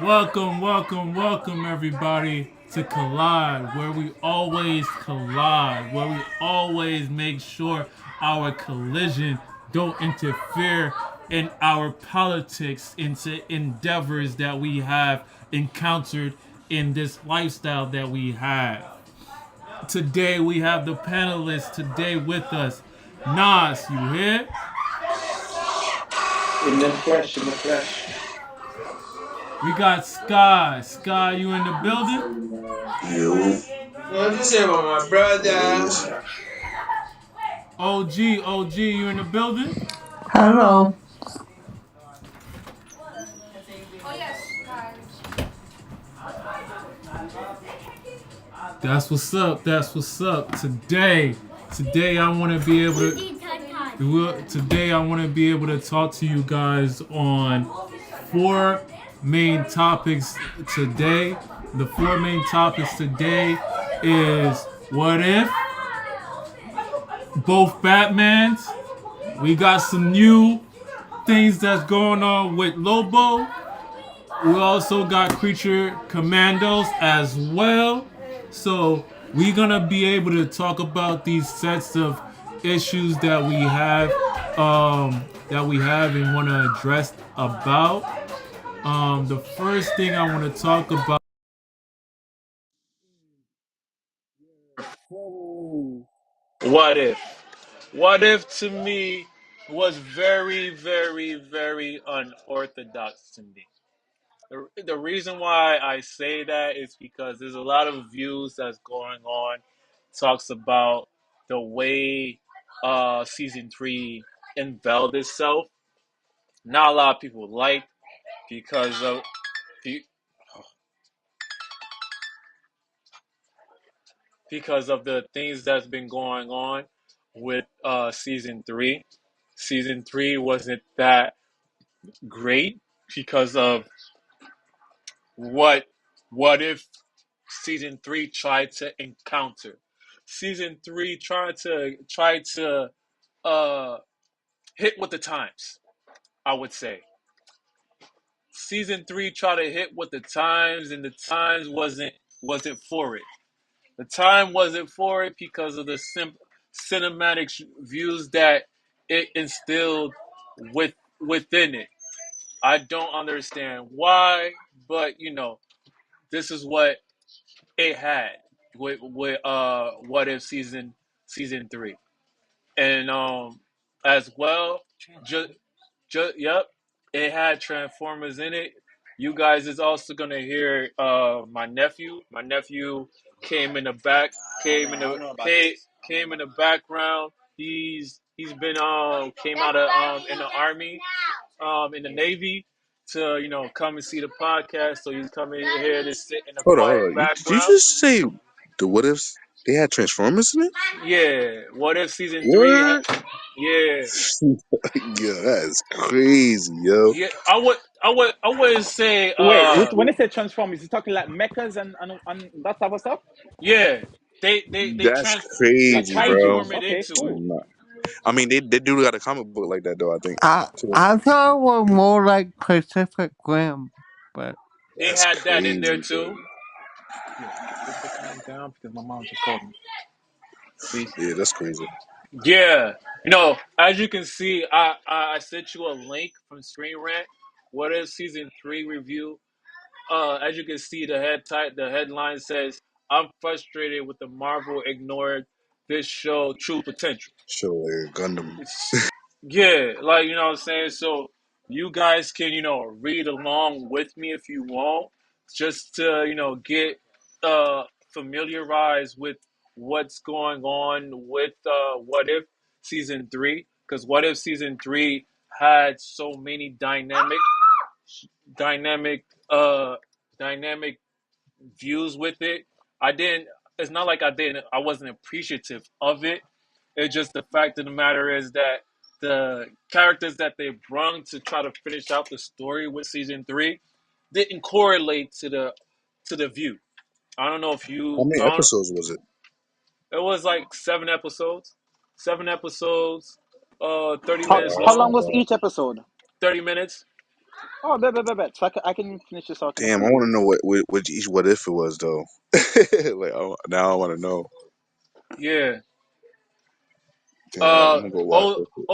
Welcome, welcome, welcome, everybody, to Collide, where we always collide, where we always make sure our collision don't interfere in our politics, into endeavors that we have encountered in this lifestyle that we have. Today, we have the panelists today with us. Nas, you here? In the flesh, in the flesh. We got Sky. Sky, you in the building? Yo, What you say about my always. brother? OG, you in the building? Hello. That's what's up. That's what's up. Today I want to be able today I want to be able to talk to you guys on four main topics today. The four main topics today is what if both Batmans. We got some new things that's going on with Lobo. We also got Creature Commandos as well. So we're gonna be able to talk about these sets of issues that we have and want to address about. The first thing I want to talk about. What if? What if to me was very, very, very unorthodox to me. The reason why I say that is because there's a lot of views that's going on. Talks about the way season three unveiled itself. Not a lot of people like because of because of the things that's been going on with season three. Season three wasn't that great because of what what if season three tried to encounter. Season three tried to uh hit with the times. I would say season three tried to hit with the times, and the times wasn't for it. The time wasn't for it because of the cinematic views that it instilled within it. I don't understand why, but this is what it had with what if season three, and as well, just yep, it had Transformers in it. You guys is also gonna hear my nephew. My nephew came in the back, came in the background. He's been came out of in the army, in the navy to come and see the podcast. So he's coming here to sit in a Hold quiet on. Did you background. just say the what ifs? They had Transformers in it? Yeah, what if season three? What? Yeah, Yo, that is crazy, yo. yeah. I wouldn't say Wait, when they say Transformers, you talking like mechas and that type of stuff? yeah. They That's Like crazy, bro. kaiju? transform it Okay, into it. cool. Nah. I mean, they do got a comic book like that, though, I think, I too. I thought it was more like Pacific Rim, but They That's had that in there crazy, bro. too. Yeah, put the phone down because my mom just called me. Please. Yeah, that's crazy. Yeah, as you can see, I sent you a link from Screen Rant. What is season three review? As you can see, the headline says, "I'm frustrated with the Marvel ignored this show true potential." Show like a Gundam. Yeah, like what I'm saying. So you guys can read along with me if you want, just to get familiarized with what's going on with What If season three, because What If season three had so many dynamic dynamic views with it. I didn't. It's not like I wasn't appreciative of it. It's just the fact of the matter is that the characters that they brung to try to finish out the story with season three didn't correlate to the view. I don't know if How you. many I don't. episodes was it? It was like 7 episodes. 7 episodes. 30 How minutes Oh, that's how long. long not was bad. each episode? 30 minutes. Oh, bet. So I can finish this out in a Damn, I few want to days. know which each what if it was though. Like now I want to know. Yeah. Damn, I'm gonna go watch O, this shit.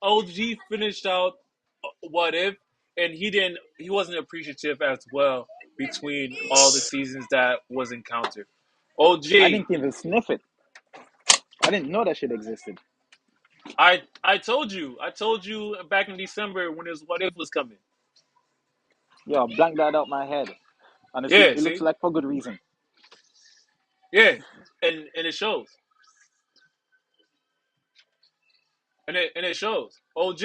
OG finished out What If, and he wasn't appreciative as well between all the seasons that was encountered. I OG, didn't even sniff it. I didn't know that shit existed. I told you back in December when his What If was coming. Yeah, blank that out my head. And Yeah, it looks see, like for good reason. yeah, and it shows, and it shows. OG,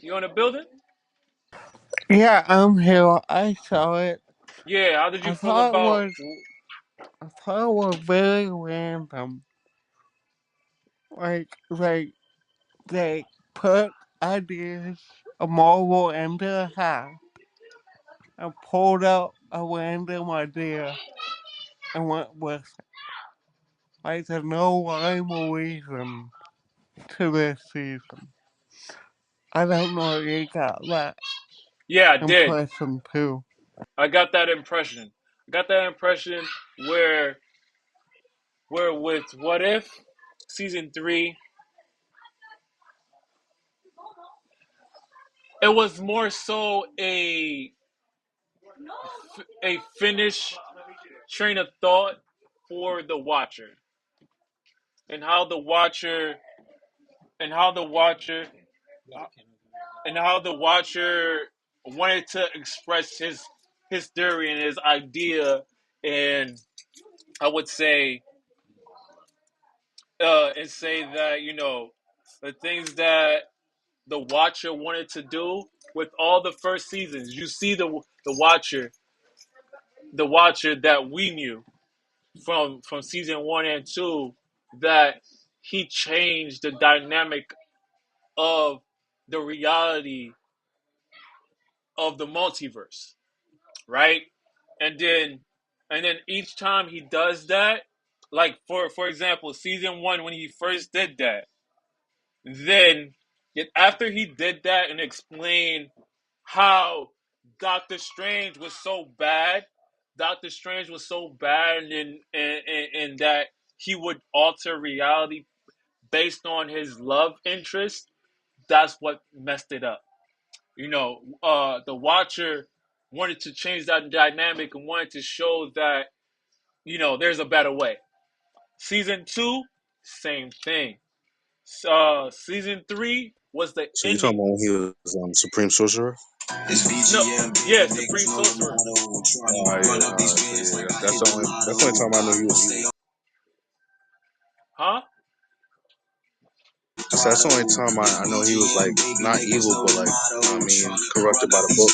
you on the building? Yeah, I'm here. I saw it. Yeah, how did you I feel thought it about? was I thought it was very random. Like they put ideas of Marvel into a hat and pulled out a random idea and went with it. Like there's no rhyme or reason to this season. I don't know if you got that Yeah, I did. impression too. I got that impression. I got that impression where with What If season 3, it was more so a finish train of thought for the watcher, and and how the watcher how the watcher wanted to express his theory and his idea, and I would say and say that the things that the watcher wanted to do with all the first seasons. You see the watcher that we knew from season 1 and 2, that he changed the dynamic of the reality of the multiverse, right? And then each time he does that, like for example, season 1 when he first did that, then after he did that and explained how Doctor Strange was so bad, Doctor Strange was so bad, and that he would alter reality based on his love interest. That's what messed it up. The Watcher wanted to change that dynamic and wanted to show that there's a better way. Season 2, same thing. Season 3 was the So you talking ending. about when he was Supreme Sorcerer? It's No, BGM, yeah, baby, Supreme niggas know the Sorcerer. motto. Trying Oh to run yeah, up these so bands yeah, like I that's hit the the only time I knew he lotto. was Stay evil. Huh? I said that's the only time I know he was like not evil, but like I mean corrupted by the book.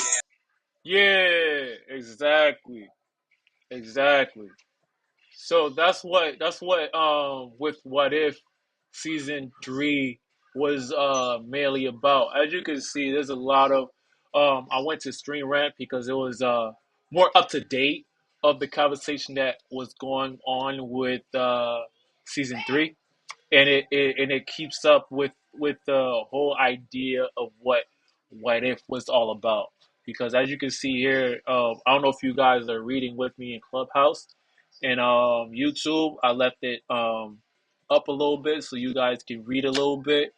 Yeah, exactly. Exactly. So that's what with What If season 3 was mainly about. As you can see, there's a lot of I went to Stream Rant because it was more up to date of the conversation that was going on with season 3, and it keeps up with the whole idea of what if was all about. Because as you can see here, I don't know if you guys are reading with me in Clubhouse and YouTube. I left it up a little bit so you guys can read a little bit.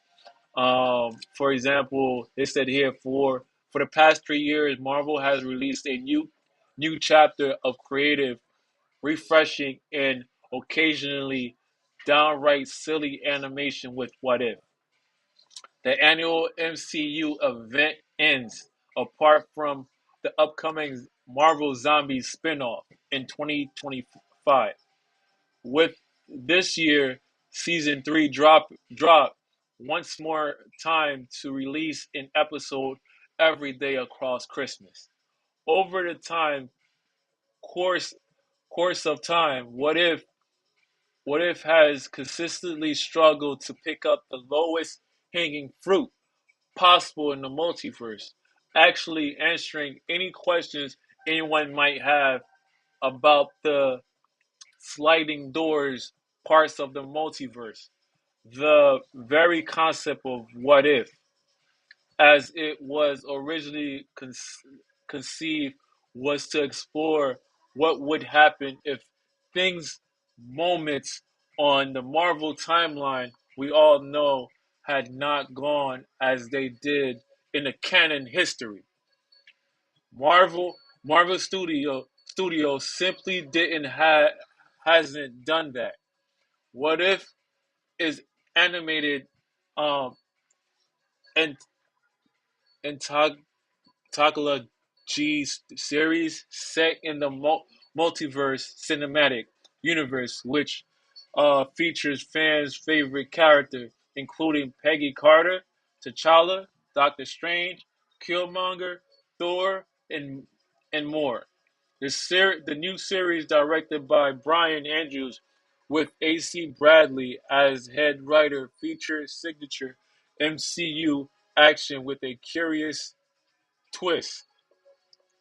For example, it said here for the past 3 years, Marvel has released a new chapter of creative, refreshing, and occasionally downright silly animation with What If. The annual MCU event ends, apart from the upcoming Marvel Zombies spinoff in 2025, with this year season 3 drop once more time to release an episode every day across Christmas. Over the time course course of time, what if has consistently struggled to pick up the lowest hanging fruit possible in the multiverse, actually answering any questions anyone might have about the sliding doors parts of the multiverse. The very concept of what if. as it was originally conceived, was to explore what would happen if things, moments on the Marvel timeline we all know had not gone as they did in the canon history. Marvel Studio simply didn't have hasn't done that. What if is animated um and Takala G series set in the multiverse cinematic universe, which features fans' favorite characters, including Peggy Carter, T'Challa, Doctor Strange, Killmonger, Thor, and more. The new series, directed by Brian Andrews, with AC Bradley as head writer, features signature MCU action with a curious twist.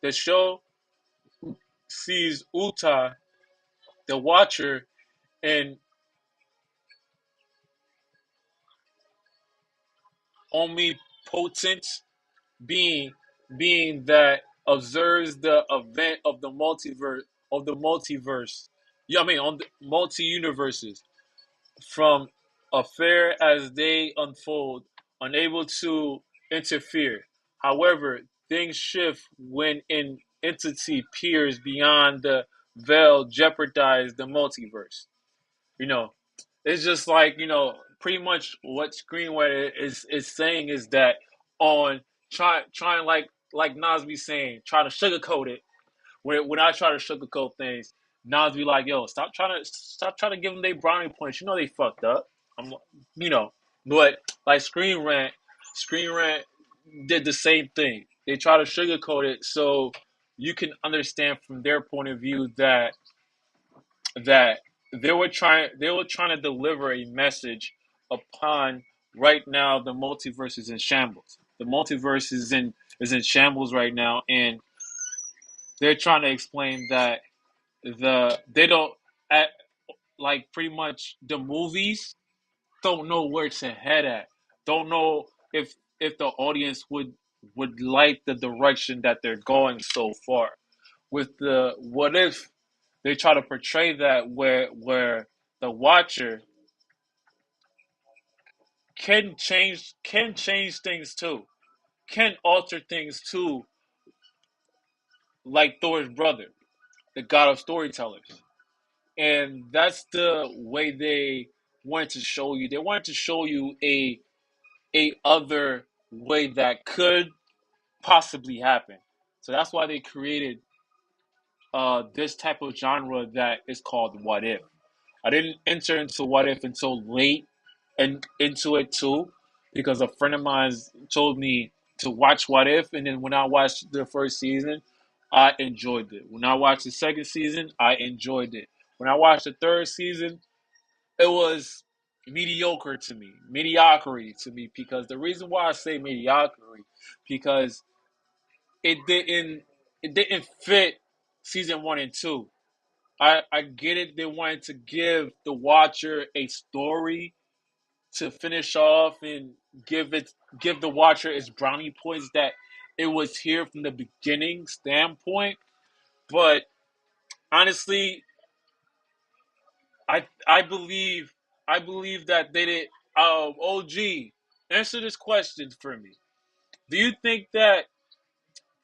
The show sees Uta, the Watcher, and omnipotent being being that observes the event of the multiverse. Yeah, I mean on the multi universes from affair as they unfold, unable to interfere. However, things shift when an entity peers beyond the veil, jeopardize the multiverse. You know, it's just like pretty much what Screenwriter is saying is that on trying like Nas be saying, try to sugarcoat it. When I try to sugarcoat things, Nas be like, "Yo, stop trying to give them their brownie points. You know they fucked up." I'm, you know, but like Screen Rant did the same thing. They try to sugarcoat it so you can understand from their point of view that they were trying to deliver a message upon right now the multiverse is in shambles. The multiverse is in shambles right now, and they're trying to explain that they don't at like pretty much the movies don't know where to head at. Don't know if the audience would like the direction that they're going so far. With the what if they try to portray that where the watcher can change things too, can alter things too, like Thor's brother, the god of storytellers. And that's the way they wanted to show you. They wanted to show you a other way that could possibly happen. So that's why they created this type of genre that is called What If. I didn't enter into What If until late and into it too, because a friend of mine told me to watch What If, and then when I watched the first season, I enjoyed it. When I watched the second season, I enjoyed it. When I watched the third season, it was mediocrity to me. Because the reason why I say mediocrity, because it didn't it didn't fit season 1 and 2. I get it. They wanted to give the watcher a story to finish off and give the watcher its brownie points that it was here from the beginning standpoint. But honestly, I believe that they did. OG, answer this question for me. Do you think that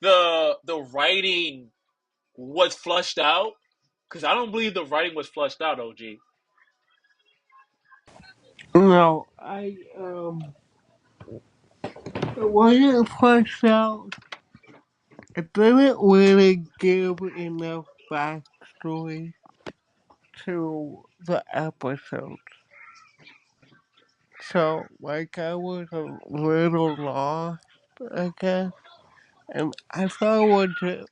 the writing was flushed out? Because I don't believe the writing was flushed out. OG. No, it wasn't fleshed out. It didn't really give enough backstory to the episode. So, like, I was a little lost, I guess. And I thought it was just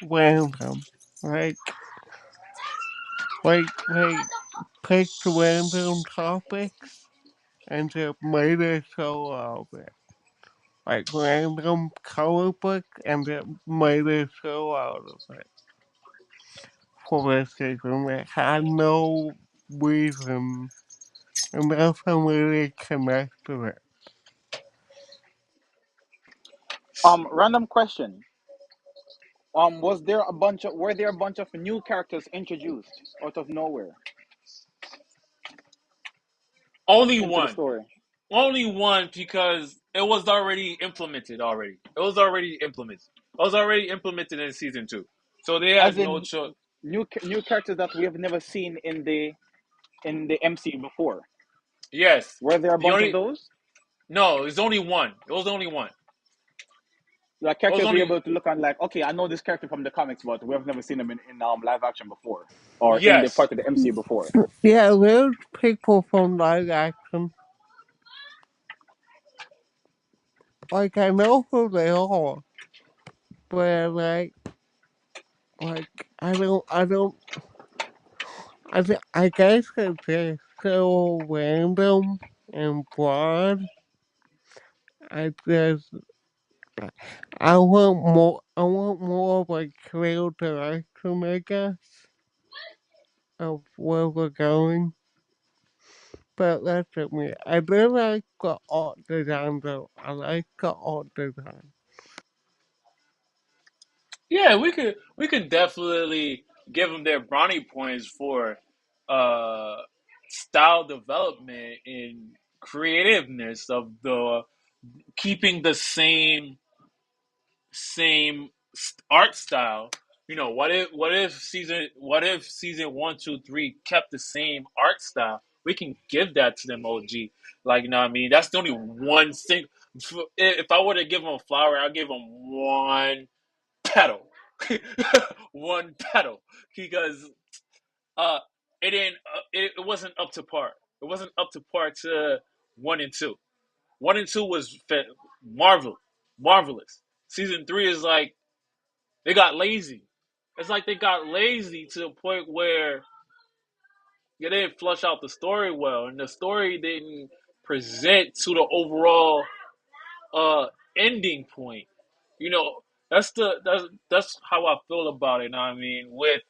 random. Like, they picked random topics and just made a show out of it. Like, random comic book and just made a show out of it for a season that had no reason and nothing really connected to it. Random question. Were there a bunch of new characters introduced out of nowhere Only into the one. story? Only one because it was already implemented already. It was already implemented. It was already implemented in season 2. So they As had no in choice. new characters that we have never seen in the MCU before. Yes. Were there a The bunch of only those? no, it's only one. It was only one. Like It was characters we're only able to look on like, okay, I know this character from the comics, but we have never seen him in live action before, or in the yes. part of the MCU before. Yeah, there's people from live action. Like, I know who they are, but like, I guess it's just so random and broad. I just, I want more of a clear direction, I guess, of where we're going. But that's just me. I do like the art design though. I like the art design. Yeah, we could definitely give them their brownie points for uh style development and creativeness of the keeping the same art style. You know, what if season 1, 2, 3 kept the same art style? We can give that to them, OG. Like, you know what I mean? That's the only one thing. If I were to give them a flower, I'd give them one petal, one petal, because uh, it wasn't up to par. It wasn't up to par to 1 and 2. 1 and 2 was marvelous. Season 3 is like they got lazy. It's like they got lazy to the point where they didn't flush out the story well, and the story didn't present to the overall uh ending point. You know, that's how I feel about it. You know what I mean, with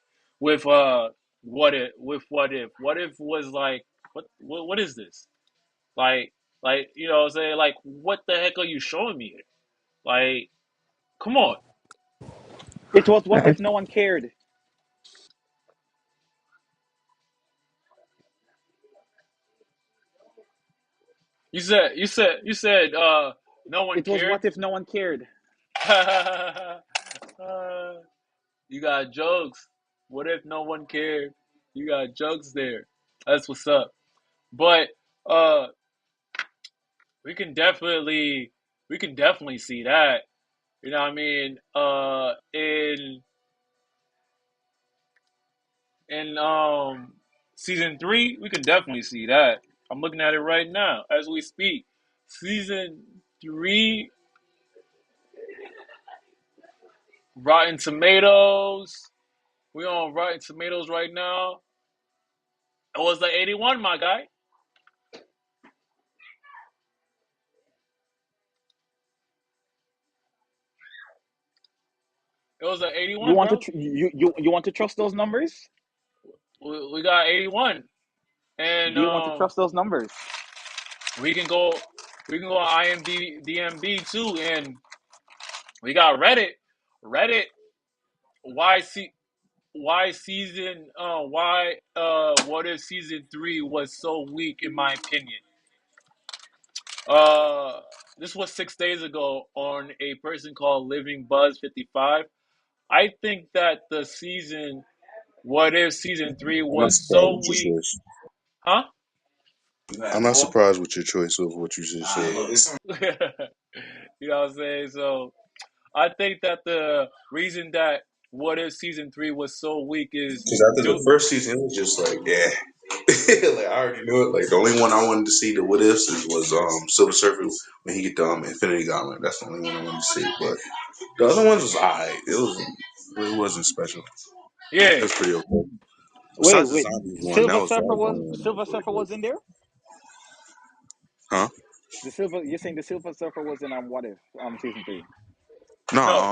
what if was like what is this like you know what I'm saying, like what the heck are you showing me here? Like, come on. It was what I, if no one cared? You said no one It was cared. what if no one cared? Uh, you got jokes. What if no one cared? You got jokes there. That's what's up. But uh, we can definitely we can definitely see that. You know what I mean? In season 3, we can definitely see that. I'm looking at it right now as we speak. Season 3, Rotten Tomatoes. We on Rotten Tomatoes right now. It was like 81, my guy. It was like You 81, want to bro. tr- you want to trust those numbers? We got 81, and Do you want to trust those numbers? we can go we can go on IMDb too, and we got Reddit. Reddit. Why see? Why season? Why? What if season 3 was so weak? In my opinion, uh, this was 6 days ago on a person called Living Buzz 55. I think that the season, what if season 3 I'm not was surprised so with weak? your choice. Huh? I'm not surprised with your choice of what you just said. You know what I'm saying? So I think that the reason that what if season 3 was so weak is Because after do the first season, it was just like, yeah. Like I already knew it. Like the only one I wanted to see the what ifs was Silver Surfer when he get the Infinity Gauntlet. That's the only one I wanted to see. But the other ones was alright. It wasn't special. It yeah. was pretty okay. Wait, Besides the wait. zombies one, that was the only one that was Silver really Surfer good. was in there. Huh? The silver. You're saying the Silver Surfer was in what if season 3? No, No.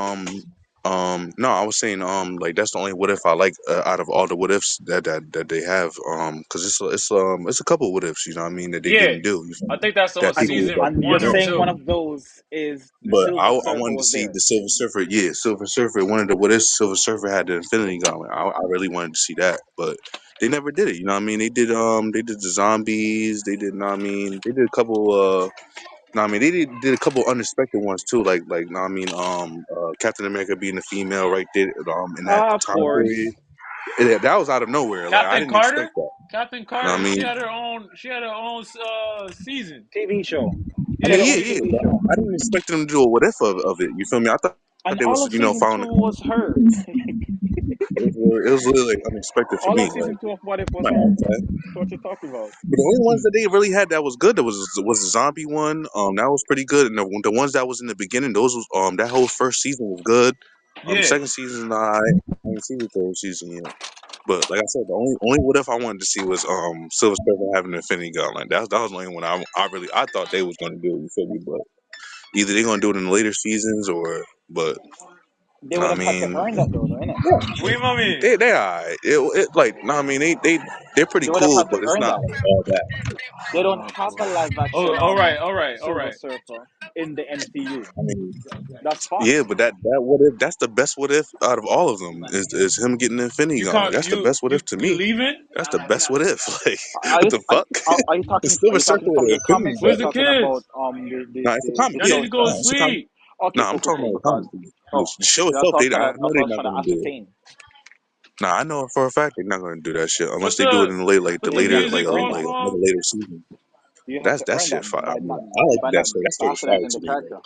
No, I was saying, like that's the only what if I like out of all the what ifs that they have, because it's a couple what ifs, you know what I mean, that they Yeah, didn't do, you feel I me? think that's on That people was season like, And you you're one or know. saying one two. of those is the But Silver I Surfer wanted to was see there. the Silver Surfer. Yeah, Silver Surfer. One of the what if Silver Surfer had the Infinity Gauntlet. I really wanted to see that, but they never did it. You know what I mean? They did the zombies. They did. Know what I mean? They did a couple. No, I mean they did a couple unexpected ones too. Know what I mean? Captain America being a female right there. In that Of time period. course, That was out of nowhere. Like I Captain didn't expect Carter, that. Captain Know what I Carter, she mean? had her own. She had her own season. TV show. She Yeah, had her Yeah, own yeah, yeah. TV But show. I didn't expect them to do a what if of it. You feel me? I thought And they all was of season two found. was her. It was really like unexpected for All me. of Like, season two of What If was man, her. okay. So what you talking about? But the only ones that they really had that was good that was the zombie one. That was pretty good. And the ones that was in the beginning, those was that whole first season was good. yeah. Second season, I didn't see the third season yet. But like I said, the only what if I wanted to see was Silver Surfer having an Infinity Gauntlet. That was the only one I thought they was gonna do. You feel me? But either they're gonna do it in the later seasons or but They would I have had to mean earn that though, innit? We mommy. they alright. Like no, I mean they're pretty They would have cool, had to but it's earn not that. like all that. They don't Oh have boy. a live Oh, action all right, all right, all Silver right. Surfer in the MCU. I mean, That's yeah, Fox. but that what if that's the best what if out of all of them is him getting the Infinity You Gauntlet. can't. That's the best what if to You me. leaving? That's the best what if. Like Are what you the fuck? The are Silver you Surfer talking with from an the Infinity comics or are Where's you the Gauntlet. talking about kids? Nah, it's a the comic. Y'all Yeah, need show to go to nah, itself? it's a comic. sleep. Okay, Nah, I'm cool, talking cool. about the comic. Because okay, The show that's itself, what I I know they're was not trying to gonna do it. ascertain. Nah, I know for a fact they're not gonna do that shit unless Put they do it the in the late, put the the You have later, to music earn on, that. like Swab. a later season. You have to That earn that shit fire. I by mean, not I like by that not shit. That shit is fire assassinating the to me. character.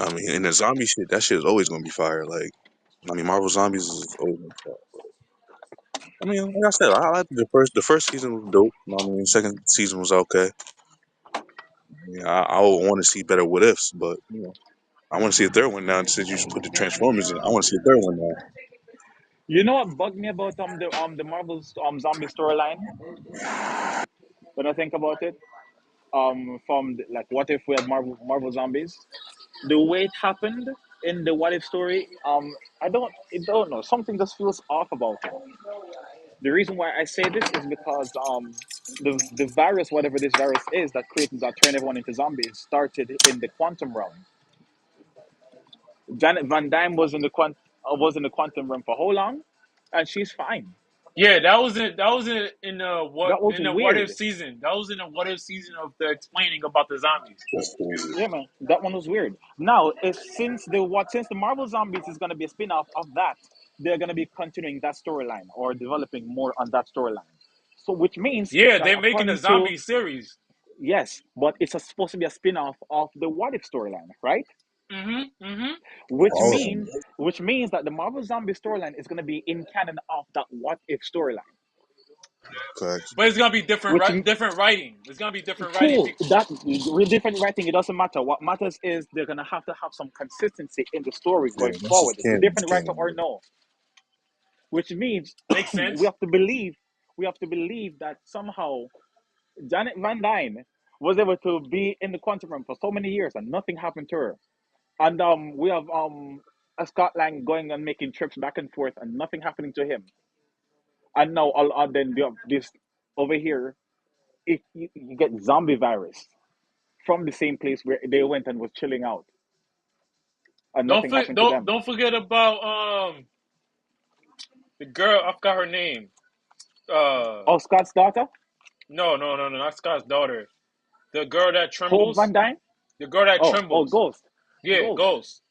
I mean, in the zombie shit, that shit is always gonna be fire. Like, I mean, Marvel Zombies is always gonna be fire. I mean, like I said, I like the first season was dope. I mean, second season was okay. Yeah, I would want to see better what ifs, but I want to see a third one now. Since you put the Transformers in, I want to see a third one now. You know what bugged me about the Marvel's zombie storyline when I think about it? Like what if we had Marvel zombies? The way it happened in the What If story, I don't know. Something just feels off about it. The reason why I say this is because the virus, whatever this virus is that turned everyone into zombies, started in the quantum realm. Janet Van Dyne was in the quantum realm for how long? And she's fine. Yeah, that was it. That was in the That was what if weird. season. That was in the what if season of the explaining about the zombies. That's crazy. Yeah, man, that one was weird. Now, if since the Marvel Zombies is gonna be a spin-off of that, they're gonna be continuing that storyline or developing more on that storyline. So, which means Yeah, that they're making a according to zombie series. yes, but it's supposed to be a spin-off of the What If storyline, right? Mm-hmm. Mm-hmm. Which All of them. means which means that the Marvel Zombie storyline is gonna be in canon of that What If storyline. Correct. But it's gonna be different, Which different writing. It's gonna be different writing. cool. That with different writing, it doesn't matter. What matters is they're gonna have to have some consistency in the story Yeah, going that's just forward. canon. It's Different writer or canon. no, which means Makes we sense. have to believe that somehow Janet Van Dyne was able to be in the quantum realm for so many years and nothing happened to her. And we have a Scott Lang going and making trips back and forth and nothing happening to him. And now then you have this over here. You get zombie virus from the same place where they went and was chilling out, and nothing happened to them. Don't forget about the girl. I forgot her name. Uh, Oh, Scott's daughter, no, not Scott's daughter. The girl that Hope Van trembles. Dyne. The girl that Oh, trembles. Ghost, Yeah, Ghost. Ghost.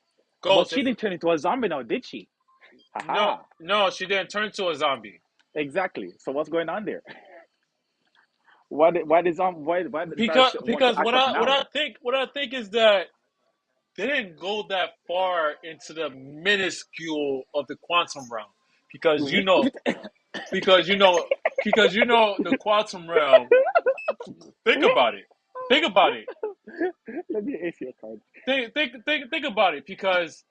But Ghost. she didn't turn into a zombie now, did she? No, Haha. no, she didn't turn to a zombie Exactly. So what's going on there? Why the virus want to because act up now? what I think is that they didn't go that far into the minuscule of the quantum realm because you know because you know because you know the quantum realm. Think about it. Think about it. Let me ace your card. Think about it because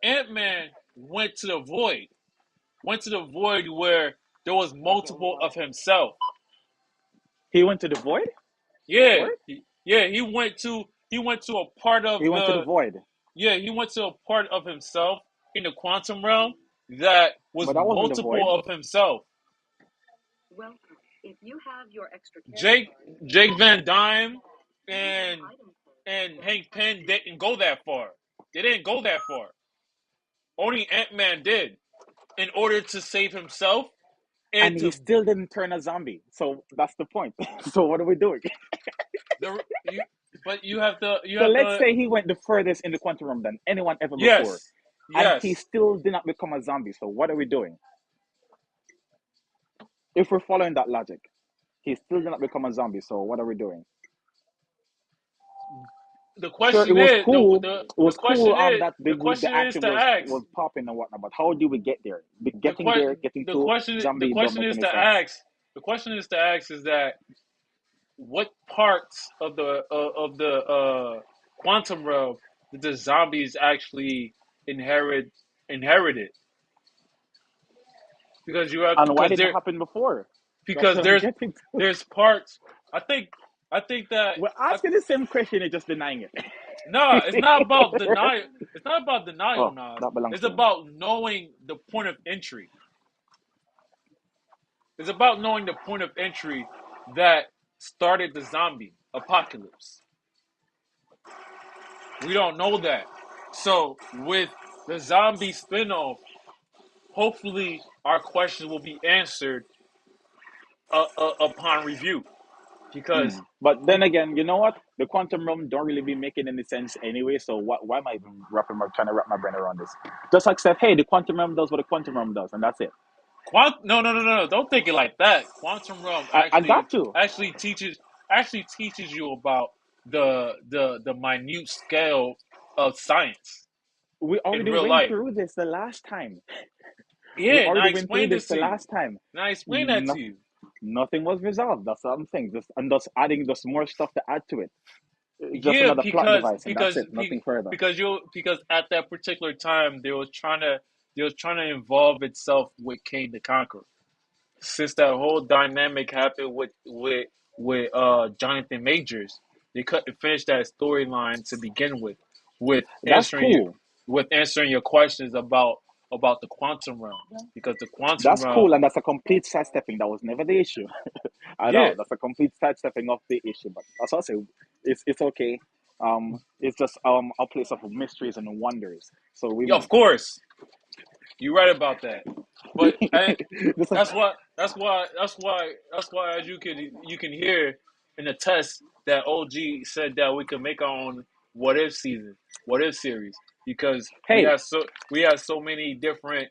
Ant-Man went to the void where there was multiple of himself. He went to the void. Yeah, Word. yeah, he went to a part He of went to the void. yeah, he went to a part of himself in the quantum realm that was But that wasn't the void. multiple of himself. Jake Jake Van Dyne and Hank Pym didn't go that far. They didn't go that far. Only Ant-Man did in order to save himself and And he to still didn't turn a zombie. So that's the point. So what are we doing? the you. But you have to So let's say he went the furthest in the quantum realm than anyone ever before, yes, and he yes. still did not become a zombie. So what are we doing? If we're following that logic, he still did not become a zombie. So what are we doing? The Sure, it question was is cool. It the was cool. question is That the the question is action to ask was popping and whatnot. But how do we get there? the Getting there, getting to the zombie don't question make is any to sense. ask the question is to ask is that what parts of the quantum realm did the zombies actually inherited because you have And why did it happen before? That's because what I'm getting to. there's parts I think I think that We're I, asking the same question and just denying it. no, it's not about denial. It's not about denial, Oh, Nas. that belongs It's to him. about knowing the point of entry. It's about knowing the point of entry that started the zombie apocalypse. We don't know that. So with the zombie spinoff, hopefully our questions will be answered upon review. Because But then again, you know what? The quantum realm don't really be making any sense anyway. So what? Why am I even trying to wrap my brain around this? Just accept, hey, the quantum realm does what the quantum realm does, and that's it. no. Don't think it like that. Quantum realm I got to. actually teaches you about the minute scale of science We in already real went life. through this the last time. We Yeah, and I already went through explained this this the to you. last time. And I explained that to No, you. nothing was resolved. That's what I'm saying. Just and just adding just more stuff to add to it. Just Yeah, another plot device, and that's it. Nothing further. because at that particular time they was trying to involve itself with Kane the Conqueror. Since that whole dynamic happened with Jonathan Majors, they couldn't finish that storyline to begin with That's cool. answering your questions about the quantum realm because the quantum That's realm, cool, and that's a complete sidestepping. That was never the issue at yeah, all. That's a complete sidestepping of the issue. But that's also it's okay. It's just a place of mysteries and wonders. So we yeah, of move. course, you're right about that. But This is, that's why as you can hear in the test that OG said that we could make our own what if series because hey, we have so many different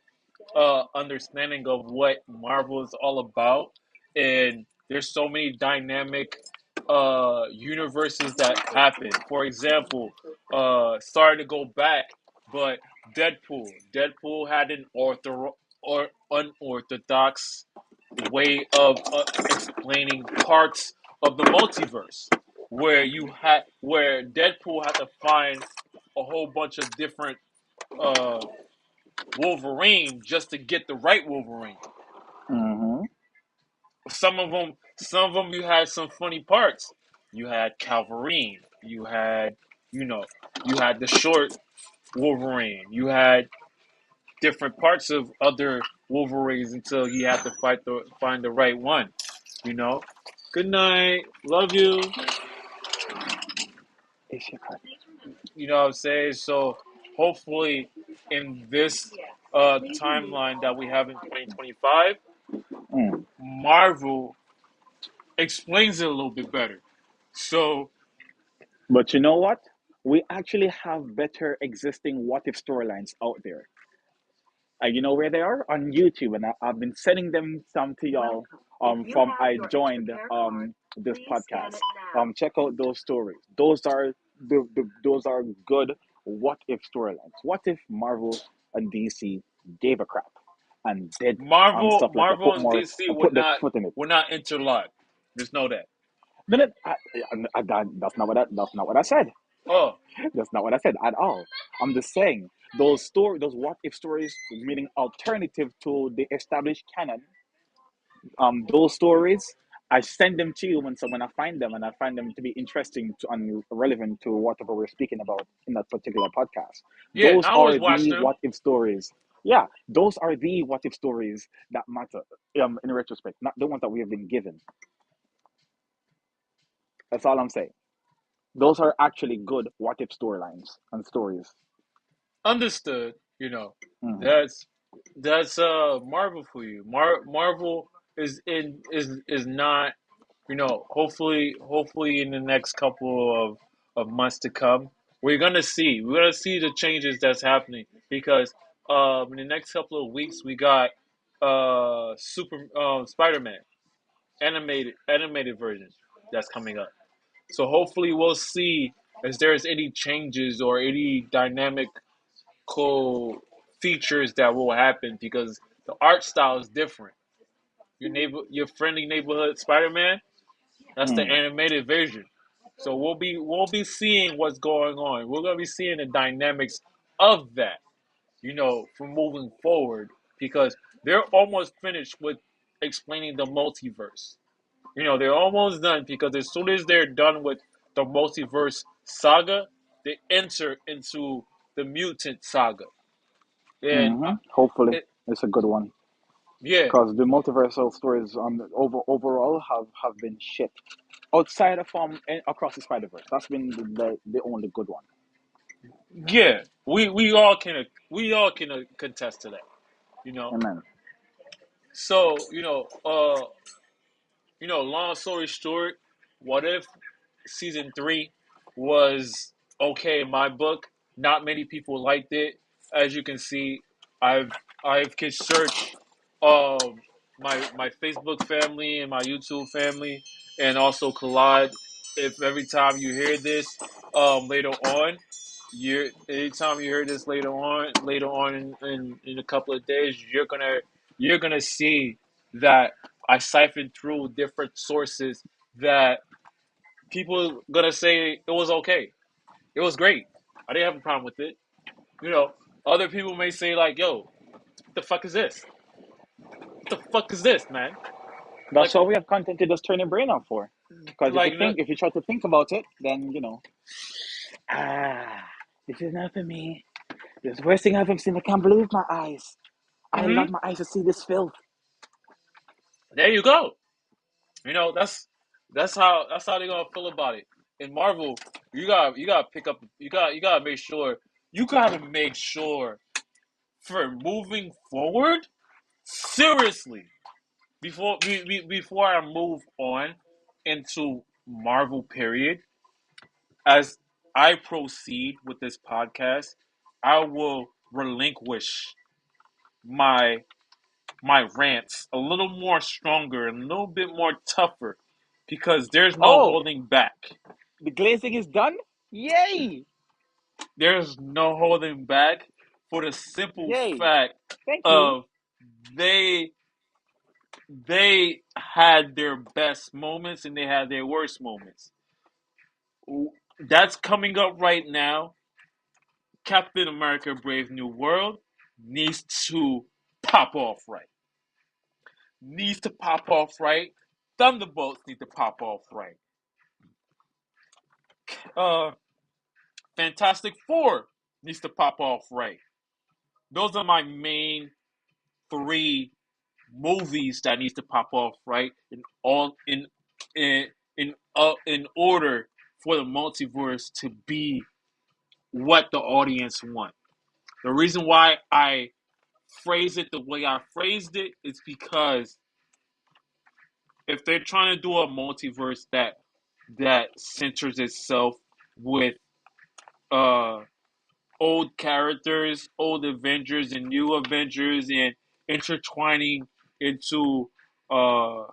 understanding of what Marvel is all about, and there's so many dynamic universes that happen. For example, sorry to go back, but Deadpool had an or unorthodox way of explaining parts of the multiverse, where Deadpool had to find a whole bunch of different uh, Wolverine just to get the right Wolverine. hmm Some of them, you had some funny parts. You had Calverine. You had, you know, you had the short Wolverine. You had different parts of other Wolverines until you had to find the right one. You know. Good night. Love you. You know what I'm saying? So hopefully, in this timeline that we have in 2025, mm. Marvel explains it a little bit better. So But you know what? We actually have better existing what if storylines out there. You know where they are on YouTube, and I've been sending them some to y'all. From I joined this podcast. Check out those stories. Those are good what if storylines. What if Marvel and DC gave a crap and did stuff like that? Marvel and DC Put their foot in it. would not interlock. Just know that. No, no, that's not what I said. Oh, That's not what I said at all. I'm just saying those what if stories, meaning alternative to the established canon. Those stories I send them to you when I find them, and I find them to be interesting to, and relevant to whatever we're speaking about in that particular podcast. Yeah, Those I always are watch the them. what if stories. Yeah, those are the what if stories that matter. In retrospect, not the ones that we have been given. That's all I'm saying. Those are actually good what if storylines and stories. Understood. You know, Hmm. that's Marvel for you. Marvel is not, you know, hopefully in the next couple of months to come, we're gonna see the changes that's happening because in the next couple of weeks we got Super Spider-Man animated version that's coming up. So hopefully we'll see if there's any changes or any dynamic cool features that will happen because the art style is different. Your friendly neighborhood Spider-Man, that's the Hmm. animated version. So we'll be seeing what's going on. We're gonna be seeing the dynamics of that, you know, from moving forward because they're almost finished with explaining the multiverse. You know, they're almost done because as soon as they're done with the multiverse saga, they enter into the mutant saga. And Hopefully, it, it's a good one yeah, because the multiversal stories overall have been shit. Outside of across the Spider Verse, that's been the only good one. yeah, we all can contest to that, you know. Amen. So long story short, what if season three was okay in my book? Not many people liked it. As you can see, I've I've can search my Facebook family and my YouTube family, and also Collide. If every time you hear this later on, anytime you hear this later on in a couple of days, you're gonna see that I siphoned through different sources that people gonna say it was okay. It was great. I didn't have a problem with it. You know, other people may say like, "Yo, what the fuck is this? What the fuck is this, man?" That's Like, what we have content to just turn your brain off for. Because like, if you try to think about it, then this is not for me. This is the worst thing I've ever seen. I can't believe my eyes. I hmm allowed my eyes to see this filth. there you go. You know, that's how they're gonna feel about it. In Marvel, you gotta pick up. You gotta make sure. You gotta make sure for moving forward. Seriously, before I move on into Marvel period, as I proceed with this podcast, I will relinquish my my rants a little more stronger and a little bit more tougher because there's no Oh, holding back. the glazing is done? Yay! There's no holding back for the simple Yay! fact Thank you. of they they had their best moments and they had their worst moments. That's coming up right now. Captain America Brave New World needs to pop off right. Needs to pop off right. Thunderbolts need to pop off right. Uh Fantastic Four needs to pop off right. Those are my main three movies that needs to pop off right in in order for the multiverse to be what the audience want. The reason why I phrase it the way I phrased it is because if they're trying to do a multiverse that centers itself with uh old characters, old Avengers and new Avengers, and intertwining into uh,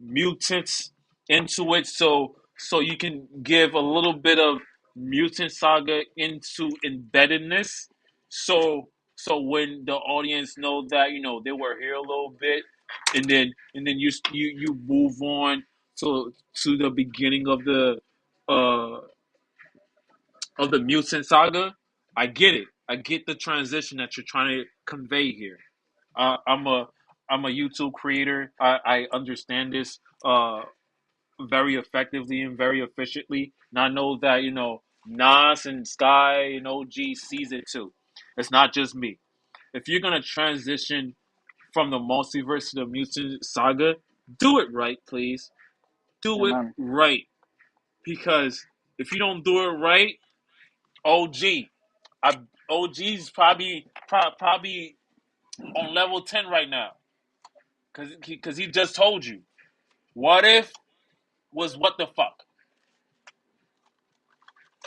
mutants into it, so you can give a little bit of mutant saga into embeddedness. So when the audience know that they were here a little bit, and then you move on to the beginning uh of the mutant saga. I get it. I get the transition that you're trying to convey here. I'm a YouTube creator. I understand this. very effectively and very efficiently. And I know that, Nas and Sky and OG sees it too. It's not just me. If you're gonna transition from the multiverse to the mutant saga, do it right, please. Yeah, Do it man. right. Because if you don't do it right, OG, OG's probably on level 10 right now. Cause he just told you. What if was what the fuck?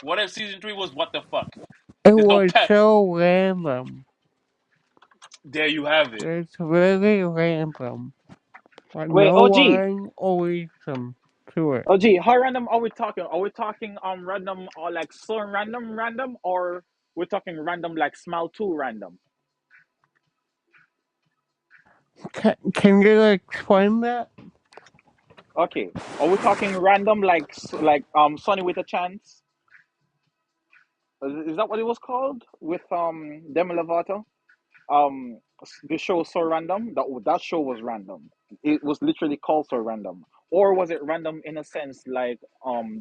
What if season 3 was what the fuck? It There's no was pep. so random. There you have it. It's really random. Like Wait, no OG. rhyme or reason to it. OG, how random are we talking? Are we talking random or like so random, or we're talking random like small two random? Can you explain that? Okay. Are we talking random like Sonny with a chance? Is that what it was called with Demi Lovato? The show So Random. That show was random. It was literally called So Random. Or was it random in a sense like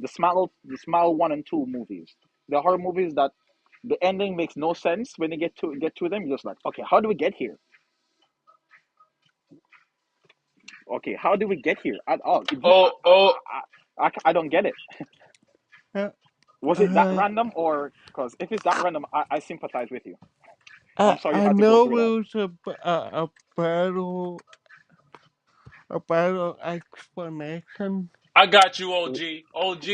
the Smile 1 and 2 movies, the horror movies that the ending makes no sense when you get to them. You're just like, okay, how do we get here? Okay, how do we get here at all? Oh, oh, I don't get it. Uh, Was it that uh, random, or because if it's that random, I sympathize with you. I'm sorry you I had to go know through that. there was a battle, a battle explanation. I got you, OG. OG.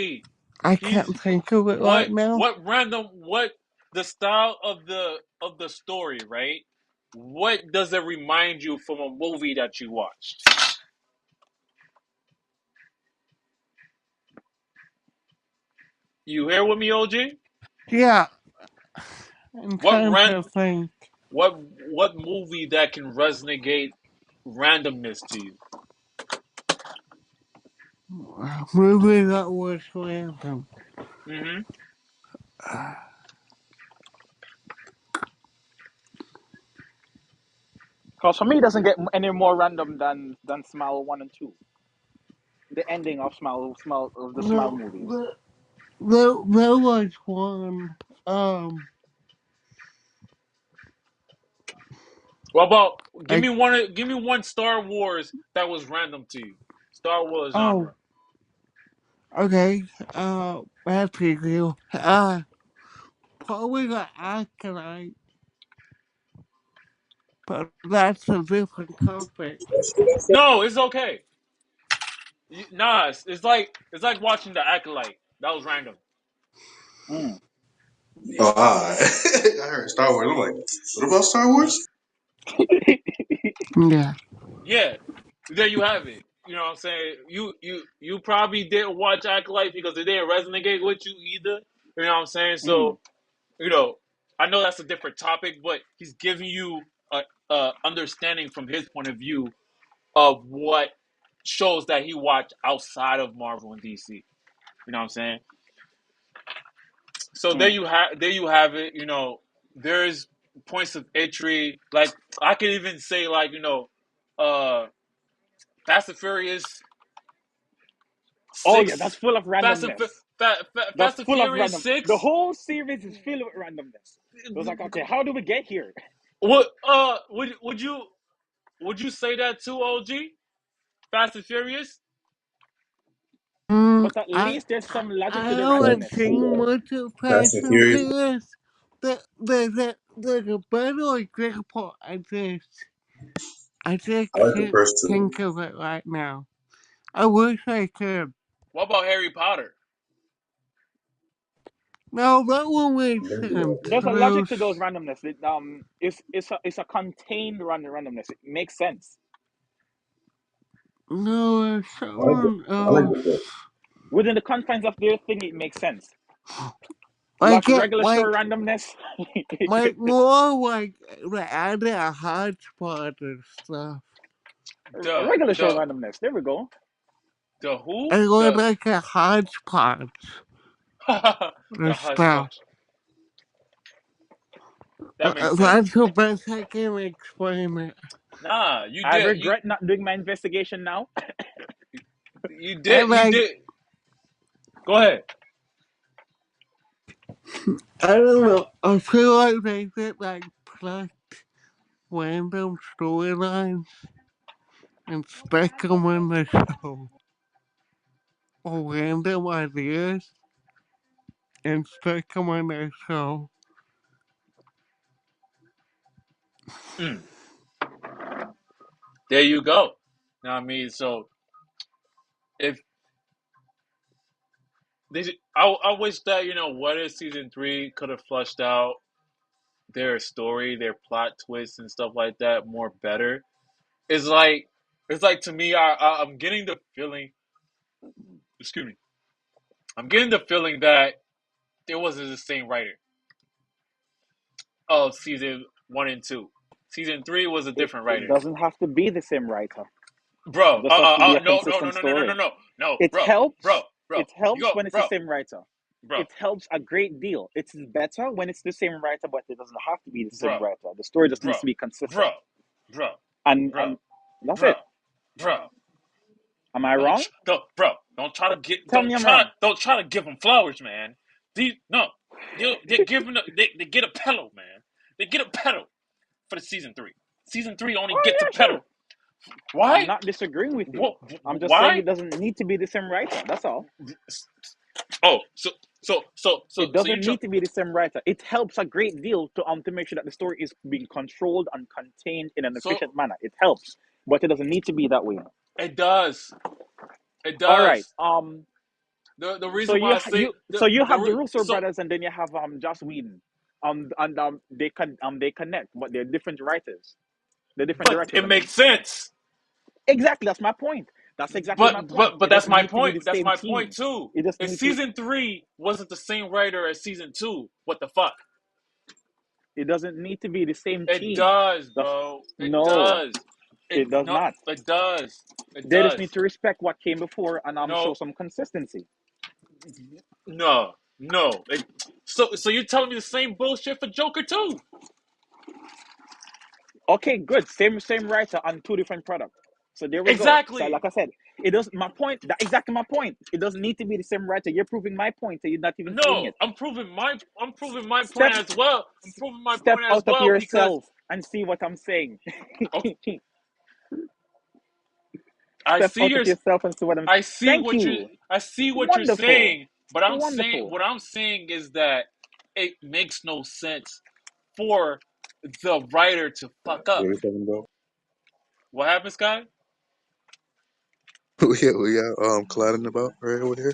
I He's can't think of it what right now. what random what the style of the story, right? What does it remind you from a movie that you watched? You here with me, OG? Yeah, I'm What trying ran to think. what movie that can resonate randomness to you? Movie that was random. Mm-hmm. Because for me, it doesn't get any more random than Smile 1 and 2. The ending of Smile of the Smile No, movies. there was one. Um, What about like give me one Star Wars that was random to you? Star Wars oh, genre. okay. That's easy. Probably the Acolyte, but that's a different topic. No, it's okay. Nah, it's like watching the Acolyte. That was random. Mm. Oh, I heard Star Wars. I'm like, what about Star Wars? Yeah. Yeah, there you have it. You know what I'm saying? You probably didn't watch Acolyte because it didn't resonate with you either. You know what I'm saying? Mm. So you know, I know that's a different topic, but he's giving you a understanding from his point of view of what shows that he watched outside of Marvel and DC. You know what I'm saying? So Mm. there you have it. There's points of entry. Like I could even say like uh, Fast and Furious Oh yeah, that's six, full of Fast and randomness. That's Fast and full of Furious random. The 6. whole series is filled with randomness. It was like, okay, how do we get here? What would you say that too, OG? Fast and Furious? Mm, But at least there's some logic I to the haven't randomness. seen much of Fast Fast and and Furious. Furious. There's a better example. I just I like the can't first two. think of it right now. I wish I could. What about Harry Potter? No, that one makes Maybe sense. There's a logic There's to those randomness. It's a contained randomness. It makes sense no, there's I like the someone I like else. the first. within the confines of their thing. It makes sense. Like Like it, regular show randomness. more like the added a hodgepodge and stuff. The Regular show the randomness. There we go. the who? It was like a hodgepodge The and hush stuff. push. That makes That's sense. the best I can explain it. Nah, you I did you regret not doing my investigation now. You And did. You like, did. Go ahead. I don't know. I feel like they did like pluck random storylines and stick them in the show, or random ideas and stick them in the show. Mm, there you go. Know what I mean? So if I wish that what if season three could have flushed out their story, their plot twists and stuff like that more better. It's like to me, I'm getting the feeling. Excuse me. I'm getting the feeling that it wasn't the same writer of season one and two. Season three was a different It writer. doesn't have to be the same writer. Bro, It just has to be a no, no, no, consistent no, no, no, no, story. no, no, It bro, bro, helps. bro, It helps go, when it's the bro, same writer. bro, It helps a great deal. It's better when it's the same writer, but it doesn't have to be the same bro, writer. The story just bro, needs to be bro, consistent. bro, bro, And that's bro, it. bro. Am I wrong? Don't try to get, Tell me I'm wrong. don't try to give them flowers, man. No, they're giving, they get a pedal, man. They get a pedal for the season three. Season three only Oh gets a yeah, pedal. sure. I'm Why? not disagreeing with you. What? I'm just saying Why? it doesn't need to be the same writer. That's all. Oh, It so you doesn't need to be the same writer. It helps a great deal to make sure that the story is being controlled and contained in an so efficient manner. It helps, but it doesn't need to be that way. it does. It All right. does. The So reason why I say you have the Russo so brothers, and then you have Joss Whedon. And they connect, but they're different writers. They're different but directors. it I mean, makes sense. exactly. That's my point. That's exactly my point. But It that's doesn't my need to be point. the That's same my point team. too. It just If need to. season three wasn't the same writer as season two, what the fuck? It doesn't need to be the same It team. does, That's bro. It no. does. It does No, not. it does. It They just need does. to respect what came before and show No, some consistency. no. So you're telling me the same bullshit for Joker too? Okay, good. Same writer on two different products. So there we go. So Exactly. like I said, it does my point. That exactly my point. It doesn't need to be the same writer. You're proving my point, so you're not even saying No, it. I'm proving my point Step as well. I'm proving my step point as out of well because yourself and see what I'm saying. oh, I Step see out of your yourself and see what I'm. I see Thank what you. you're Wonderful. saying, but Wonderful. what I'm saying is that it makes no sense for the writer to fuck What up. are you talking about? What happens, Sky? We got colliding about right over here.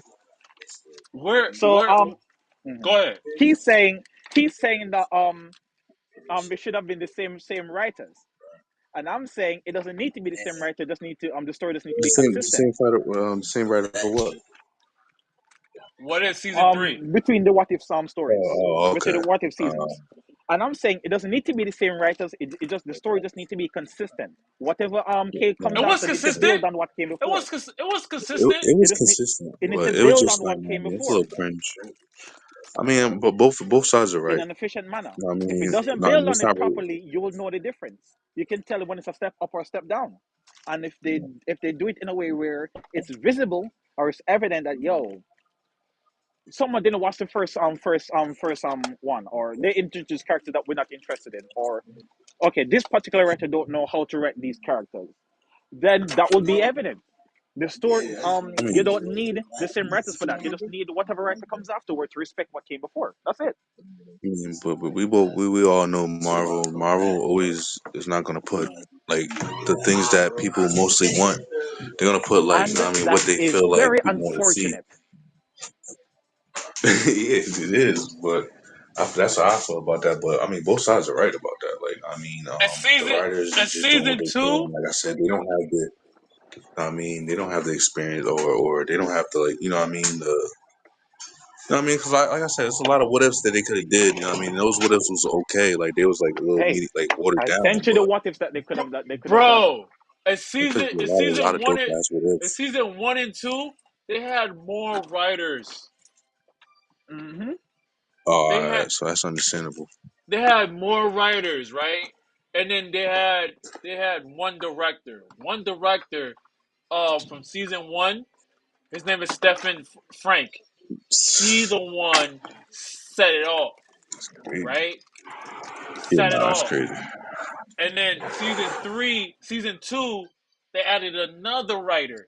So Go mhm. ahead. he's saying he's saying that they should have been the same writers. And I'm saying it doesn't need to be the same writer. It just need to the story just need to be The consistent. same fighter, the same writer for what? What is season three? Between the What If stories, between Okay. the What If Uh, seasons. And I'm saying it doesn't need to be the same writers. It just the story just need to be consistent. Whatever It comes was after, they can build consistent. on what came before. It was it, consistent. it It was just need consistent, it need to but it was build just on like, what came man, it's a before little cringe. I mean, but both sides are in right. an efficient manner. I If it mean, doesn't no, build on it's it not really. properly, you will know the difference. You can tell when it's a step up or a step down. And if they do it in a way where it's visible or it's evident that someone didn't watch the first one, or they introduced characters that we're not interested in, or okay, this particular writer don't know how to write these characters, then that will be evident. The story, I you mean, don't need the same writers for that. You just need whatever writer comes afterward to respect what came before. That's it. but we all know Marvel. Marvel always is not gonna put like the things that people mostly want. They're gonna put like, you And know what I mean, what that they is feel like very people want to see. unfortunate. Yes, it is, but that's how I feel about that. But I mean, both sides are right about that. Like, I mean, And the writers and is just doing what season they feel, two. and like I said, they don't have the. I mean, they don't have the experience, or they don't have the, like, you know what I mean, the. You know what I mean? Because like I said, it's a lot of what ifs that they could have did. You know what I mean? Those what ifs was okay. Like they was like a little Hey, like watered I down, sent you the but what ifs Bro, that they could have done. bro, in it could season be in a lot season of one dope and ass what in ifs. season one and two, they had more writers. Hmm. Oh, They all had right, so that's understandable. more writers, right? And then they had one director. One director from season one. His name is Stephen Frank. He the one set it off, right? Yeah, Set it nah, it's off. crazy. And then season two, they added another writer.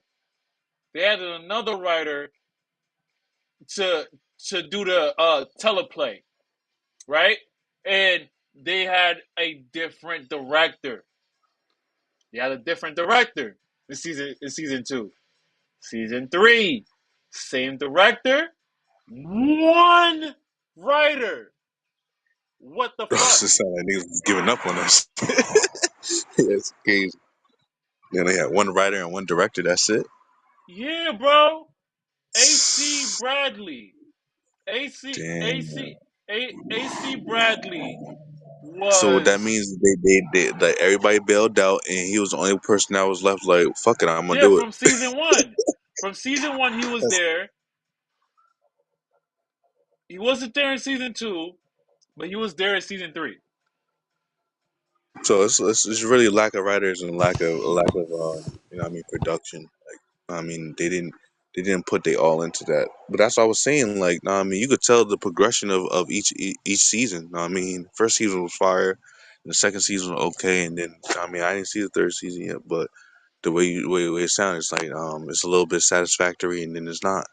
They added another writer to to do the teleplay, right? And they had a different director. They had a different director in season two. Season three, same director, one writer. What the Bro, it fuck? sound like niggas was giving up on us. That's crazy. They only had one writer and one director. That's it. Yeah, bro. AC Bradley. AC Damn. AC AC Bradley So what that was, means, they like everybody bailed out, and he was the only person that was left. Like, fuck it, I'm gonna yeah, do it. from season one. From season one, he was there. He wasn't there in season two, but he was there in season three. So it's really lack of writers and lack of you know what I mean, production. I mean they didn't put they all into that. But that's what I was saying. Like, know what I mean, you could tell the progression of each season. Know what I mean, first season was fire, and the second season was okay, and then I mean I didn't see the third season yet, but the way it sounds, it's like it's a little bit satisfactory, and then it's not.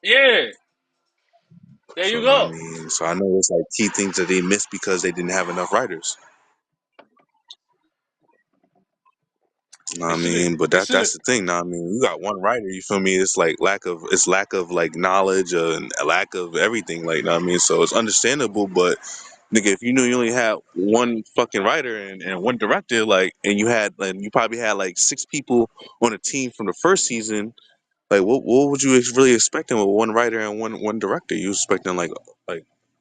Yeah, there So you know what I go. mean, so I know it's like key things that they missed because they didn't have enough writers. Know what They I should have. mean, but They should have. that's the thing. Know what I mean, you got one writer. You feel me? It's lack of like knowledge and a lack of everything. Like, know what I mean, so it's understandable. But nigga, if you knew you only had one fucking writer and one director, like, and you probably had like six people on a team from the first season. Like, what would you really expecting with one writer and one director? You expecting like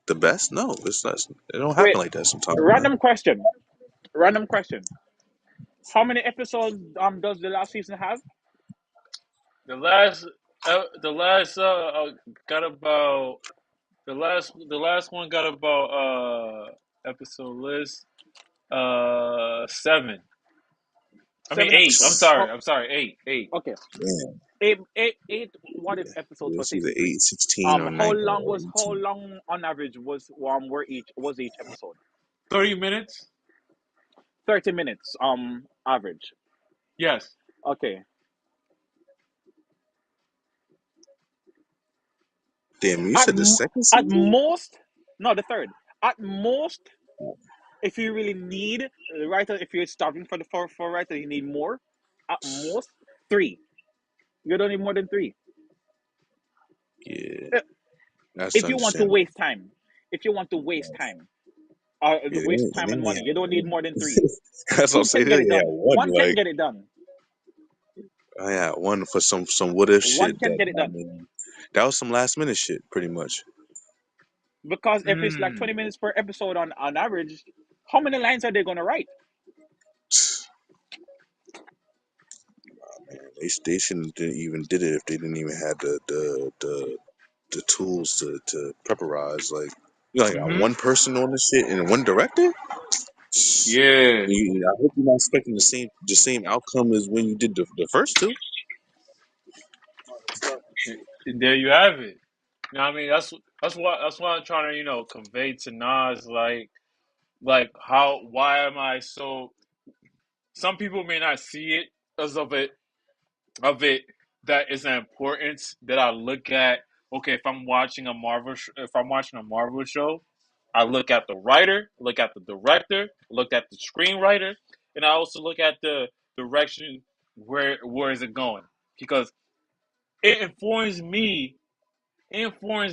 the best? No, it's not. It don't happen Wait, like that sometimes, man. random question. Random question. How many episodes does the last season have? The last got about the last one got about episode list seven. I mean 8. I'm 7 episodes. sorry. How? I'm sorry. Eight. Okay. Damn. Eight what if episodes Yeah, per it's either season. 8, 16, or 9 or How 18. long on average were each episode? 30 minutes. 30 minutes average. Yes. Okay. Damn, you At said the m- second at season? most, no, the third. At most, if you really need the writer, if you're starving for writer, you need more. At most, three. You don't need more than three. Yeah, Uh, that's If you want to understandable. waste time, if you want to waste time, Yeah, waste they time and only money, had you don't need one. more than three. That's what I'm Two saying. can They get it only had done. one. One can Like, get it done. I had one for some what if One shit can that, get it I done. mean, that was some last minute shit, pretty much. Because if it's like Mm. 20 minutes per episode on average, how many lines are they going to write? Man, they shouldn't even did it if they didn't even have the tools to preparize. Like, you only got Mm-hmm. one person on this shit and one director. Yeah. I hope you're not expecting the same outcome as when you did the first two. And there you have it. You know what I mean? That's what I'm trying to, convey to Nas, like how why am I so some people may not see it as of it that is an importance that I look at. Okay, if I'm watching a Marvel show, I look at the writer, look at the director, look at the screenwriter, and I also look at the direction, where is it going, because it informs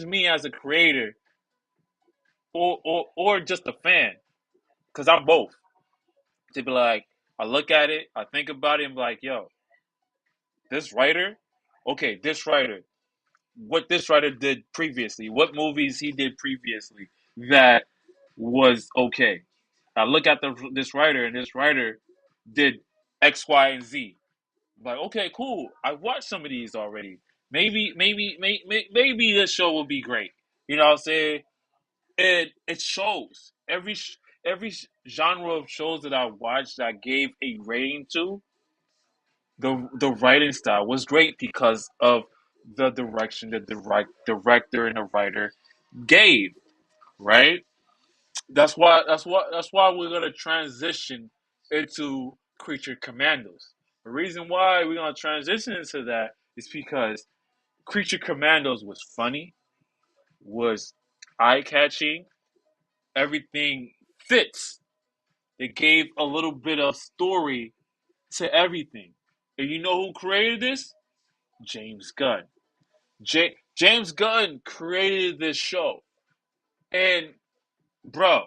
me as a creator, or just a fan, because I'm both. To be like, I look at it, I think about it, and be like, yo, this writer, okay, this writer, what this writer did previously, what movies he did previously that was okay. I look at this writer, and this writer did X, Y, and Z. Like, okay, cool. I've watched some of these already. Maybe this show will be great. You know what I'm saying? It shows every genre of shows that I watched, that I gave a rating to. the writing style was great because of the direction that the director and the writer gave. Right. That's why we're gonna transition into Creature Commandos. The reason why we're gonna transition into that is because Creature Commandos was funny, was eye catching, everything fits. They gave a little bit of story to everything. And you know who created this? James Gunn. James Gunn created this show. And bro,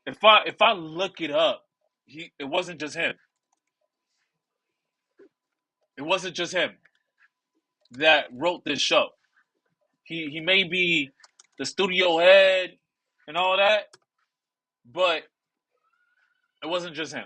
if I look it up, it wasn't just him. It wasn't just him that wrote this show. He may be the studio head and all that, but it wasn't just him.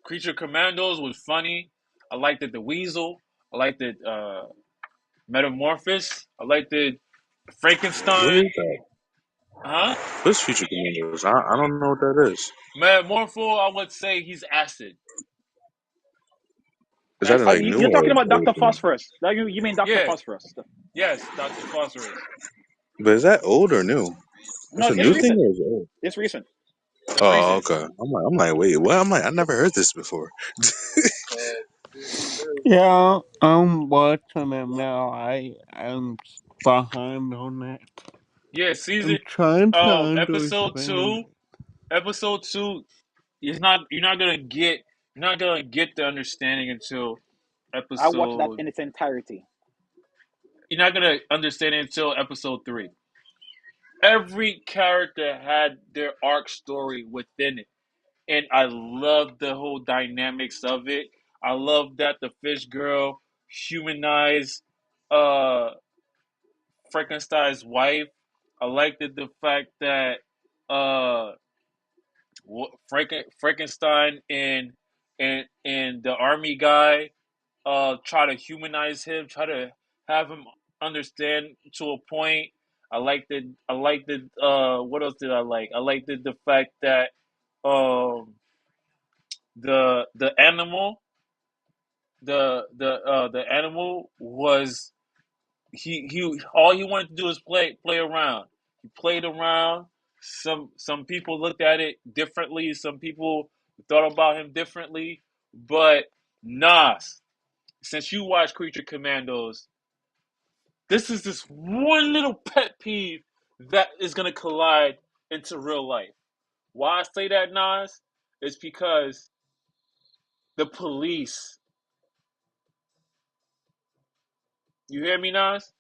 Creature Commandos was funny. I liked it the Weasel. I liked it Metamorphosis. I liked it What Frankenstein. is that? Huh? What's Future Commandos? I don't know what that is. Metamorpho, I would say he's acid. Is that like new You're talking or about old Doctor thing? Phosphorus. You mean Doctor Yeah, Phosphorus? yes, Dr. Phosphorus. But is that old or new? No, It's a it's new thing recent. or is it old? It's recent. That's Oh, recent. okay. I'm like, wait, what? I'm like, I never heard this before. Yeah, I'm watching them now. I'm behind on it. Yeah, I'm trying to episode understand. 2, episode 2 is not you're not gonna get the understanding until I watched that episode in its entirety. you're not gonna understand it until episode 3. Every character had their arc story within it, and I love the whole dynamics of it. I love that the fish girl humanized uh Frankenstein's wife. I liked the fact that uh Frankenstein and the army guy try to humanize him, try to have him understand to a point. I liked the what else did I like? I liked the fact that um the animal the animal was he all he wanted to do is play around. He played around. Some people looked at it differently. Some people thought about him differently. But Nas, since you watch Creature Commandos, this is this one little pet peeve that is gonna collide into real life. Why I say that, Nas, is because the police. You hear me, Nas?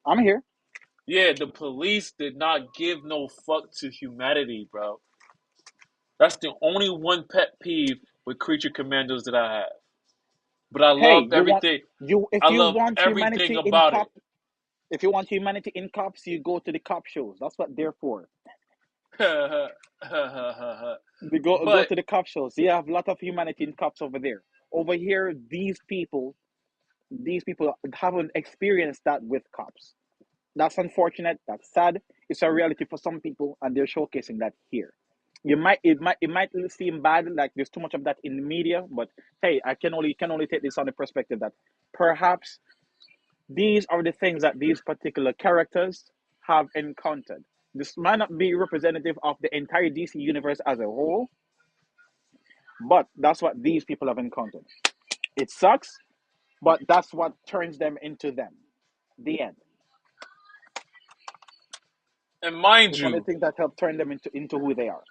I'm here. Yeah, the police did not give no fuck to humanity, bro. That's the only one pet peeve with Creature Commandos that I have. But I Hey, loved everything. if I you loved want everything humanity in about it. if you want humanity in cops, you go to the cop shows. That's what they're for. but They go to the cop shows. You have a lot of humanity in cops over there. Over here, these people haven't experienced that with cops. That's unfortunate. That's sad. It's a reality for some people, and they're showcasing that here. It might seem bad, like there's too much of that in the media, but hey, I can only take this on the perspective that perhaps these are the things that these particular characters have encountered. This might not be representative of the entire DC universe as a whole, but that's what these people have encountered. It sucks, but that's what turns them into them. The end. and mind It's one of you, the things that help turn them into who they are.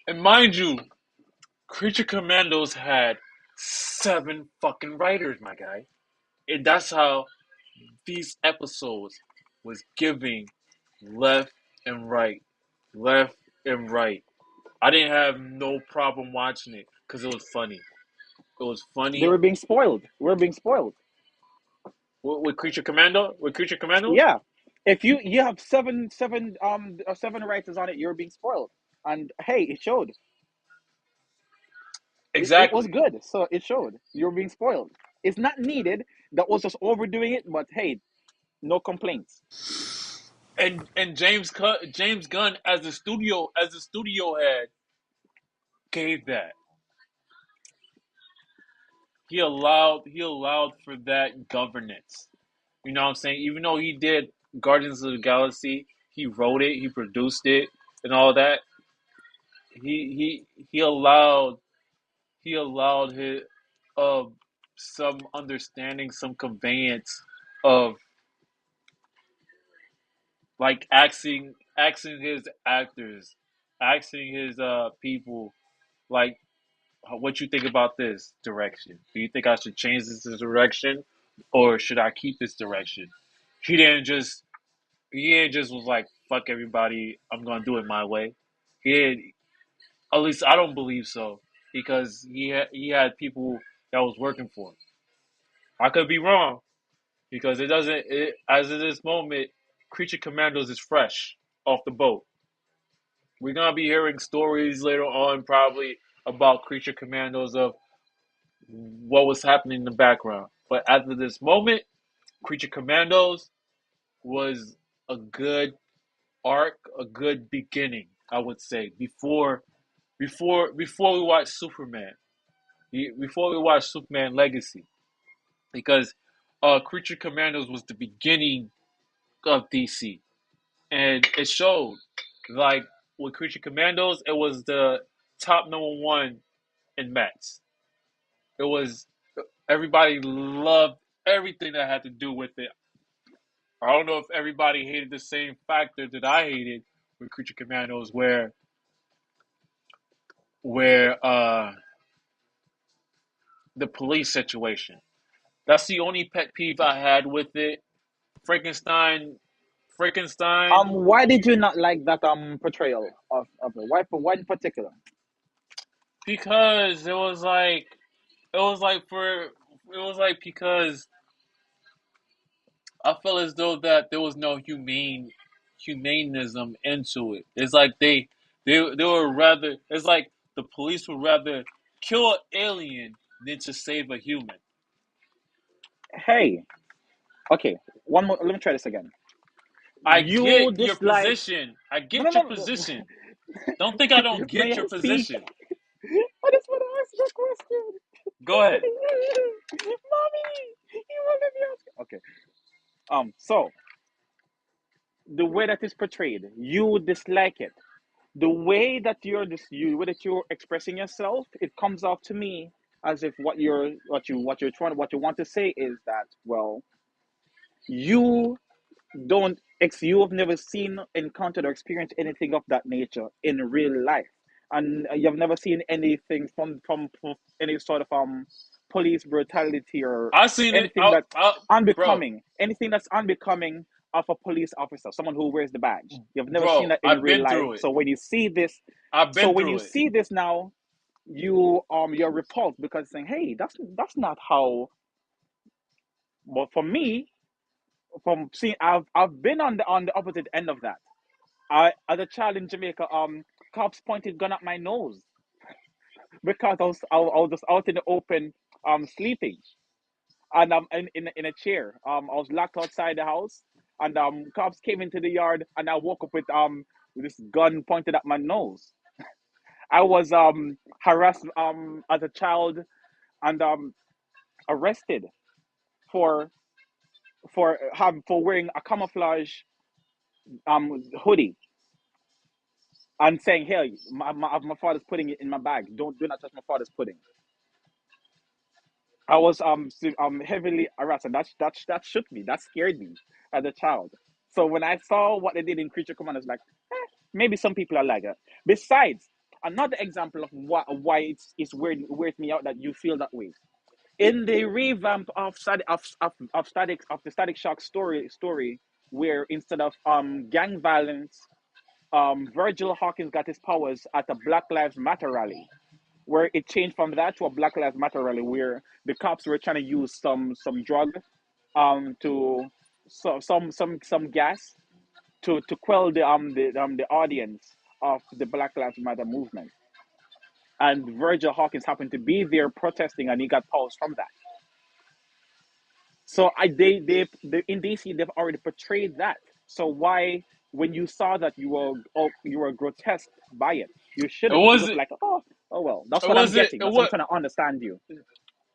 and mind you, Creature Commandos had 7 fucking writers, my guy. And that's how these episodes was giving left and right, left and right. I didn't have no problem watching it because it was funny. It was They funny were being spoiled. We're being spoiled. with Creature Commando, with Creature Commandos. Yeah. If you have seven writers on it, you're being spoiled. And hey, it showed. It was Exactly. good, so it showed. You're being spoiled. It's not needed. That was just overdoing it, but hey, no complaints. And James Gunn as the studio head gave that. He allowed for that governance. You know what I'm saying? Even though he did Guardians of the Galaxy, he wrote it, he produced it, and all that. He allowed his uh some understanding, some conveyance of like asking his actors, asking his people like what you think about this direction. Do you think I should change this direction or should I keep this direction? He didn't just he didn't just was like fuck everybody, I'm gonna do it my way. He did, at least I don't believe so because he had people that was working for him. I could be wrong because it doesn't as of this moment, Creature Commandos is fresh off the boat. We're gonna be hearing stories later on probably about Creature Commandos of what was happening in the background. But as of this moment, Creature Commandos was a good arc, a good beginning, I would say, before we watch Superman, before we watch Superman Legacy, because Creature Commandos was the beginning of DC, and it showed like with Creature Commandos, it was the top number one in Mets. It was everybody loved everything that had to do with it. I don't know if everybody hated the same factor that I hated with Creature Commandos, where the police situation. That's the only pet peeve I had with it. Frankenstein, Frankenstein, Why did you not like that portrayal of it? Why in particular? because it was like because I felt as though that there was no humanism into it. It's like they were rather. It's like the police would rather kill an alien than to save a human. Hey, okay, one more. Let me try this again. I You get your dislike. position. I No, get no, your no. position. Don't think I don't May get I your speak? position. I just want to ask you a question. Go ahead. Mommy, you want let me ask? Okay. So the way that is portrayed, you dislike it. The way that way that you're expressing yourself, it comes off to me as if what you want to say is that, well, you you have never seen, encountered, or experienced anything of that nature in real life, and you've never seen anything from any sort of police brutality or I seen it. anything that's Bro, anything that's unbecoming of a police officer, someone who wears the badge. You've never seen bro. that in I've real been life. through it. I've So been when you through it. see this now, you're repulsed because saying, hey, that's not how. But for me, from seeing, I've been on the opposite end of that. I, as a child in Jamaica, cops pointed gun at my nose because I was just out in the open, sleeping, and in a chair. I was locked outside the house, and cops came into the yard, and I woke up with this gun pointed at my nose. I was harassed as a child and arrested for for wearing a camouflage hoodie and saying, "Hey, my father's pudding in my bag. Do not touch my father's pudding." I was heavily harassed, and that shook me. That scared me as a child. So when I saw what they did in Creature Command, I was like, maybe some people are like that. Besides, another example of why it's weird me out that you feel that way. In the revamp of the Static Shock story, where instead of gang violence, Virgil Hawkins got his powers at a Black Lives Matter rally, where it changed from that to a Black Lives Matter rally, where the cops were trying to use some drug, to some gas to quell the audience of the Black Lives Matter movement. and Virgil Hawkins happened to be there protesting, and he got paused from that. So they in DC they've already portrayed that. So why, when you saw that, you were grotesque by it? You It shouldn't. You just wasn't. like, oh well. That's It what I'm wasn't. getting. It That's what I'm was. trying to understand you.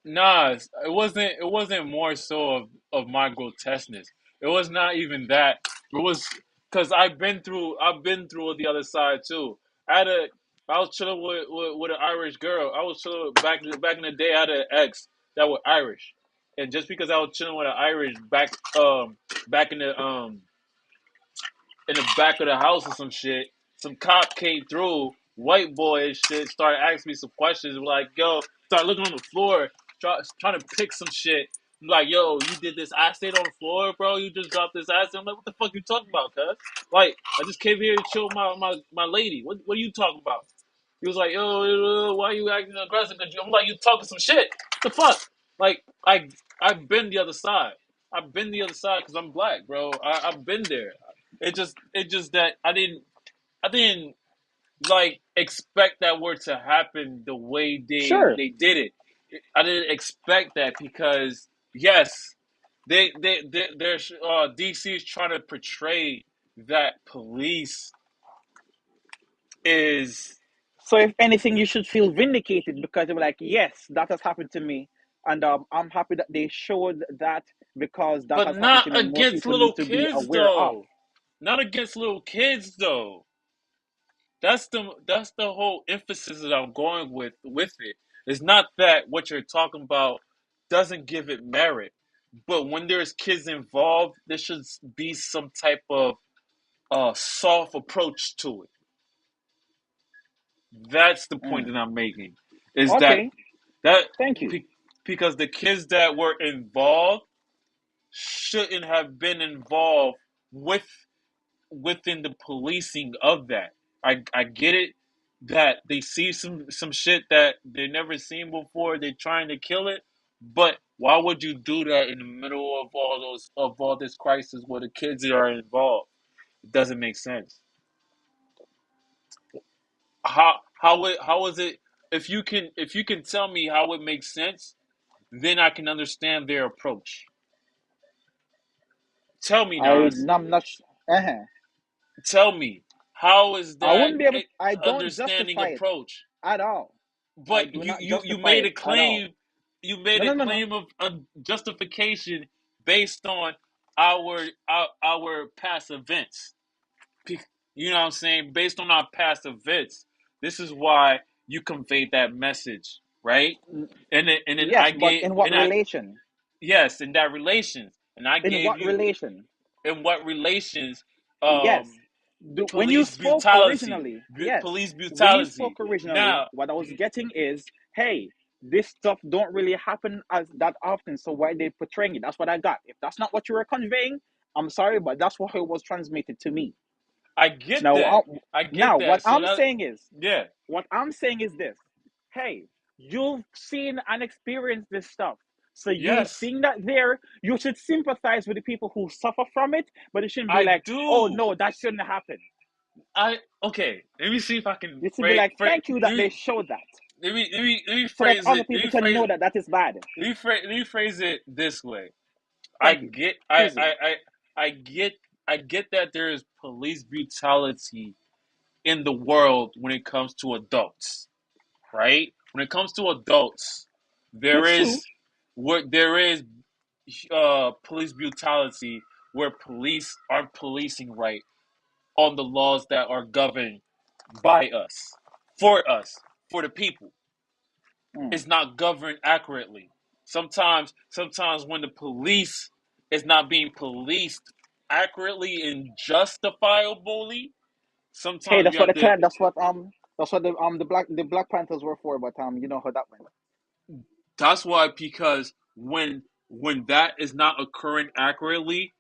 Nah, it wasn't. It wasn't more so of my grotesqueness. It was not even that. It was because I've been through the other side too. I had a. I was chilling with an Irish girl. I was chilling back in the day. I had an ex that was Irish, and just because I was chilling with an Irish back in the back of the house or some shit, some cop came through, white boy and shit, started asking me some questions. Like, yo, start looking on the floor, trying to pick some shit. I'm like, yo, you did this acid on the floor, bro? You just dropped this acid? I'm like, what the fuck you talking about, cuz? Like, I just came here to chill with my lady. What are you talking about? He was like, yo, why are you acting aggressive? I'm like, you talking some shit. What the fuck? Like, I've been the other side. I've been the other side because I'm black, bro. I've been there. It just that I didn't like expect that word to happen the way Sure. they did it. I didn't expect that because yes, they're DC is trying to portray that police is, So if anything, you should feel vindicated because they were like, yes, that has happened to me, and I'm happy that they showed that because that but has happened to not me. More against people little need to be kids aware of. though. Not against little kids though. That's the whole emphasis that I'm going with it. It's not that what you're talking about doesn't give it merit, but when there's kids involved, there should be some type of soft approach to it. That's the point Mm. that I'm making. Is that Okay, that thank you. because the kids that were involved shouldn't have been involved with within the policing of that. I get it that they see some shit that they never seen before. They're trying to kill it, but why would you do that in the middle of all this crisis where the kids are involved? It doesn't make sense. How is it if you can tell me how it makes sense, then I can understand their approach. Tell me, Nas. I'm not. Uh-huh. Tell me how is I that wouldn't be able. a I don't understanding justify it approach? at all. I But do not you justify made it a at all. claim. You made No, a no, no, no. claim of justification based on our past events. You know what I'm saying? Based on our past events, this is why you conveyed that message, right? And then Yes, but in what I relation? yes, in that relations, and I In gave what you relation? in what relations, Yes. When you police spoke brutality, originally, yes. police When you brutality. spoke originally, Now, what I was getting is, hey, this stuff don't really happen as that often, so why they portraying it? That's what I got. If that's not what you were conveying, I'm sorry, but that's what it was transmitted to me. I get Now, that. I now get what that. So I'm that saying is, yeah, this. Hey, you've seen and experienced this stuff. So you yes, seeing that there, you should sympathize with the people who suffer from it, but it shouldn't be I like, oh do. no, that shouldn't happen. I okay. Let me see if I can It should be like, thank you that let they me showed that, let me so that phrase other it. people can know that that is bad. Let me phrase it this way. I Thank you. get Easy. I get I get that there is police brutality in the world when it comes to adults, right? When it comes to adults, there It's true. is there is police brutality where police aren't policing right on the laws that are governed by us, for the people. Mm. It's not governed accurately. Sometimes when the police is not being policed accurately and justifiably, Hey, sometimes that's you what have the to. that's what the Black Panthers were for, but you know how that went. That's why because when that is not occurring accurately,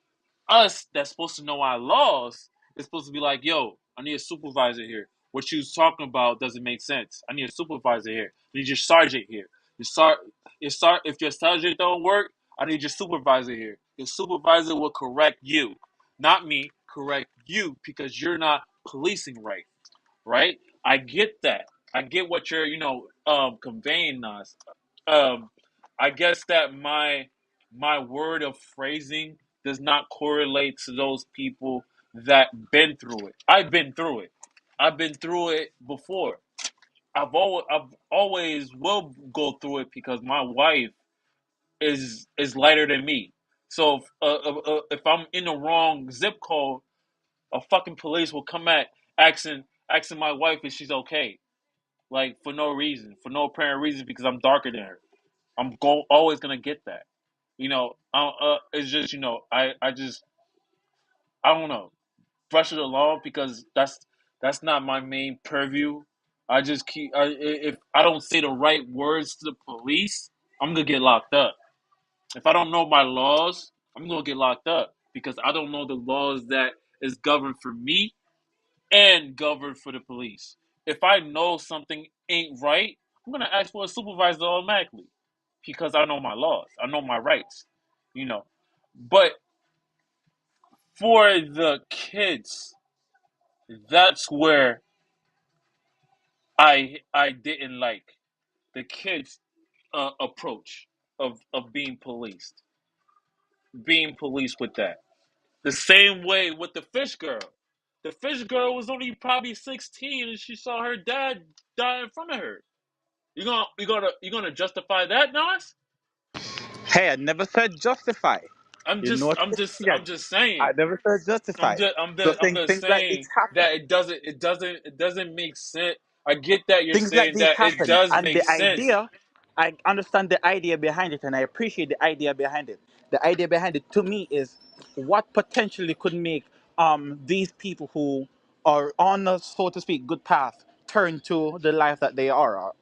us that's supposed to know our laws is supposed to be like, yo, I need a supervisor here. What you was talking about doesn't make sense. I need a supervisor here. I need your sergeant here. If your sergeant don't work, I need your supervisor here. Your supervisor will correct you, not me. Correct you because you're not policing right. Right? I get that. I get what you're conveying us. Um, I guess that my word of phrasing does not correlate to those people that been through it. I've been through it. I've been through it before. I've always will go through it because my wife is lighter than me. So if I'm in the wrong zip code, a fucking police will come at asking my wife if she's okay, like for no reason, for no apparent reason, because I'm darker than her. Always gonna get that. It's just I don't know, brush it along because that's not my main purview. I just if I don't say the right words to the police, I'm gonna get locked up. If I don't know my laws, I'm gonna get locked up because I don't know the laws that is governed for me and governed for the police. If I know something ain't right, I'm gonna ask for a supervisor automatically because I know my laws, I know my rights, you know. But for the kids, that's where I didn't like the kids' approach of being policed with that. The same way with the fish girl. The fish girl was only probably 16 and she saw her dad die in front of her. You gonna justify that, Nas? Hey, I never said justify. I'm You know just what? I'm just Again, I'm just I saying. never said I'm justify. just I'm So just I'm just things like this saying happen. that it doesn't make sense. I get that you're Things like saying these that it happen, does and make the sense. idea, I understand the idea behind it, and I appreciate the idea behind it. The idea behind it to me is what potentially could make these people who are on a, so to speak, good path turn to the life that they are,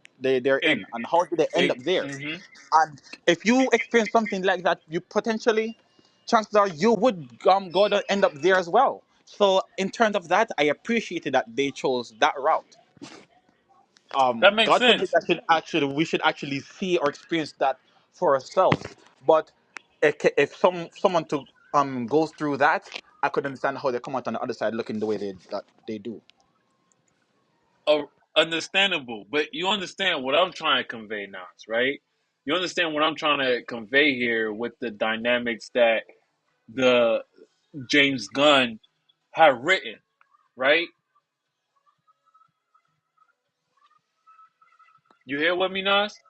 they're It, in, and how do they end up there. mm-hmm. And if you experience something like that, you potentially, chances are you would go to end up there as well. So in terms of that, I appreciated that they chose that route. That makes God forbid sense. that should actually we should actually see or experience that for ourselves. But if someone to goes through that, I could understand how they come out on the other side looking the way they do. uh, Understandable, but you understand what I'm trying to convey now, right? You understand what I'm trying to convey here with the dynamics that the James Gunn had written, right? You here with me, Nas?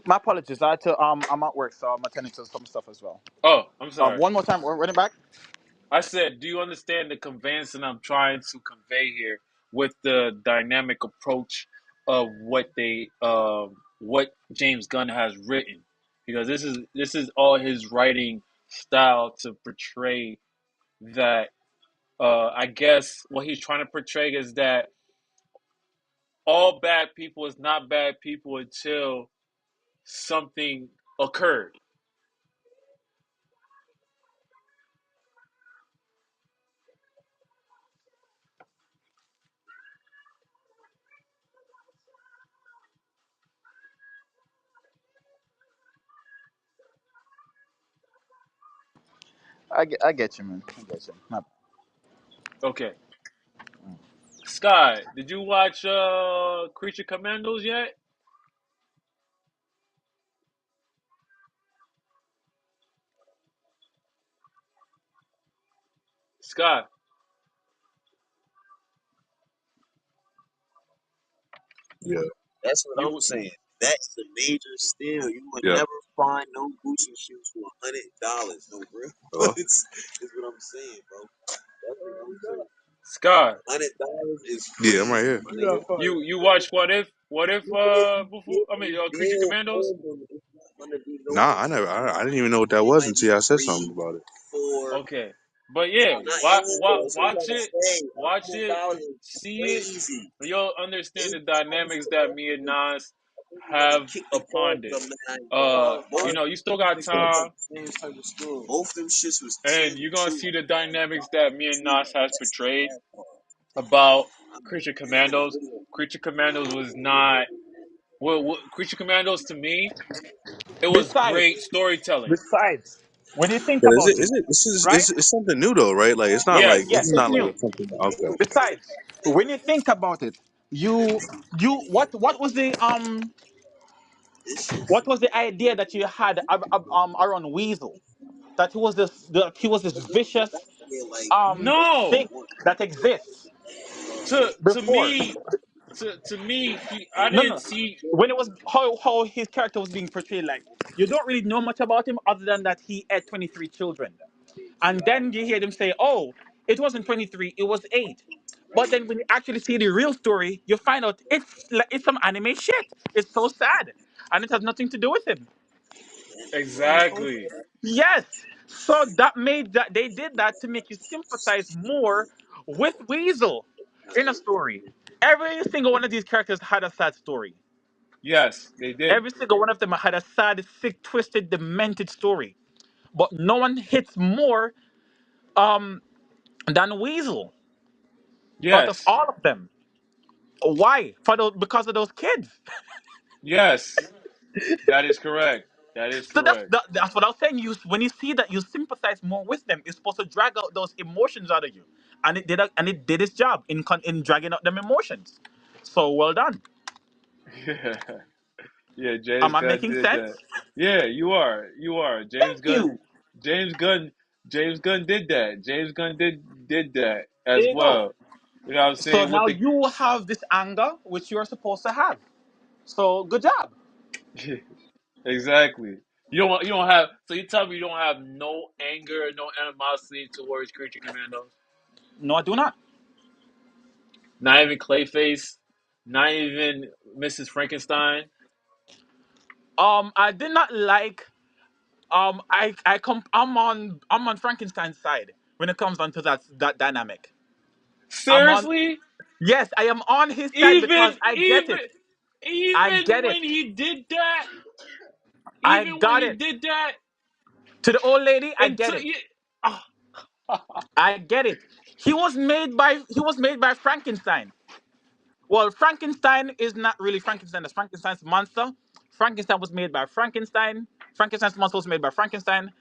My apologies. I had to I'm at work, so I'm attending to some stuff as well. Oh, I'm sorry. One more time, we're running back. I said, do you understand the conveyance I'm trying to convey here with the dynamic approach of what James Gunn has written? Because this is all his writing style to portray that. I guess what he's trying to portray is that all bad people is not bad people until something occurred. I get you, man. I get you. Okay, Sky, did you watch Creature Commandos yet? Sky, Yeah, That's what I'm you saying. That's the major steal. You would yeah. never find no Gucci shoes for $100. No real. Uh, Is what I'm saying, bro. That's what I'm saying. Sky, $100 is yeah, I'm right crazy, here. my nigga. you watch What if Even if you before, get I mean, a Creature deal Commandos? on them, it's not gonna be no Nah, $100. I didn't even know what that It was might be until y'all said something three, about it. four. Okay, but yeah, Not even. So I'm watch trying to it, say watch it, $100 is see it. crazy. You'll understand the Eight times dynamics that me and today. Nas I think you're gonna have kick the upon car it. from behind the both You still these got niggas went to time, the same type of school. Both them shits was and 10 you're gonna too. see the dynamics that me and See, Nas has that's the portrayed bad part. about I'm Creature making a Commandos. video. Creature Commandos was not Creature Commandos to me. It was Besides, great storytelling. besides, when you think But about it, is it this is right? it's something new though, right? Like it's not like Yes, Yes, this is it's not like new. something. Okay. Besides, when you think about it, You what was the This shit what was the idea that you had around Weasel? That he was this vicious yeah, like thing No, one. that exists to before. me, to me, I No, didn't no. see. When it was how his character was being portrayed, like you don't really know much about him other than that he had 23 children, and then you hear them say, "Oh, it wasn't 23, it was 8." But then when you actually see the real story, you find out it's some anime shit. It's so sad, and it has nothing to do with him. Exactly. Yes. So that made that they did that to make you sympathize more with Weasel in a story. Every single one of these characters had a sad story. Yes, they did. Every single one of them had a sad, sick, twisted, demented story. But no one hits more um, than Weasel out of Yes, all of them. Why? Because of those kids. yes, that is correct. That is So correct. that's what I was saying. You when you see that you sympathize more with them, it's supposed to drag out those emotions out of you, and it did its job in dragging out them emotions. So well done. Yeah, yeah. James Am I Gunn making did sense? that. Yeah, you are. You are. Thank you. James Gunn. James Gunn did that. James Gunn did that There as you go. well. You know what I'm So saying with now the. you have this anger which you are supposed to have. So good job. Exactly. You don't have. So you tell me you don't have no anger, no animosity towards Creature Commandos. No, I do not. Not even Clayface. Not even Mrs. Frankenstein. I did not like. I'm on Frankenstein's side when it comes down to that dynamic. I'm on. Seriously? Yes, I am on his side Even because I get even it. I even get it. when he did that, I even when got he it. did that, To the old lady, I and get took it. you. Oh, I get it. He was made by Frankenstein. Well, Frankenstein is not really Frankenstein. It's Frankenstein's monster. Frankenstein was made by Frankenstein. Frankenstein's monster was made by Frankenstein,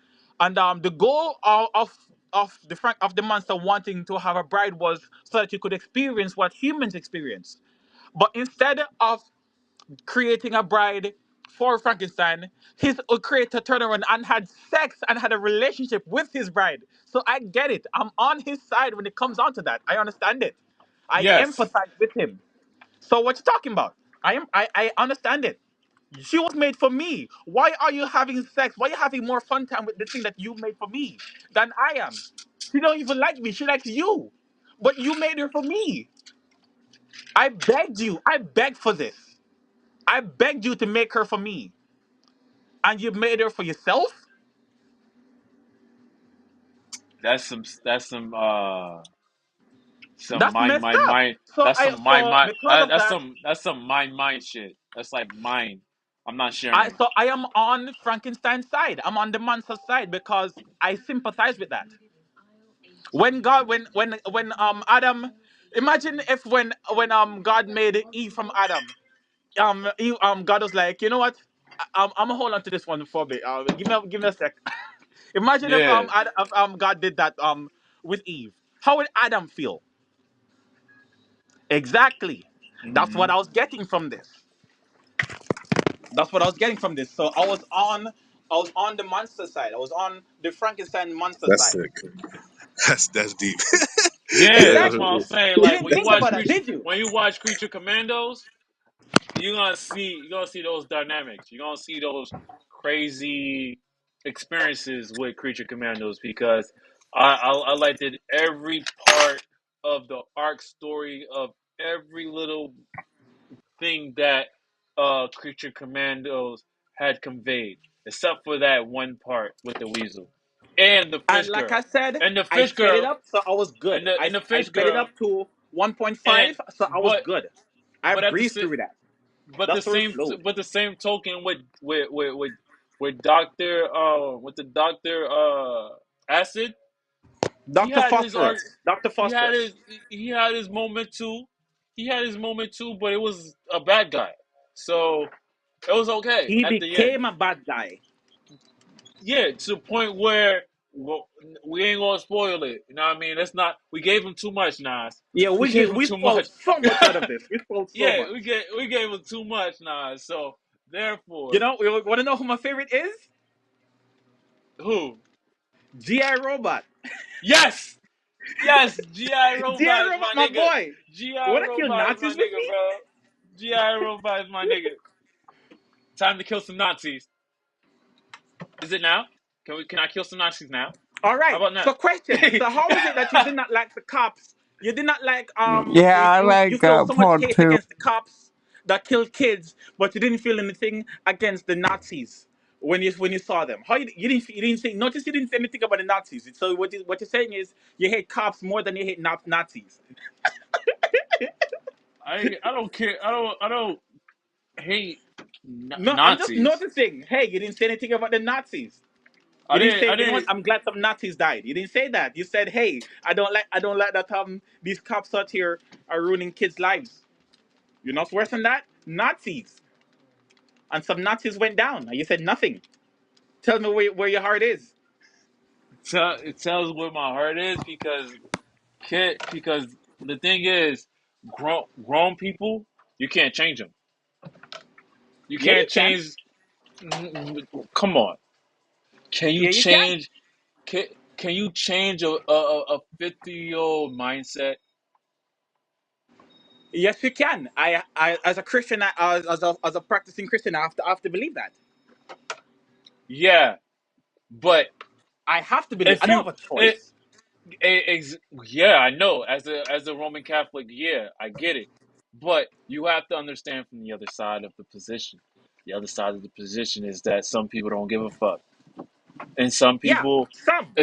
and the goal of the monster wanting to have a bride was so that you could experience what humans experience. But instead of creating a bride for Frankenstein, his creator turned around and had sex and had a relationship with his bride. So I get it. I'm on his side when it comes on to that. I understand it. I yes, empathize with him. So what you talking about? I understand it. She was made for me. Why are you having sex? Why are you having more fun time with the thing that you made for me than I am? She don't even like me. She likes you. But you made her for me. I begged you. I begged for this. I begged you to make her for me. And you made her for yourself? some That's mind messed mind up. mind. That's some mind mind. Because of that, That's some mind shit. That's like mind. I'm not sharing. I am on Frankenstein's side. I'm on the monster's side because I sympathize with that. When God when Adam, imagine if when God made Eve from Adam, God was like, you know what, I'm gonna hold on to this one for a bit. Give me a sec. Imagine if Yeah. God did that with Eve. How would Adam feel? Exactly. That's what Hmm. I was getting from this. That's what I was getting from this. So I was on the monster side. I was on the Frankenstein monster That's side. sick. That's deep. Yeah, Yeah, that's Exactly. what I'm saying. You Like didn't think about that, did you? When you watch Creature Commandos, you're gonna see those dynamics. You're gonna see those crazy experiences with Creature Commandos because I liked it every part of the arc story of every little thing that Creature Commandos had conveyed, except for that one part with the weasel and the And fish like girl, I said, and the I fish sped it girl, up, so I was good. and the I fish sped it girl, up to and 1.5, so I was but good. I but at the breezed through that. but That story flowed. the same token with Doctor with the Doctor Acid, he Dr. had his arc. Phosphorus. Dr. Phosphorus. He had his moment too. He had his moment too, but it was a bad guy. So it was okay He at the end. became a bad guy. Yeah, to the point well, we ain't gonna spoil it. You know what I mean? That's not. We gave him too much, Nas. Yeah, We gave him we too spoiled much. so much out of this. We spoiled so Yeah, much. we gave him too much, Nas. So You therefore, know, you want to know who my favorite is? who? GI Robot. Yes, yes. GI GI Robot is Robot, my my nigga. boy. You GI want to kill Robot is my Nazis with nigga, me? bro. GI Robot is my nigga. Time to kill some Nazis. Is it now? Can we? Can I kill some Nazis now? All How right. about now? So, question. So, how is it that you did not like the cops? You did not like Yeah, I you like feel that so much part hate too. against the cops that killed kids, but you didn't feel anything against the Nazis when you saw them. How you didn't say notice you didn't say anything about the Nazis. So what you're saying is you hate cops more than you hate Nazis. I don't care. I don't hate No, I'm just Nazis. noticing. Hey, you didn't say anything about the Nazis. I You didn't didn't. say, I you know what? didn't. I'm glad some Nazis died. You didn't say that. You said, hey, I don't like that these cops out here are ruining kids' lives. You know what's worse than that? Nazis. And some Nazis went down. And you said nothing. Tell me where your heart is. It tells where my heart is because the thing is, grown people, you can't change them. You Yeah, you can't can. change. Come on, can you Yeah, you can. change? Can, can you change a 50-year-old mindset? Yes, you can. I as a Christian, as a practicing Christian, I have to believe that. Yeah, but I have to believe. if I don't you have a it, choice. yeah, I know. As a Roman Catholic, yeah, I get it. But you have to understand from the other side of the position. The other side of the position is that some people don't give a fuck, and some Yeah, people, some.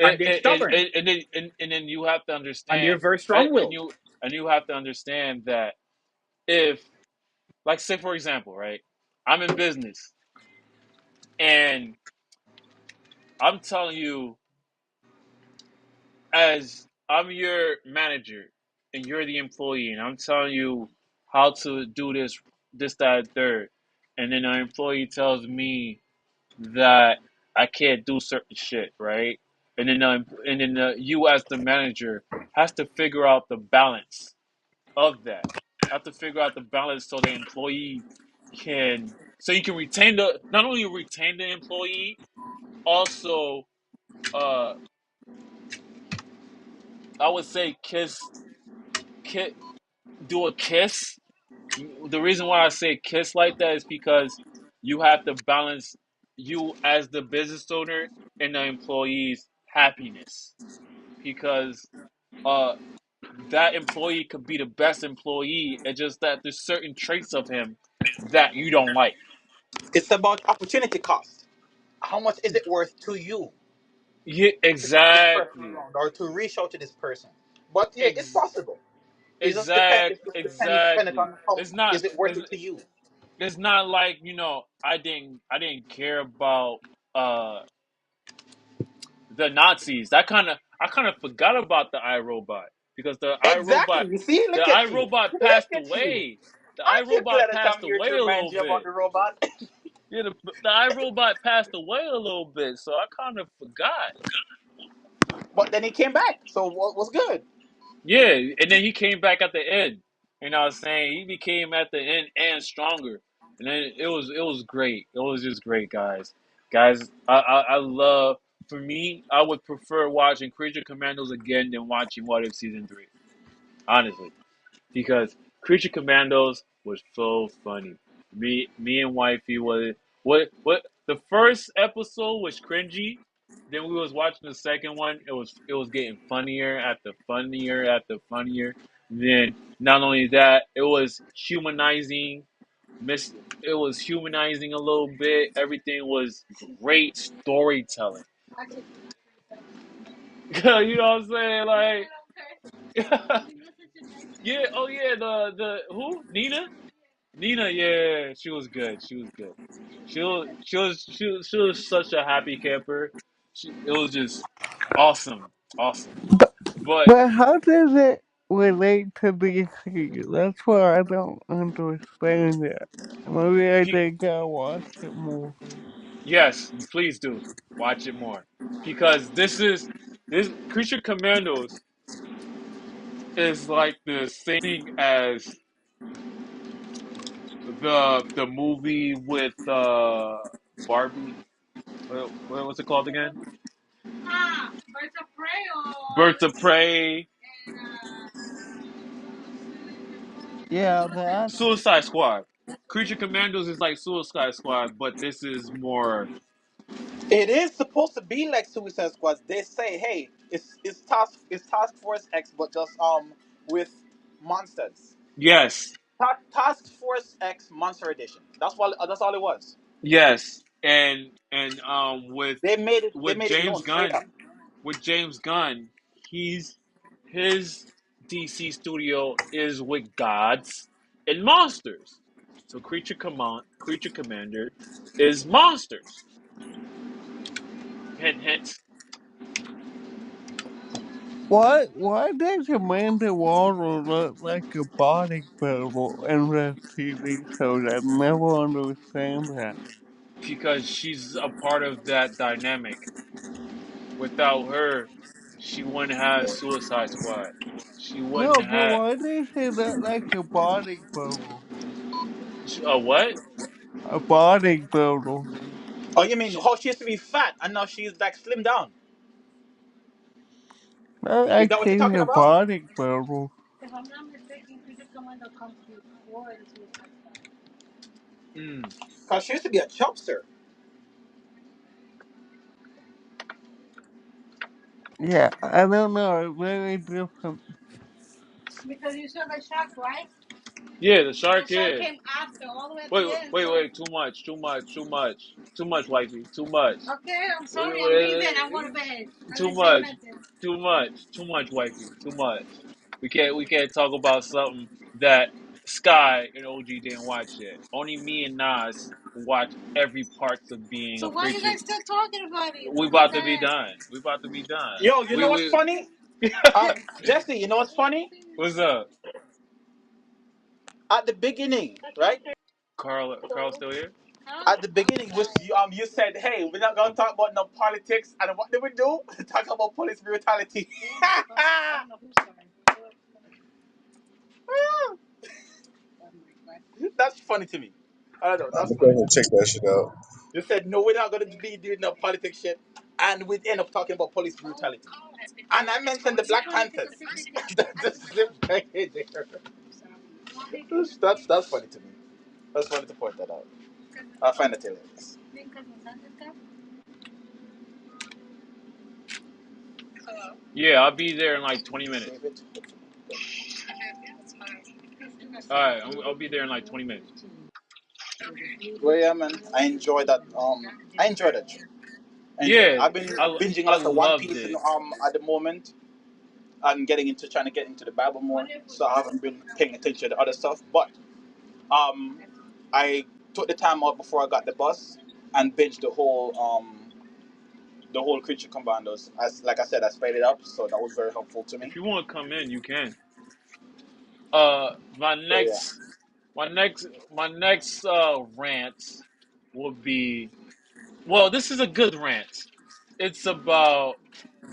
And they're stubborn. and then you have to And they're understand, very and, strong and willed. you and you have to understand that if, like, say for example, right, I'm in business and I'm telling you, as I'm your manager and you're the employee, and I'm telling you how to do this, that, and third, and then an employee tells me that I can't do certain shit, right? You as the manager has to figure out the balance of that. Have to figure out the balance so the employee can, so you can retain the, not only retain the employee, also uh I would say kiss do a kiss. The reason why I say kiss like that is because you have to balance you as the business owner and the employee's happiness. Because uh that employee could be the best employee, it's just that there's certain traits of him that you don't like. It's about opportunity cost. How much is it worth to you Yeah, to keep this person exactly. around or to reach out to this person? But yeah, it's Ex- possible. It just depends. It just dependent exactly. on how It's not is it worth it's, it to you. it's not like, I didn't care about uh the Nazis. I kind of forgot about the iRobot because Exactly. You see, the look at you. iRobot Look passed at you. away. The Aren't you iRobot glad that passed I'm here away to a remind little you about bit. the robot? Yeah, the iRobot passed away a little bit, so I kind of forgot. But then he came back, so what was good? Yeah, and then he came back at the end. You know what I'm saying? He became at the end and stronger. And then it was great. It was just great, guys. Guys, I love, for me, I would prefer watching Creature Commandos again than watching What If Season 3. Honestly. Because Creature Commandos was so funny. Me and wifey was, what the first episode was cringy. Then we was watching the second one. It was getting funnier after funnier after funnier. Then not only that, it was humanizing. It was humanizing a little bit. Everything was great storytelling. You know what I'm saying? Like, yeah, oh yeah, the who? Nina, yeah, she was good. She was good. She was such a happy camper. It was just awesome, awesome. But, But but how does it relate to DC? That's what I don't understand yet. Maybe I pe- think I watch it more. Yes, please do watch it more because this Creature Commandos is like the same thing as the movie with Barbie. What was it called again? Birds of Prey. Birds of Prey. Yeah, that. Suicide Squad. Creature Commandos is like Suicide Squad, but this is more. It is supposed to be like Suicide Squad. They say, hey, it's Task Force X, but just with monsters. Yes, Task Force X Monster Edition. That's all it was. yes, and They made it. They with made it James known straight Gunn, up. with James Gunn, he's his DC studio is with gods and monsters. So Creature Commander is monsters. Hint, hint. Why does Amanda Waller look like a bodybuilder in the TV show? I never understand that. Because she's a part of that dynamic. Without her, she wouldn't have Suicide Squad. She wouldn't No, but have why does she look like a bodybuilder? a what? A bodybuilder. Oh, you mean She, how she used to be fat and now she's like slim down? Not Is like that what you're she's talking a about? bodybuilder. if I'm not mistaken, Creature Commando comes before the Suicide Squad. Mm. Cause she used to be a chubster. Yeah, I don't know. It's very different. Because you saw the shark, right? Yeah, the shark. The shark came after, all the way at the end. Wait. Too much, wifey. Too much. Okay, I'm sorry. I'm leaving. I'm going to bed. Too much. Too much, wifey. Too much. We can't talk about something that Sky and OG didn't watch yet. Only me and Nas watch every parts of being so a why creature. You guys still talking about it? We about to be done. We about to be done. Yo, you know what's We funny? Jesse, you know what's funny? what's up? At the beginning, right? Carl still here? At the beginning, you said, "Hey, we're not gonna talk about no politics." And what did we do? Talk about police brutality. That's funny to me. I don't know. I'm That's gonna go funny ahead to and me. check that shit out. You said no, we're not gonna be doing no politics shit, and we end up talking about police brutality. And I mentioned the Black Panthers. Just zip right in there. That's funny to me. That's funny to point that out. I find it hilarious. Yeah, I'll be there in like 20 minutes. Save it. All right, I'll be there in like 20 minutes. Well, yeah, man. I enjoy that show. I enjoy it. Yeah, I've been binging a I lot of One loved Piece it. at the moment. I'm trying to get into the Bible more, so I haven't been paying attention to other stuff. But um, I took the time out before I got the bus and binged the whole Creature Commandos. As like I said, I sped it up, so that was very helpful to me. If you want to come in, you can. Uh, my So yeah, next, my next rant will be. Well, this is a good rant. It's about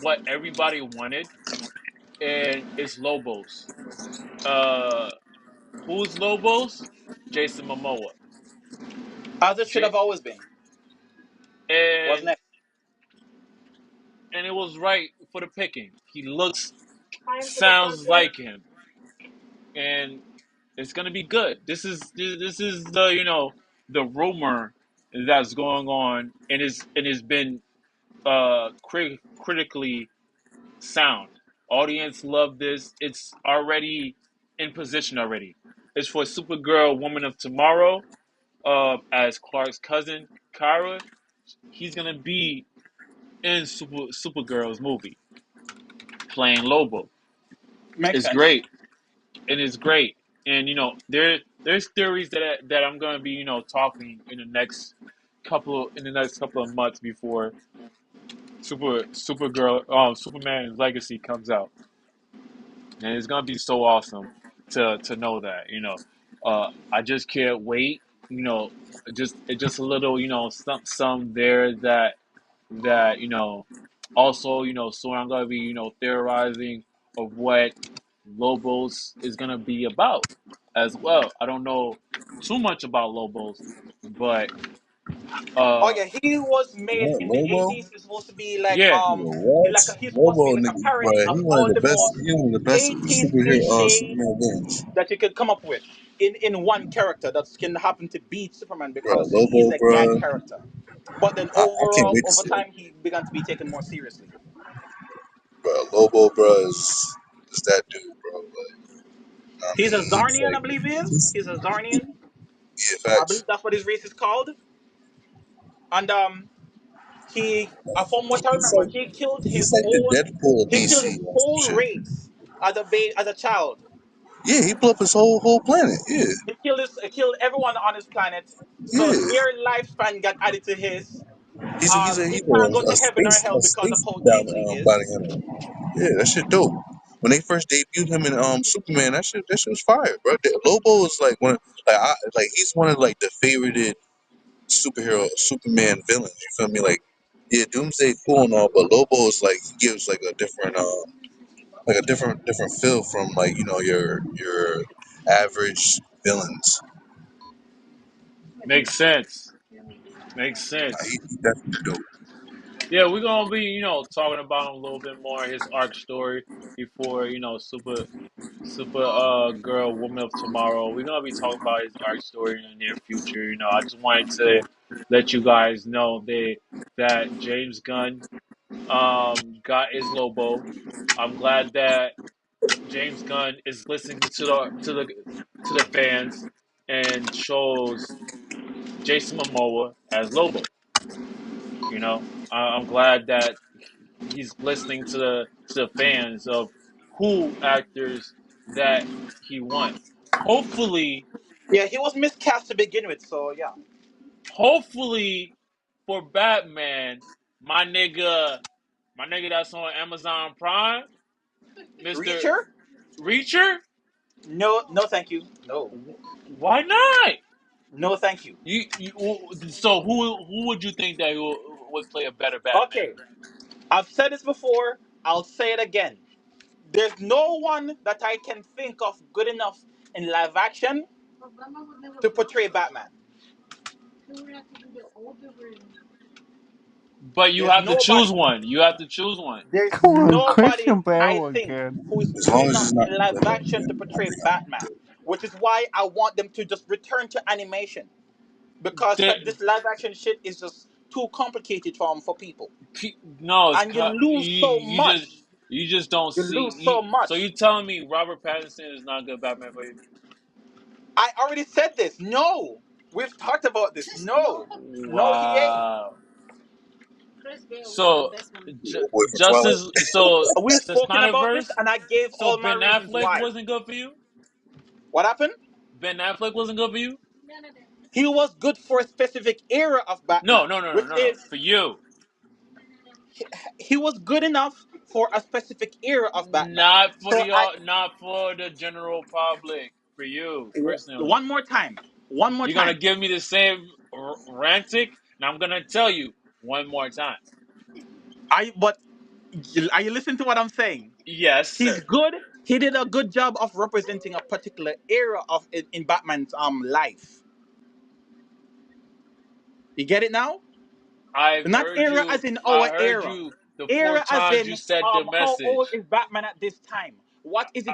what everybody wanted, and it's Lobos. Uh, who's Lobos? Jason Momoa. as it should J- have always been, wasn't and it? and it was right for the picking. He looks, sounds like him, and it's gonna be good. This is the the rumor that's going on, and it's been critically sound. Audience love this. It's already in position already. It's for Supergirl, Woman of Tomorrow, as Clark's cousin, Kara. He's gonna be in Supergirl's movie playing Lobo. Makes It's sense. great, and it's great. And there's theories that I'm gonna be talking in the next couple of months before Supergirl Superman's Legacy comes out, and it's gonna be so awesome to know that. I just can't wait. you know, just a little, some there that also, soon I'm gonna be, theorizing of what Lobos is gonna be about as well. I don't know too much about Lobos, but Oh uh yeah, he was made What, in the Lobo? 80s. He's supposed to be like yeah, What? he's supposed to be Lobo, like a nigga, bro. parody of all the most He one of the best 80s superhero, cliche Superman villains. that you could come up with in one character that can happen to beat Superman Bro, because he's Lobo, a gag bro. character. But then I can't overall, wait to over see it. time, he began to be taken more seriously. Bro, Lobo, bro, is that dude, bro. Like, I He's a mean, he's Zarnian, I like, believe he is. he's, He's a Zarnian. yeah, I facts. believe that's what his race is called. And from what I remember, He's like the Deadpool of he killed his DC or some whole shit. race as a child. Yeah, he blew up his whole planet. Yeah, He killed everyone on his planet. So yeah. their lifespan got added to his. He's He can't go a to heaven or hell a because of space how bounty, deadly he bounty is. hunter. Yeah, that shit dope. When they first debuted him in Superman, that shit was fire, bro. Lobo is like he's one of like the favorited superhero Superman villains. You feel me? Like, yeah, Doomsday cool and all, but Lobo is like he gives like a different feel from like your average villains. makes sense. Makes sense. He definitely dope. Yeah, we're gonna be, talking about him a little bit more, his arc story before, Super Girl Woman of Tomorrow. We're gonna be talking about his arc story in the near future. I just wanted to let you guys know that James Gunn got his Lobo. I'm glad that James Gunn is listening to the fans and chose Jason Momoa as Lobo. I'm glad that he's listening to the fans of who actors that he wants. Hopefully, Yeah, he was miscast to begin with. So yeah, hopefully for Batman, my nigga, my nigga that's on Amazon Prime, Mister Reacher. Reacher. No, no, thank you. No, Why not? no, thank you. So who would you think that would play a better Batman? Okay, I've said this before. I'll say it again. There's no one that I can think of good enough in live action to portray Batman. But you There's have to choose nobody. one. You have to choose one. There's Come on, nobody Christian I Bale think again. who is As good long as enough it's not in the live Deadpool, action to man, I portray think I can do Batman, it. which is why I want them to just return to animation because The, this live action shit is just too complicated for people, no, and you lose so you just much. don't You see. lose so So much. you telling me Robert Pattinson is not a good Batman for you? I already said this. No, we've talked about this. No, no, he ain't. Wow. So Old boy from Twilight. Justice. So We've the spoken about this, Snyderverse. and I gave So all my Ben reasons Affleck why. wasn't good for you. What happened? Ben Affleck wasn't good for you. He was good for a specific era of No, Batman, no, no, no, which no, no. is For you, he was good enough for a specific era of Batman. So not for the general public. For you personally, one more time, one more you're gonna time. give me the same rantic, and I'm gonna tell you one more time. But are you listening to what I'm saying? Yes, He's sir. good. He did a good job of representing a particular era of in Batman's life. You get it now? I've Not heard era you. as in I our heard era. you the four Era as times you in said the how old message. is Batman at this time? What is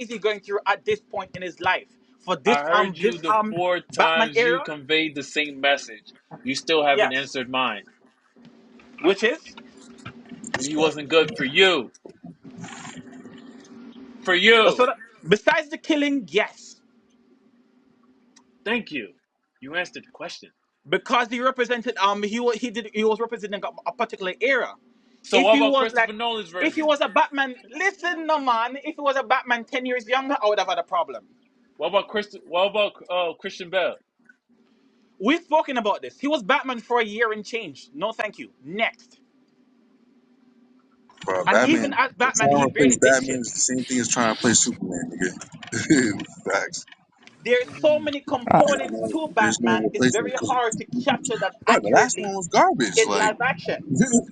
he going through at this point in his life? For I heard you the four Batman times you era? conveyed the same message. You still haven't Yes. answered mine. Which is He wasn't good for you. For you. so besides the killing, yes. Thank you. You answered the question. Because he represented he was representing a particular era. So If what he about was Christopher like Nolan's if he version? was a Batman, listen no man, if he was a Batman 10 years younger, I would have had a problem. Christian Bale? We've spoken about this. He was Batman for a year and change. No, thank you. Next. Bro, And Batman. even as Batman, Trying he to replace barely did Batman shit. is the same thing as trying to play Superman, nigga. Facts. There's so many components to There's no Batman. It's replacement. very hard to capture that Right, the last one accurately was garbage. in Like live action.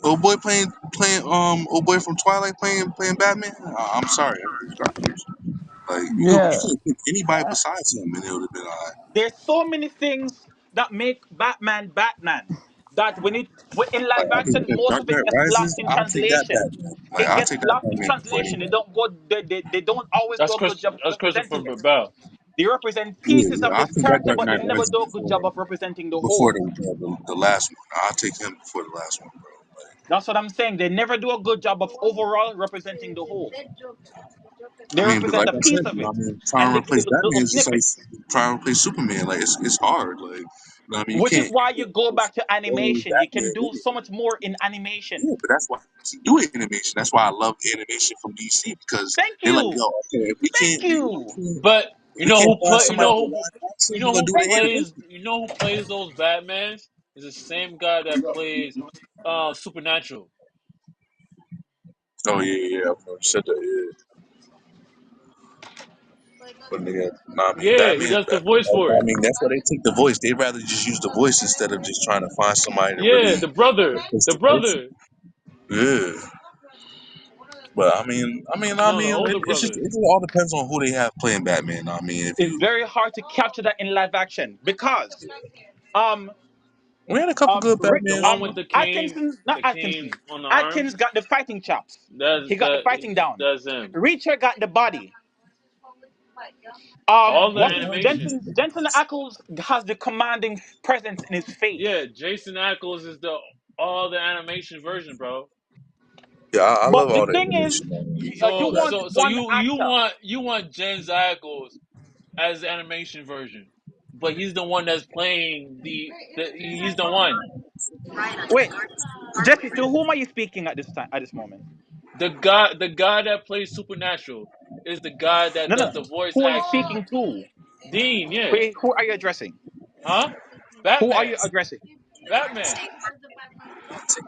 old boy playing old boy from Twilight playing Batman. I'm sorry, it was garbage. Like you Yeah. could have picked anybody Uh, besides him, and it would have been alright. There's so many things that make Batman Batman that in Like live I could have action, picked most Dark of it Knight gets lost Rises. in I'll take that translation. Batman. Like It I'll gets take that lost in Batman before translation. any. They don't go. They don't always do That's a good job of Christopher representing it. Bell. They represent Yeah, pieces yeah, of I'll this take that character, Dark but they Knight never Rises do a good job of representing the before whole. the last one. I'll take him before the last one, bro. Like, That's what I'm saying. They never do a good job of overall representing the whole. They I mean, but represent like a I said, piece of you know, I it, mean, trying and to they give replace you little Batman is just like snippets. trying to replace Superman. Like it's hard. Like I mean, Which is you why you can't go back just to always animation. You can Batman do with it. so much more in animation. Yeah, but that's why I do animation. That's why I love animation from DC because Thank they're like, yo, you. okay, if we Thank can't, you. But if we can't find somebody to live action, we're gonna do the animation. you know who plays those Batmans is the same guy that plays Supernatural. Oh yeah, yeah, yeah. You said that. Yeah, but nigga, nah, I mean, Yeah, he Batman's does the Batman. voice for I it. mean, that's why they take the voice. They'd rather just use the voice instead of just trying to find somebody to Yeah, really replace the the person. brother. Yeah. But No, the older it brother. just all depends on who they have playing Batman. I mean, if It's you very hard to capture that in live action because um we had a couple good Rick The Batmans. one with Atkinson, not the cane Atkinson. on the Atkins arms. got the fighting chops. He got the fighting down. That's him. Reacher got the body. All the What's animation. Jensen Ackles has the commanding presence in his Yeah, face. Jason Ackles is the all the animation version, bro. Yeah, I But love the all the thing is, animation. I mean, you So want one actor. you want James Ackles as the animation version, but he's the one that's playing he's the one. Wait, Jesse, to whom are you speaking at this time? At this moment? The guy that plays Supernatural is the guy that No, does no. the voice Who are you action. speaking to? Dean, yeah. Wait, who are you addressing? Huh? Who are you Batman. addressing? Batman.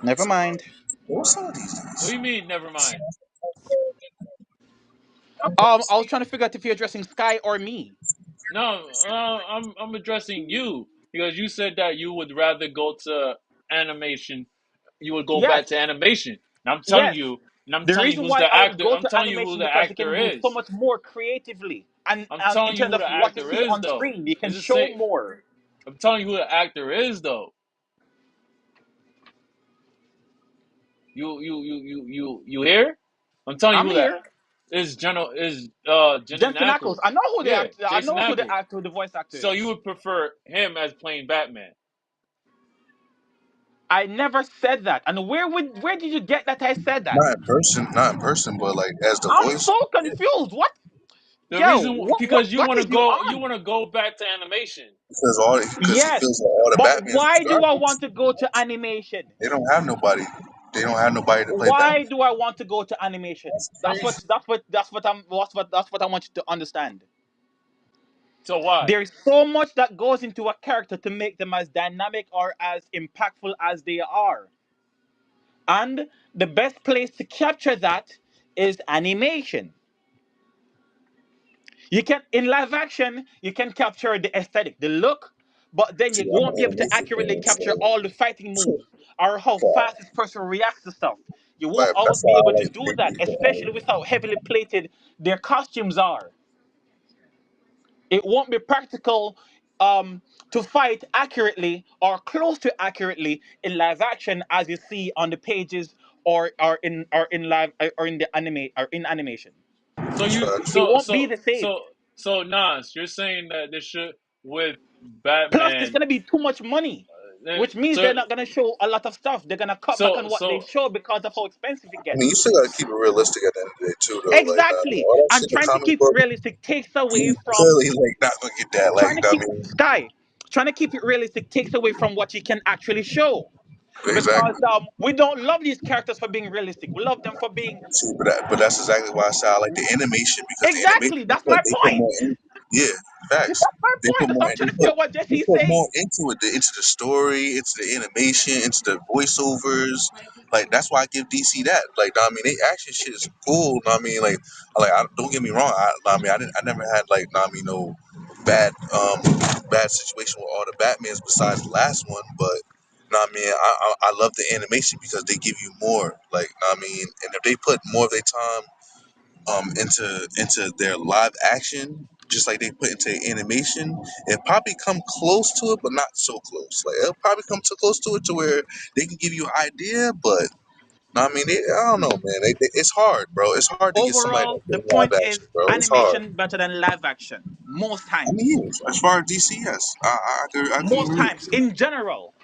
Never mind. what's all these What do days? you mean, never mind? I was trying to figure out if you're addressing Sky or me. No, I'm addressing you because you said that you would rather go to animation. You would go back Yes, to animation. yes. And I'm The telling you reason who's why the I would actor. go I'm to telling you who animation the because they actor can do so is. much more creatively, I'm and telling in you terms who of the what you actor see is, on though. screen, they can It's the show same. more. I'm telling you who the actor is, though. You hear? I'm telling you I'm who that here. is. Jensen Jensen Ackles. Ackles. I know who the Yeah, actor. I Jason know who Ackles. the voice actor So you is. would prefer him as playing Batman? I never said that. And where did you get that I said that? Not in person, but like as the I'm voice. so Yeah, confused. What? The Yo, reason what because what is you you on? want to go back to animation. because he Yes, feels like all the but Batmans was why do I garbage. want to go to animation? They don't have nobody. They don't have nobody to play Why Batman. do I want to go to animation? That's crazy. That's what I want you to understand. So why? There's so much that goes into a character to make them as dynamic or as impactful as they are. And the best place to capture that is animation. You can in live action, you can capture the aesthetic, the look, but then See, you I'm won't be an able to animation accurately fan, capture so all the fighting moves or how fast this person reacts to stuff. You won't like always that's be why able I to like do that, animation. especially with how heavily plated their costumes are. It won't be practical to fight accurately or close to accurately in live action as you see on the pages or in live or in the anime or in animation. So you It won't be the same. Nas, you're saying that this should with Plus, there's Batman. gonna be too much money, which means So they're not gonna show a lot of stuff. They're gonna cut back so on what they so show because of how expensive it I mean, gets. you still gotta keep it realistic at the end of the day too, though. Like, I mean, Exactly, all that and shit in the trying to comic keep it book, realistic takes away you from clearly like not gonna get that. Like, trying to I keep mean, Sky. Trying to keep it realistic takes away from what you can actually show. Because exactly. we don't love these characters for being realistic. We love them for being See, but that's exactly why I say I like the animation because the exactly. animation That's my they put point. more in. Yeah, That's facts. my They point. put That's more. what I'm trying to figure out what They Jesse's put more saying. into it, into the story, into the animation, into the voiceovers. Like that's why I give DC that. Like, I mean, they action shit is cool. I mean, like, don't get me wrong. I mean, I never had like, I mean, no. bad bad situation with all the Batmans besides the last one, but know what I mean, I love the animation because they give you more. Like, know what I mean, and if they put more of their time into their live action, just like they put into animation, it probably come close to it, but not so close. Like it'll probably come too close to it to where they can give you an idea, but know what I mean, I don't know, man. It's hard, bro. It's hard to get somebody Overall, like the that live point action, is bro. It's hard. animation better than live action most I times. mean, as far as DC, yes, I can Most agree. times, in general,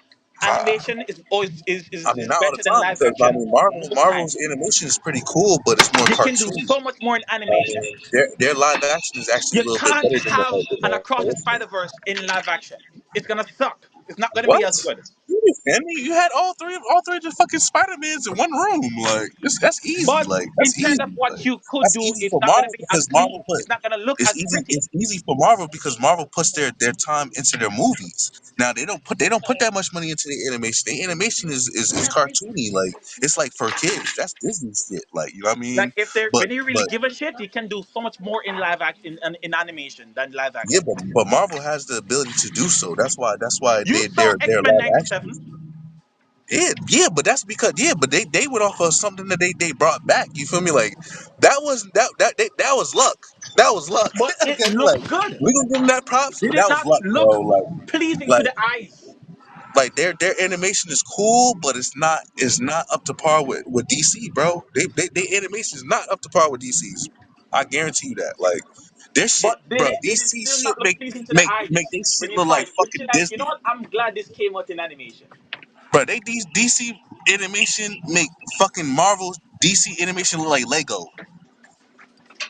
I, animation is always I mean, is not all better the than time live because I action mean, most Marvel's times. animation is pretty cool, but it's more You can do cartoony. so much more in I animation. mean, their live action is actually You a little bit can't better than have an the Across the original. Spider Verse in live action. It's gonna suck. It's not gonna be What? as good. You defend me? You had all three of the fucking Spider Mans in one room. Like that's easy. But Like in that's terms of easy. what Like you could that's do, easy it's for not gonna Marvel be as because Marvel clean. put It's not gonna look as pretty. it's easy for Marvel because Marvel puts their time into their movies. Now they don't put that much money into the animation. The animation is cartoony. Like it's like for kids. That's Disney shit. Like you know what I Like mean? if they But when you really but give a shit, you can do so much more in live act in animation than live yeah, action. but Marvel has the ability to do so. That's why You saw their X Men live action. '97, Yeah, yeah, but that's because yeah, but they went off of something that they brought back. You feel me? Like that was that was luck. That was luck. but it Okay, like looked good. we gonna give them that props, Did but it that was not luck, look bro. pleasing to Like the eyes? like their animation is cool, but it's not up to par with DC, bro. They animation is not up to par with DC's. I guarantee you that. Like their shit, But bro. did it DC still shit not look pleasing to the make eyes they when shit you look saw like it? Which you fucking like, you know Disney. what? I'm glad this came out in animation. Bro, DC animation make fucking Marvel DC animation look like Lego.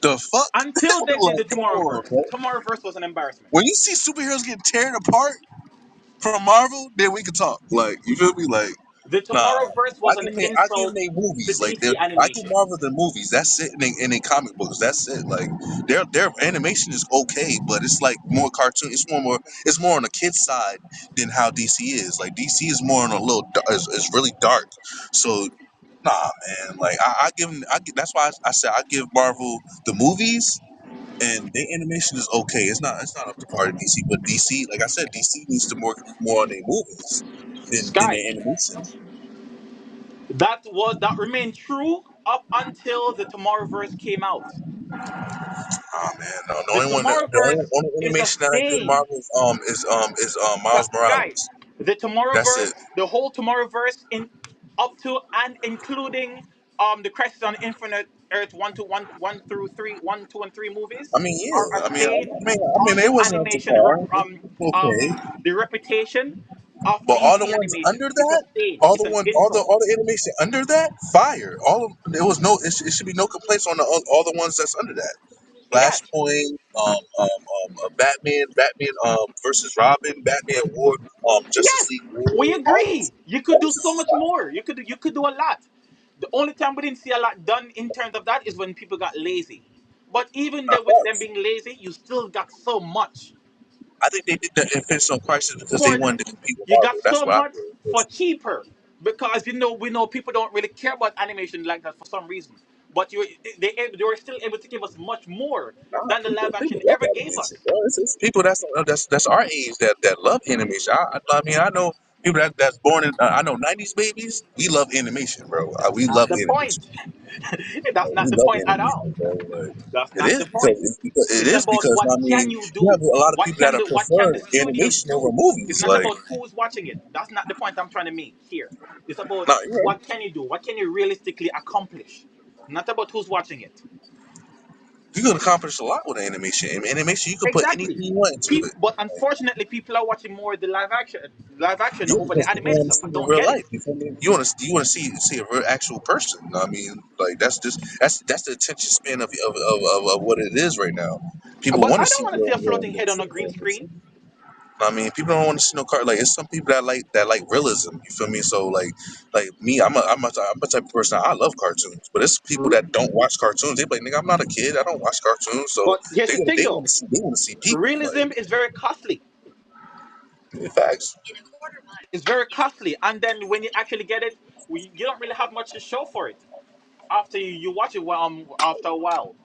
The fuck? Until they did Like, the come on, Tomorrowverse. bro. Tomorrowverse was an embarrassment. When you see superheroes getting teared apart from Marvel, then we can talk. Like, you feel me? Like, The nah. Tomorrowverse was an I give them insult their to movies. Like, DC I give animation. Marvel their movies. That's it. In their comic books. That's it. Like, their animation is okay, but it's like more cartoon. It's more on the kids side than how DC is. Like, DC is more on a little. Is really dark. So nah, man. Like I give them. That's why I said I give Marvel the movies, and their animation is okay. It's not up to par to DC, but DC, like I said, DC needs to more on their movies than Sky. their animation. That remained true up until the Tomorrowverse came out. Ah man, no. The Tomorrowverse Only is a animation that I give stain. Marvel is Miles Sky. Morales. The That's it. Tomorrowverse, the whole Tomorrowverse in up to and including the Crisis on Infinite Earth 1, 2, 1, 1 through 3, 1, 2, and 3 movies I mean, are a yeah. stain I mean, on it the wasn't up to animation par. Okay. the reputation of But all the DC ones animation. under It's a that, stain. It's an insult. all the animation under that, fire. All of there was no. It should be no complaints on all the ones that's under that. Yes. Flashpoint, Batman versus Robin, Batman War, Justice Yes, League War. we All those, agree. You could all do those so is much more. You could do a lot. The only time we didn't see a lot done in terms of that is when people got lazy. But even not then, with them facts. being lazy, you still got so much I think they did the Infinite Crisis because they for. wanted to compete with You got Marvel. That's so what I much heard. for 'Cause, cheaper because we know people don't really care about animation like that for some reason. But they were still able to give us much more nah, than the live people action love ever gave animation, us. bro. It's people that's our age that love animation. I mean, I know people that's born in. I know '90s babies. We love animation, bro. We That's love the animation. point. That's We not the love point at all. animation, bro. Like, That's not the point. it It's is about because what I can mean you you do? have a lot of What people that can are what can prefer the studios animation over do? It's movies. not Like, about who's watching it. That's not the point I'm trying to make here. It's about no, you're right. what can you do? What can you realistically accomplish? Not about who's watching it. You can accomplish a lot with animation. In animation, you can put Exactly. anything you want into it. But unfortunately, people are watching more the live action Yeah, over the because people animated want to stuff. see I it in don't real get life. it. You feel me? You want to see a real actual person. I mean, like that's the attention span of what it is right now. People But want to I don't see want to see a floating head on a green animation. screen. I mean, people don't want to see no car. Like, it's some people that like realism. You feel me? So like me, I'm a type of person. I love cartoons, but it's people that don't watch cartoons. They be like, nigga, I'm not a kid. I don't watch cartoons. So But here's the thing, though. they want to see people. Like, Realism is very costly. yeah, facts. It's very costly, and then when you actually get it, you don't really have much to show for it after you watch it after a while.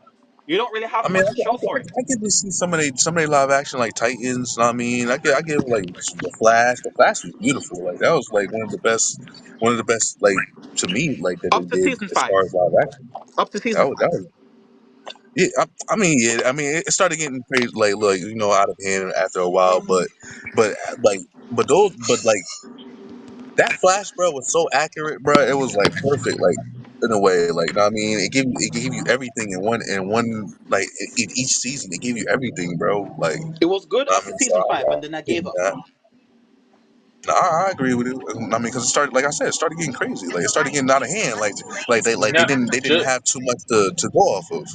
You don't really I have mean, much to show for it. I get to see some of they live action like Titans. I mean, I give like the Flash. The Flash was beautiful. Like that was like one of the best like to me like that Up they to did season as five. far as live action. Up to season That five. was yeah. I mean yeah. I mean it started getting crazy like out of hand after a while, but like but like that Flash, bro, was so accurate, bro. It was like perfect, like in a way, like know what I mean, it gave you everything in one like in each season. It gave you everything, bro. Like It was good I up to mean, so season five, and then I I give gave you up. that. No, I agree with you. I mean, because it started, like I said, it started getting crazy. Like it started getting out of hand. Like Now, they didn't just have too much to go off of.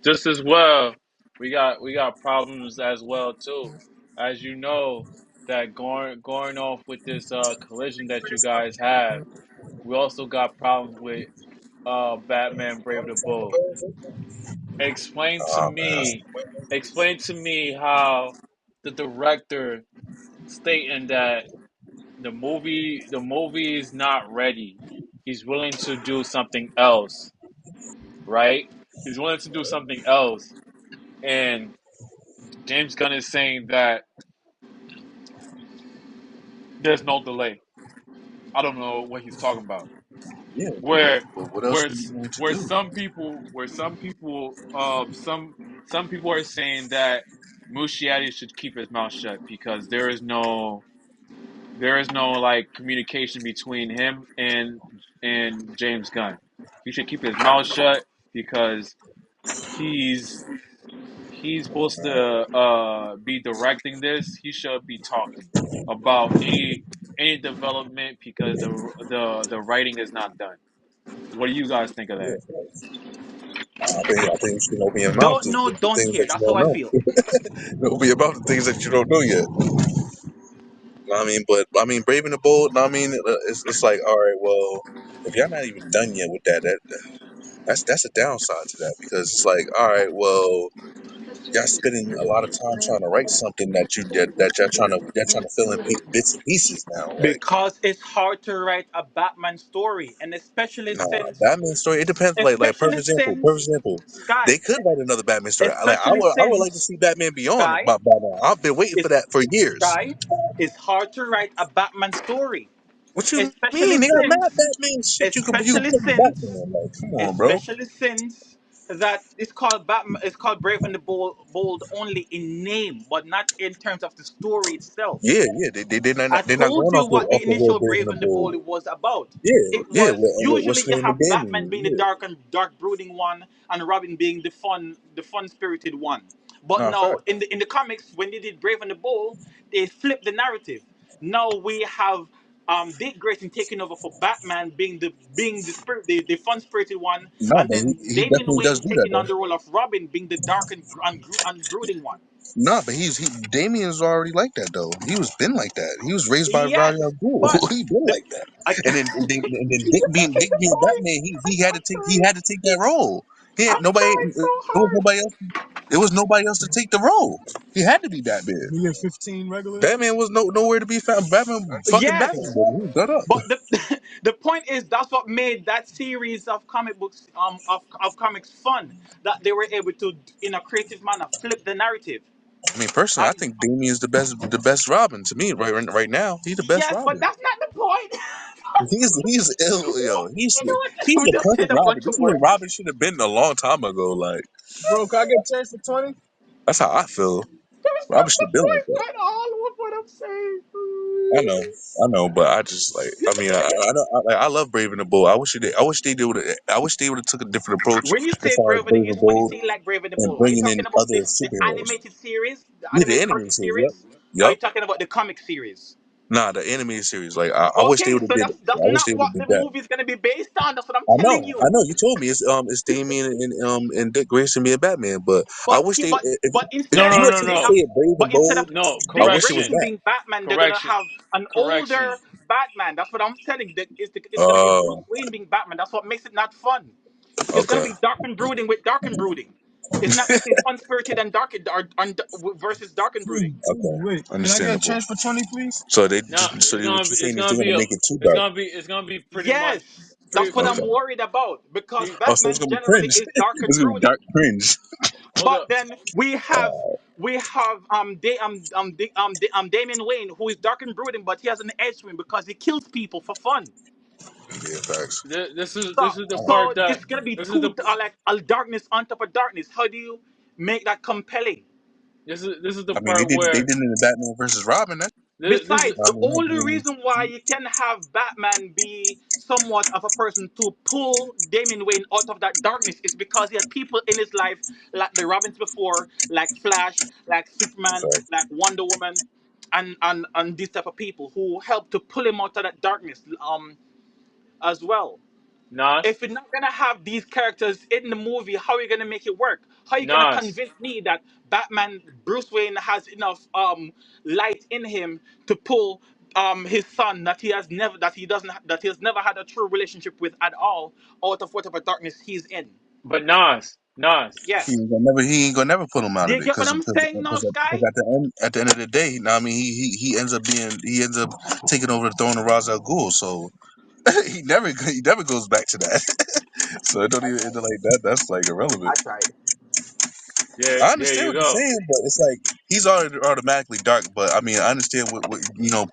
just as well, we got problems as well too. As you know, that going off with this collision that you guys have, we also got problems with Batman Brave the Bold. Explain to Oh man, me, explain to me how the director stating that the movie is not ready. He's willing to do something else, right? He's willing to do something else, and James Gunn is saying that there's no delay. I don't know what he's talking about. yeah. Where But what else where are you going to where do? some people are saying that Muschiati should keep his mouth shut because there is no like communication between him and James Gunn. He should keep his mouth shut because he's he's supposed to be directing this. He should be talking about any development because the writing is not done. What do you guys think of that? Yeah, I think you should open your mouth Don't to know, the don't things care. that you That's how don't I know. feel. Open your mouth to things that you don't know yet. I mean, but I mean, Brave and the Bold. I mean, it's like, all right, well, if y'all not even done yet with that's a downside to that because it's like, all right, well, y'all spending a lot of time trying to write something that y'all trying to fill in bits and pieces now. Like, Because it's hard to write a Batman story, and nah, Batman story. It depends. Like, especially perfect since example, Sky, they could write another Batman story. Like, especially I would like to since see Batman Beyond Sky about Batman. I've been waiting for is that for years. Sky, it's hard to write a Batman story, What you especially mean? They got mad since, Batman shit you can especially put in since, Batman. Like, come on, bro. especially since that it's called Batman. It's called Brave and the Bold only in name, but not in terms of the story itself. Yeah, yeah, I they're not told going you what the off the initial word Brave and Brave the and the Bold. Bold was about. Yeah, It yeah, was what's usually the you name of have Batman Damian? being the Yeah, dark brooding one, and Robin being the fun spirited one. But no, now fact. in the comics, when they did Brave and the Bold, they flipped the narrative. Now we have Dick Grayson taking over for Batman being the spirit the fun spirited one, No, and but then he Damian definitely does Wayne do that taking on though. the role of Robin being the dark and brooding one. No, but Damian's already like that though. He was been like that. He was raised by Ra's Yes, al Ghul. but He been the, like that. I, And then Dick being Batman, he had to take that role. He had I'm nobody. trying so It was hard. nobody else. It was nobody else to take the role. He had to be Batman. Batman was nowhere to be found. Fucking Batman. Yes, Baby. He was done up. but the point is that's what made that series of comic books of comics fun, that they were able to in a creative manner flip the narrative. I mean, personally, I And think Damian's the best Robin to me right now. He's the best yes, but Robin. that's not the point. He's ill, yo. You know what? He's We the just said perfect a Robin. bunch This of is what words. Robin should have been a long time ago. Like that's how I feel. There's Robin not should the have been like that. point at all of what I'm saying. I know, but I just like. I mean, I love Brave and the Bold. I wish they would have took a different approach When you as say far as Brave and Brave and when you Bold say like Brave and the and Bold, are you bringing in talking about other the superheroes. animated series, the Yeah, the animated animated cartoon series. Yep. series? Or are Yep. you talking about the comic series? Nah, the animated series. Like I wish they Okay, would have so did. that's I wish not they would what have the did that. movie is gonna be based on. That's what I'm telling I you. know. You told me it's Damien and Dick Grayson being Batman, but I But wish they if but if No, instead you no, of would no, instead no, of say it Brave and but instead of Bold, no. I Dick wish it was Correction, Grayson that. being Batman, they're gonna correction, have an correction. older Batman. That's what I'm telling. It's gonna be Bruce Oh, Wayne being Batman. That's what makes it not fun. It's gonna okay. be dark and brooding with dark and brooding. It's not gonna be fun spirited and versus dark and brooding. Okay. Understandable. So they No, so it's what gonna you're be it's saying is gonna they're be gonna a, make it too it's dark. gonna be it's gonna be pretty much Yes. Pre That's what pre I'm Okay. worried about because he Oh, so it's Batman gonna be generally cringe. is dark and It's gonna be brooding. dark cringe. hold But up. then we have Damian Wayne, who is dark and brooding, but he has an edge to him because he kills people for fun. Yeah, facts. So This is the part so that it's gonna be this is the two like a darkness on top of darkness. How do you make that compelling? this is the I mean, they part did they where did it in Batman versus Robin. That this Besides, I the mean, only reason why you can have Batman be somewhat of a person to pull Damian Wayne out of that darkness is because he had people in his life like the Robins before, like Flash, like Superman, fact. like Wonder Woman, and these type of people who helped to pull him out of that darkness as well. Nas If you're not gonna have these characters in the movie, how are you gonna make it work? How are you gonna Nas. convince me that Batman, Bruce Wayne, has enough light in him to pull his son that he has never had a true relationship with at all out of whatever darkness he's in? But Nas. Yes. He ain't gonna never pull him out Do of you it get what I'm saying now, because Sky? at the end of the day, you know what I mean, he ends up taking over the throne of Ra's al Ghul. So he never goes back to that. So it don't even it, like that. That's like irrelevant. I tried. I There understand you what you're go. saying, but it's like he's already automatically dark. But I mean, I understand what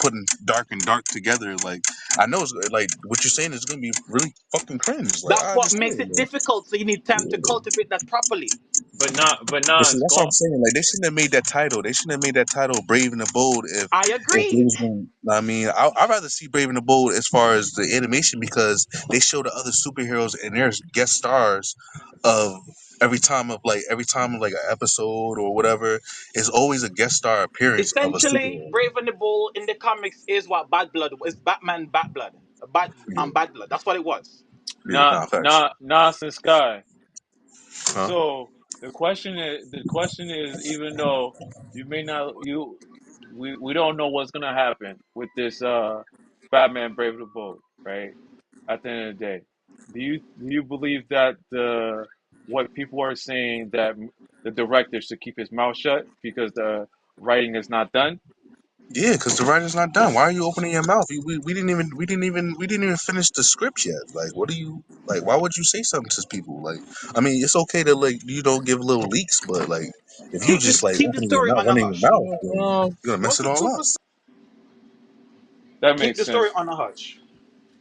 putting dark and dark together. Like I know it's like what you're saying is gonna be really fucking cringe. Like That's I what makes understand. it difficult. So you need time to Yeah. cultivate that properly. But But see, Nas that's what I'm gone. saying. Like they shouldn't have made that title. They shouldn't have made that title "Brave and the Bold" I if it agree. was going. I mean, I'd rather see "Brave and the Bold" as far as the animation because they show the other superheroes and there's guest stars of every time of like an episode or whatever. Is always a guest star appearance of a Essentially, superhero. Brave and the Bold in the comics is what Bad Blood was. Batman Bad Blood. Yeah, Bad Blood. That's what it was. yeah, nah, facts. Nas and Sky. Huh? So the question is even though you may not you we don't know what's gonna happen with this Batman Brave the Bold, right? At the end of the day, do you believe that the what people are saying that the director should keep his mouth shut because the writing is not done? Yeah, because the writing's not done. Why are you opening your mouth? We didn't even finish the script yet. Like, what do you like? Why would you say something to people? Like, I mean, it's okay to like you don't give little leaks, but like if you just like Keep the opening your story mouth, on a running your hush. mouth, then you're gonna mess it all up. That Keep makes the story sense. on a hush.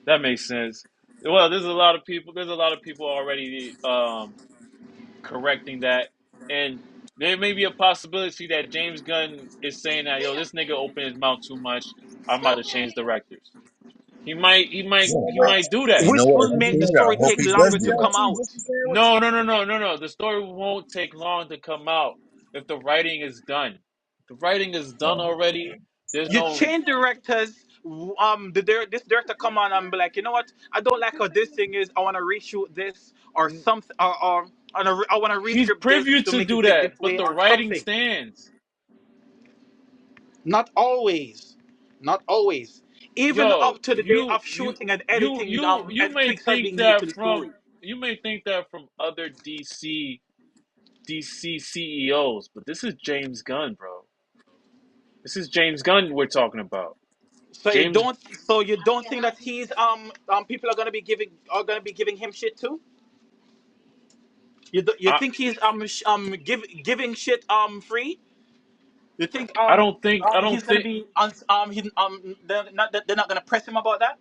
That makes sense. Well, there's a lot of people. There's a lot of people already correcting that, and there may be a possibility that James Gunn is saying that yo, this nigga opened his mouth too much. I'm about to change directors. Yeah, He but might do that. you know Which what? will If he make did the that, I story hope take he does longer do to that. come out. No. The story won't take long to come out if the writing is done. The writing is done already. There's You no. change directors. This director come on and be like, you know what? I don't like how this thing is. I want to reshoot this or something, or I want to He's rescript this privy to to make it do look that, this but way the or writing something. stands. Not always. Not always. Even Yo, up to the day of shooting and editing, you and may tweaks are think being made to that the from story. you may think that from other DC CEOs, but this is James Gunn, bro. This is James Gunn we're talking about. So you James, don't. So you don't think that he's people are gonna be giving him shit too. You I think he's giving shit free? You think I don't he's gonna think be they're not gonna press him about that?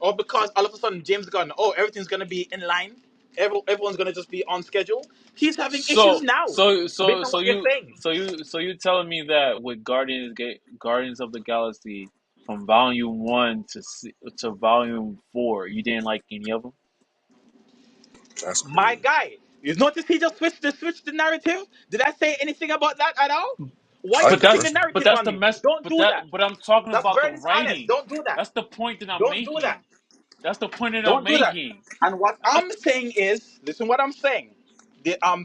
Or because all of a sudden James Gunn, oh, everything's gonna be in line, everyone's gonna just be on schedule. He's having issues now, based on what you're saying. so you telling me that with Guardians of the Galaxy from volume 1 to volume 4, you didn't like any of them? That's My crazy. guy, you notice he just switched the narrative. Did I say anything about that at all? Why I you like But the that's switching the first one. but narrative that's on the me? mess. Don't do that. But I'm talking That's about the very dishonest. writing. Don't do that. That's the point that I'm Don't do that. making. That's the point that I'm Don't do that. making. And what I, I'm saying is, listen, what I'm saying.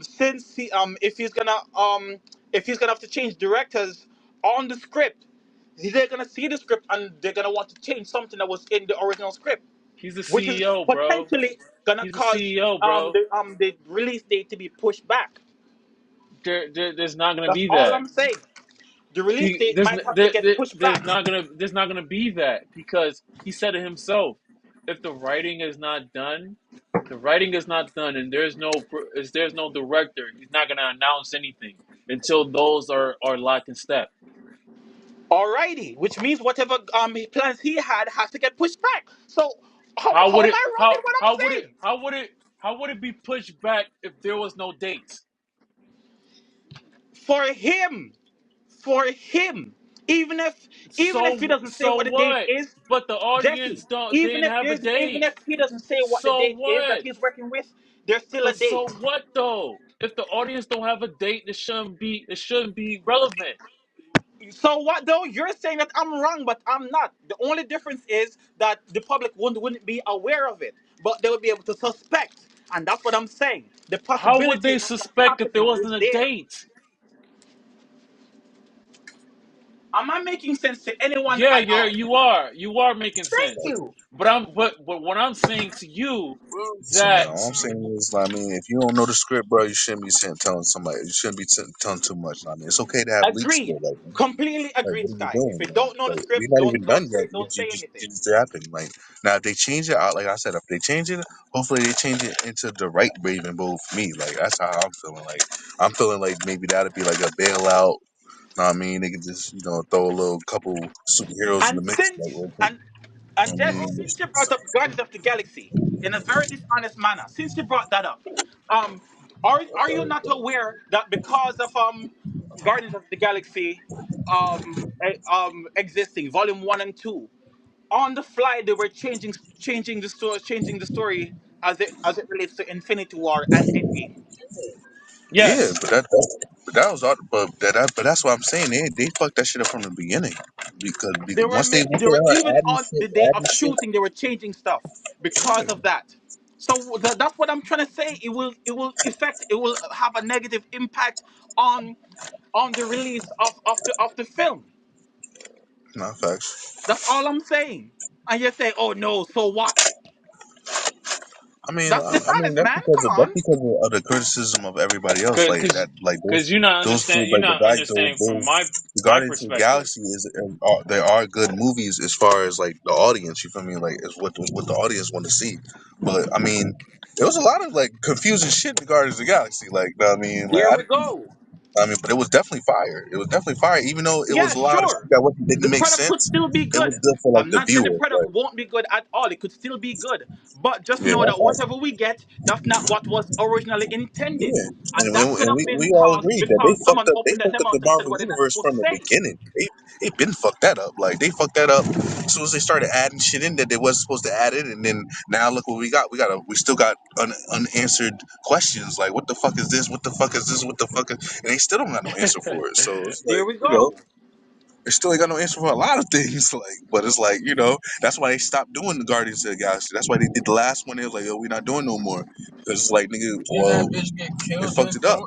Since if he's gonna have to change directors on the script, they're gonna see the script and they're gonna want to change something that was in the original script, he's the which is CEO, bro. potentially gonna He's the cause CEO, bro. the release date to be pushed back. There's not gonna That's be all that. I'm saying. The release date might have to get pushed There's back. not gonna be that because he said it himself. if the writing is not done, the writing is not done, and there's no director. He's not gonna announce anything until those are locked in step. Alrighty, which means whatever plans he had has to get pushed back. So How how would am it I wrong in what I'm saying? how would it be pushed back if there was no dates? For him, for him, even if he doesn't say So what the date what? is, But the Jesse, audience don't didn't have a even date. if he doesn't say what the So date is that what? he's working with, there's still a But date. so what though? If the audience don't have a date, it shouldn't be relevant. So what though? You're saying that I'm wrong, but I'm not. The only difference is that the public wouldn't be aware of it, but they would be able to suspect, and that's what I'm saying. The How would possibility they of that suspect if there happening is wasn't a there. date? Am I making sense to anyone Yeah, at all? you are making Thank sense. you. But what I'm saying to you Listen, man, that all I'm saying is, I mean, if you don't know the script, bro, you shouldn't be telling somebody. You shouldn't be telling too much. I mean, it's okay to have leaks, Agreed. though. Completely Like, agreed, what are you Sky. If doing, you man? don't know the Like, script, we're not even done yet. don't say You anything. just happened. Like, now if they change it out, like I said, if they change it, hopefully they change it into the right Raven Bull for me. Like, that's how I'm feeling. Like, I'm feeling like maybe that'd be like a bailout. Know what I mean, they could just throw a little couple superheroes in the And mix, since like real quick. and I Jesse, mean, since you brought up Guardians of the Galaxy in a very dishonest manner, since you brought that up, um, are you not aware that because of Guardians of the Galaxy existing Volume 1 and 2, on the fly they were changing the story as it relates to Infinity War and Endgame. yeah, yes. but that was all. But that's what I'm saying. They fucked that shit up from the beginning because once They they were are even adding on shit, the day of adding shit. shooting, they were changing stuff because of that. So that's what I'm trying to say. It will have a negative impact on the release of the film. Not facts. That's all I'm saying. And you say, "Oh no, so what?" That's I mean dishonest, man. Come that's on. because of the criticism of everybody else. Like Cause that, like cause you're not those understand fools, you're like not understanding from those the my Guardians of the perspective. Galaxy there are good movies as far as like the audience. You feel me? Like is what the audience want to see. But I mean, there was a lot of like confusing shit in the Guardians of the Galaxy. Like, know what I mean, like There we go. but it was definitely fire. It was definitely fire. Even though it Yeah, was a lot of shit sure. that didn't The make product could sense, still be it was good. good for like I'm the not saying the viewer. product Like, won't be good at all. It could still be good. But just yeah, know that's that right. whatever we get, that's not what was originally intended. Yeah, And that could and have been we all caused agreed that because someone they opened their fucked up mouth the and said Marvel what they're not universe supposed to from the say. beginning. They been fucked that up. Like they fucked that up as soon as they started adding shit in that they wasn't supposed to add it, and then now look what we got. We still got unanswered questions like what the fuck is this? What the fuck is this? What the fuck is? And they still don't got no answer for it. So it's There like we go. they still ain't got no answer for a lot of things. Like, but it's like that's why they stopped doing the Guardians of the Galaxy. That's why they did the last one. They was like, yo, we not doing no more because it's like nigga, well, that bitch get killed. They fucked it up.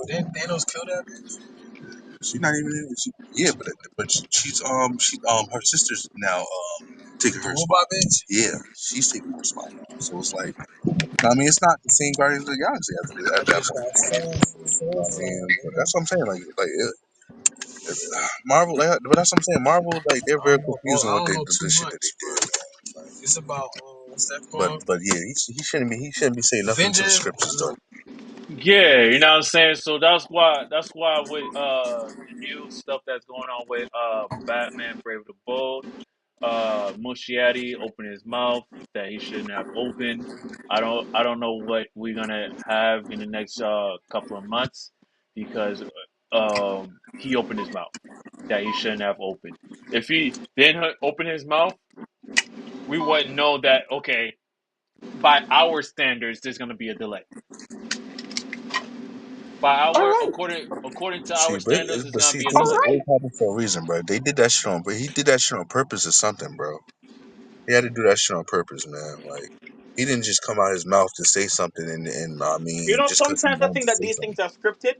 Didn't Thanos kill that bitch? She not even in. But her sister's now taking her spot. Bitch? Yeah, she's taking her spot now. So it's like, I mean, it's not the same Guardians of the Galaxy at that point. I mean, but that's what I'm saying. Marvel, but that's what I'm saying. Marvel, like they're very confusing with the shit that they did. Man. Like, it's about what's that called? But yeah, he shouldn't be saying nothing until the script is done. Yeah, you know what I'm saying? So that's why with the new stuff that's going on with Batman Brave the Bold, Muschietti opened his mouth that he shouldn't have opened. I don't know what we're gonna have in the next couple of months because he opened his mouth that he shouldn't have opened. If he didn't open his mouth, we wouldn't know that okay, by our standards there's gonna be a delay. By All our right. according to See, our standards there's but gonna see, be a All things delay. right. always happen for a reason, bro. They did that shit on, but he did that shit on purpose or something, bro. He had to do that shit on purpose, man. Like he didn't just come out his mouth to say something, and I You mean, know, just because he sometimes I wanted think to that say these something. things are scripted.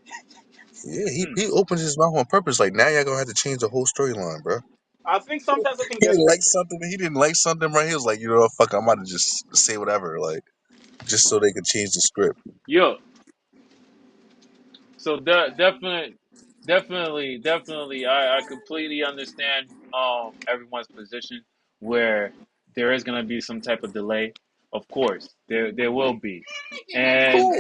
Yeah, Hmm. he opens his mouth on purpose. Like now, y'all gonna have to change the whole storyline, bro. I think sometimes I think He they're didn't like scripted. something. He didn't like something, right? He was like, you know what, fuck, I'm about to just say whatever, like just so they could change the script. Yo, so definitely, I completely understand everyone's position where there is gonna be some type of delay. Of course, there will be, and Cool.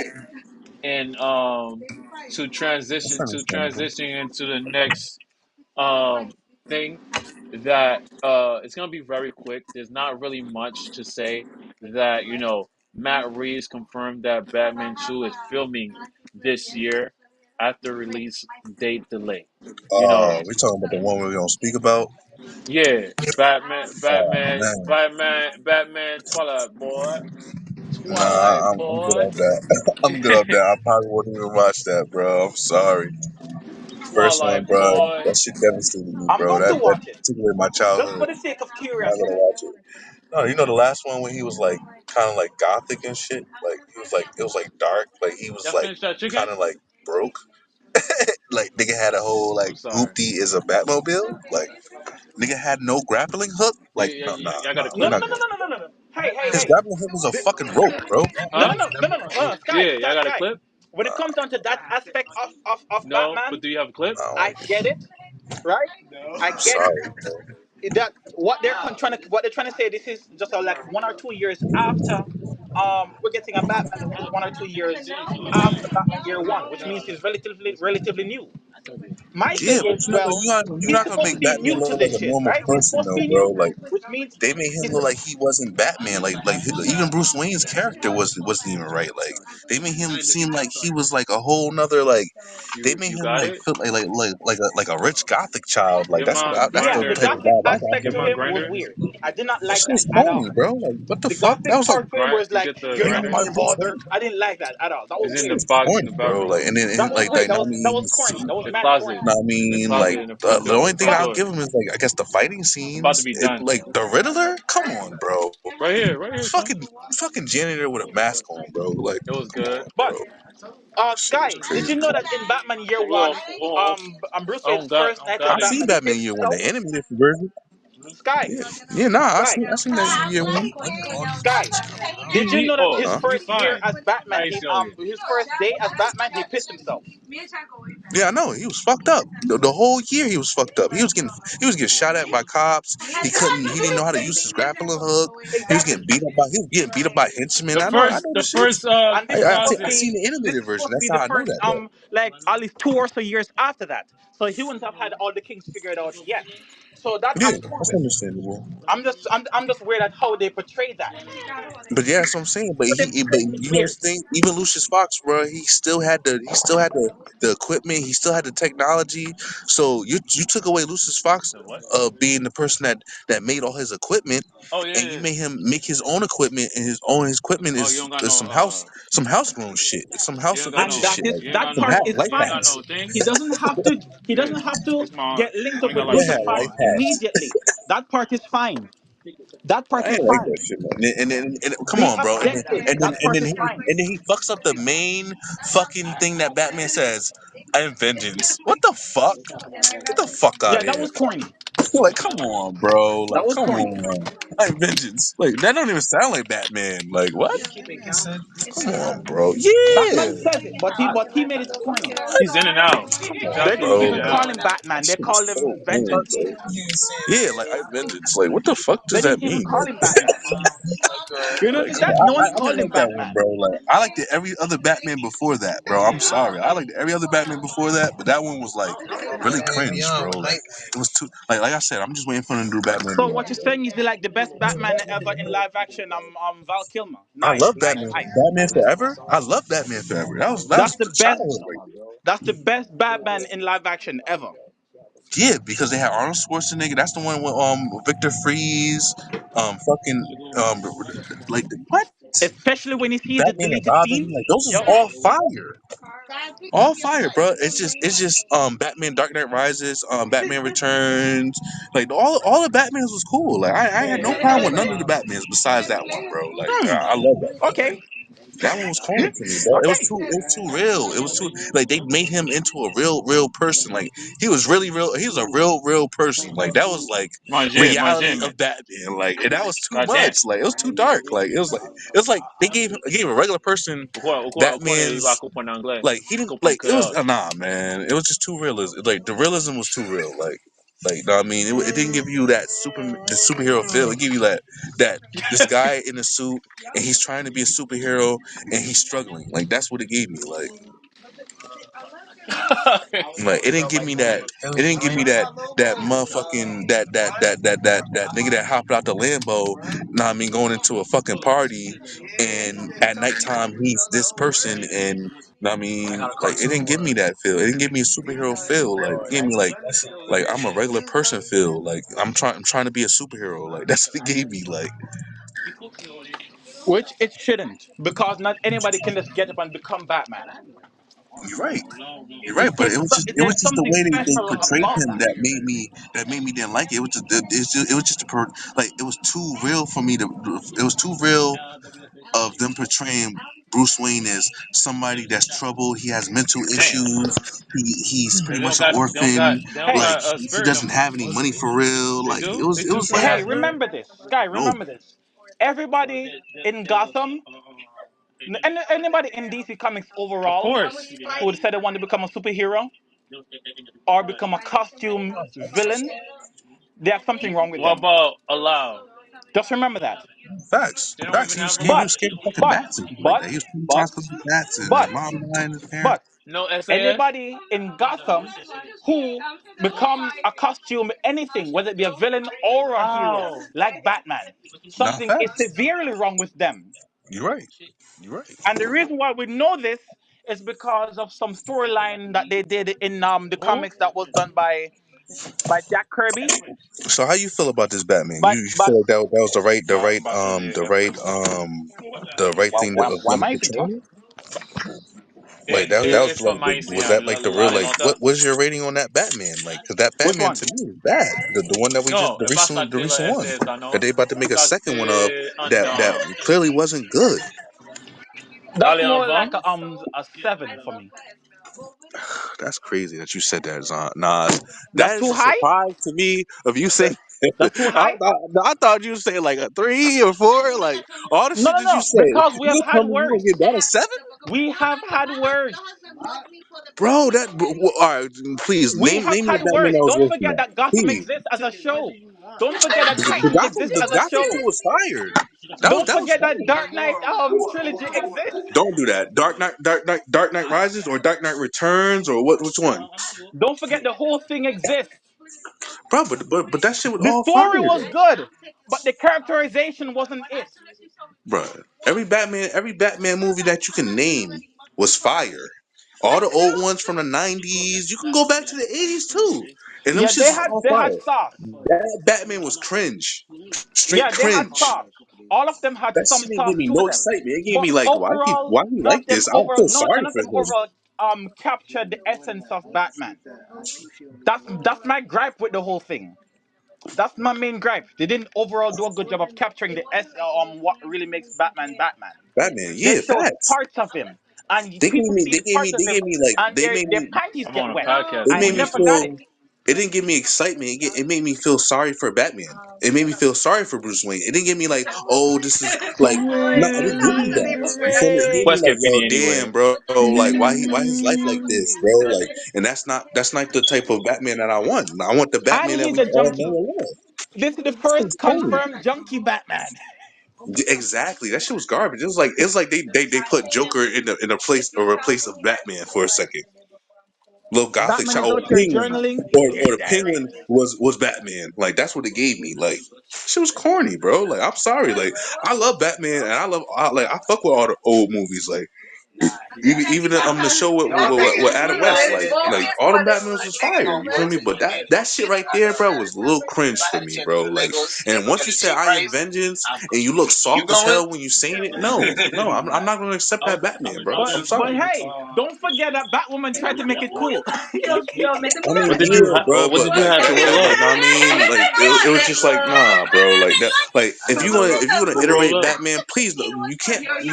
to That's transition understandable. into the next thing that it's gonna be very quick. There's not really much to say. That Matt Reeves confirmed that Batman 2 is filming this year after release date delay. You know, We talking about the one we don't speak about. yeah, Oh man, Batman, Twilight boy, nah, Twilight I'm good boy, off that. I'm good off that. I probably won't even watch that, bro. I'm sorry. First one, Twilight bro. boy. That shit devastated me, I'm bro. going to That watch it took away my just for childhood. the sake of I'm not gonna curiosity. watch it. No, you know the last one when he was like kind of like gothic and shit. Like he was like it was like dark. Like he was Y'all like finished that chicken? kind of like broke. Like nigga had a whole like I'm sorry. hoopty is a Batmobile. Like nigga had no grappling hook. Like no, nah, Y'all got a nah. We're No, clip? no, not no, no, gonna. no, no, no, no, no. Hey, hey, His hey. grappling hook was a The- fucking rope, bro. no, Huh? no, no, no, no, no. Sky, Yeah, y'all Sky, got a Sky. clip? When it comes down to that aspect of No, but Batman, do you have a clip? No, I get it, right? I I'm get it. sorry, bro. That what they're trying to say. This is just like 1 or 2 years after. We're getting a Batman who is 1 or 2 years after Batman Year One, which means he's relatively new. My Yeah, thing but is, well, you're he's not gonna supposed to make be Batman new to look like this a shit, normal right? He's person supposed to though, be bro. new, Like which means they made him he's look like he wasn't Batman. Even Bruce Wayne's character wasn't even right. Like they made him seem like he was like a whole nother like. They made You him got like it? feel like a rich gothic child. Like Give that's what my that's yeah. the The grinder. type of gothic vibe I got aspect Give from to my him. him was grinder. weird. I did not That like shit that was at corny, all. bro. Like what the The fuck? That gothic was like part to him was You like get the you're ain't not nobody grinder? my like Bruce father. Wayne. I didn't like that at all. That was It's That in shit the weird. was box in corny, the bro. bathroom. Like and then That's what I'm like saying. I That was mean, corny. That was The mad closet. corny. no, I The mean, like closet in the front the door. only thing Front But I'll door. give him is like I guess the fighting It's about to scenes. be It done. like the Riddler. Come on, bro. Right here, son. Fucking fucking janitor with a mask on, bro. Like, It was come good. on, but bro. Shit was Sky, did you crazy. know that in Batman Year Well, One, oh, Bruce I Wayne's I first don't night as got I it. seen Batman, he Batman pissed Year One, the himself? animated version. Sky, Yeah, yeah, nah, Sky, I seen that shit Year One. Sky. Did you know that his Huh? He first year fine. as Batman, I ain't he seen you. his first day as Batman, he pissed himself. Yeah, I know. He was fucked up. The whole year he was fucked up. He was getting shot at by cops. He didn't know how to use his grappling hook. Exactly. He was getting beat up by henchmen. I know The the shits. first And the closet. I seen the this animated is version. supposed to That's be how the I know first that, bro. like at least 2 or 3 years after that. So he wouldn't have had all the kinks figured out yet. So that Yeah, I'm cool that's with. understandable. I'm just weird at how they portray that. But yeah, that's what I'm saying. But But they but portray it you know weird. the thing, even Lucius Fox, bro, he still had the equipment, he still had the technology. So you took away Lucius Fox, The what? being the person that made all his equipment, Oh yeah, and you yeah. made him make his own equipment, and his equipment Oh, you don't got is no some house grown shit. It's some you house don't got And adventure no shit, like that some part is life you ain't got fine. hacks. no thing. He Yeah, doesn't have to fix my. get linked I up ain't got with light Yeah, Lucius switch Fox life on. hacks. immediately. That part is fine. That part I is ain't like that fine. shit, man. And come Be on, bro. objective. That And part then is he fine. and then he fucks up the main fucking thing that Batman says. I am vengeance. What the fuck? Get the fuck out Yeah, of that here. was corny. Like, come on, bro. That Like, was come corny. on. I am vengeance. Like, that don't even sound like Batman. Like, what? Come on, bro. Yeah. Batman says it, but he made it corny. He's in and out. He Come They on, dropped didn't in bro. and even Like, call out. him Batman. that They shit is called so him corny, Vengeance. bro. Yeah, like I am vengeance. Like, what the fuck They does that didn't even mean? call him Batman. You Like, notice come that? on. No I one didn't called him like that one, Batman. bro. Like, I liked it every other Batman before that, bro. I'm sorry. I liked every other Batman before that, but that one was like really cringe, bro. Like, it was too like I said, I'm just waiting for them to do Batman So what Beyond, you're bro. saying is like the best Batman ever in live action? Val Kilmer. I Nice, love nice, Batman. nice. Batman Forever. I love Batman Forever. That was That's the best. childhood right That's the best Batman in live action ever. there. Yeah, because they had Arnold Schwarzenegger. That's the one with Victor Freeze, fucking like what? Especially when you see the Batman and deleted Robin. scenes. Like those is Yup. all fire. All fire, bro. It's just Batman Dark Knight Rises, Batman Returns, like all the Batmans was cool. Like I had no problem with none of the Batmans besides that one, bro. Like Hmm. I love that one. Okay. Like that one was corny to me, bro. Okay. It was too real. It was too like they made him into a real person. Like he was really real. He was a real person. Like that was like My reality gym. of Batman. Like and that was too Goddamn. much. Like it was too dark. Like it was like they gave a regular person Uko na iba Batman's ako po ng Angle. like he didn't Ako po like it was Creole. nah man. It was just too real. Like the realism was too real. Like Like, know what I mean, it didn't give you that the superhero feel. It gave you that this guy in a suit and he's trying to be a superhero and he's struggling. Like that's what it gave me. Like it didn't give me that. It didn't give me that motherfucking that nigga that hopped out the Lambo. Know what I mean, going into a fucking party and at nighttime he's this person and. Know what I mean, like it didn't give me that feel. It didn't give me a superhero feel. Like it gave me like I'm a regular person feel. Like I'm trying to be a superhero. Like that's what it gave me. Like Which it shouldn't, because not anybody can just get up and become Batman. you're right. You're right, but it was There's just the something way they special portrayed about him that. that made me didn't like it. It was just like it was too real for me to. It was too real of them portraying Bruce Wayne as somebody that's troubled. He has mental Damn. issues. He's pretty They much don't an got they don't got orphan. they don't Hey, Like got a he spirit no doesn't more. have any money for real. They Like do? They it do was still like have hey, spirit? remember this, Sky. no, Remember this. Everybody in Gotham, anybody in DC Comics Of overall, course. who would say they want to become a superhero or become a costume villain, there's something wrong with What them. about allow? Just remember that. facts. They don't Facts. even have a He was But, scared of fucking but, bats and shit like but, that. He was but, traumatized with bats and his but, mom dying, his parents. but, no SAS? anybody in Gotham who become a costume anything, whether it be a villain or a hero, How? like Batman, Nah, something is facts. severely wrong with them. You're right. You're right. And the reason why we know this is because of some storyline that they did in the Who? comics that was done by Jack Kirby. So how you feel about this Batman? But You but feel like that was I'm about to leave. the right thing why, of why them am I even portraying talking? it? Like that was It's like from my was Instagram. that You like want the to real add it like on what top? was your rating on that Batman? Like because that Which Batman one? to me is bad. The one that we just No, if I start the the recent one SAS, I that know. they about to make a Start second one of the that undone. clearly wasn't good. That's Dale en more bas? like a 7 for me. That's crazy that you said that, Nas. That's That is too a high. surprise to me of you saying. That's too high. I thought you said like a 3 or 4. Like all the No, shit no, that you no. say, Because we have you had tell me you worse. gonna get that a 7, We have had worse. bro? All right. Please We have name me a had Batman worse. that was Don't worse than forget that. that Gotham Please, exists as a show. Don't forget that Titans exists The as a Gotham show. shit was fire. Don't That was forget that fire. Dark Knight trilogy exists. Don't do that. Dark Knight Rises or Dark Knight Returns or what? Which one, Don't forget the whole thing exists. bro? But that shit was The all story fire was though. good, but the characterization wasn't it. Bruh, every Batman movie that you can name was fire. All the old ones from the '90s, you can go back to the '80s too, and them Yeah, shits was all they had fire. sauce. That Batman was cringe, straight Yeah, they had cringe. sauce. All of them had That some shit didn't give sauce me to no them. excitement. It gave But me like, overall, why he none like of them this? I feel none sorry of for them him. overall captured the essence of Batman. That's my gripe with the whole thing. That's my main gripe. They didn't overall do a good job of capturing the what really makes Batman Batman. Batman, They yeah, showed facts. parts of him, and people see the parts of him, and their panties I'm get on a wet. podcast It I made doing me never this shit. got it. feel. It didn't give me excitement. It made me feel sorry for Batman. It made me feel sorry for Bruce Wayne. It didn't give me like, oh, this is like, no, it didn't give me that. You feel me? It gave me What's like, get yo, Finny anyway? damn, bro, like why his life like this, bro? Like, and that's not the type of Batman that I want. I want the I Batman that need we the all junkie. know and love. This is the This shit was first corny. confirmed junkie Batman. Exactly, that shit was garbage. It was like they put Joker in the place or a place of Batman for a second. Little gothic Batman shot. is Oh, out the here penguin, journaling. or Dear the penguin diary. was Batman. Like that's what it gave me. Like shit was corny, bro. Like I'm sorry. Like I love Batman and I fuck with all the old movies. Like even the show with Adam West. Like all them Batmans was fire. You feel me? But that shit right there, bro, was a little cringe for me, bro. Like and once you say I am vengeance and you look soft as hell when you saying it, no, I'm not gonna accept that Batman, bro. I'm But sorry. hey, don't forget that Batwoman tried to make it cool. I mean, What did you yeah, bro, what but did you like, have to roll up? but I mean, like, it was just like, nah, bro, like that, like, if you're gonna Go roll iterate up. Batman, please, you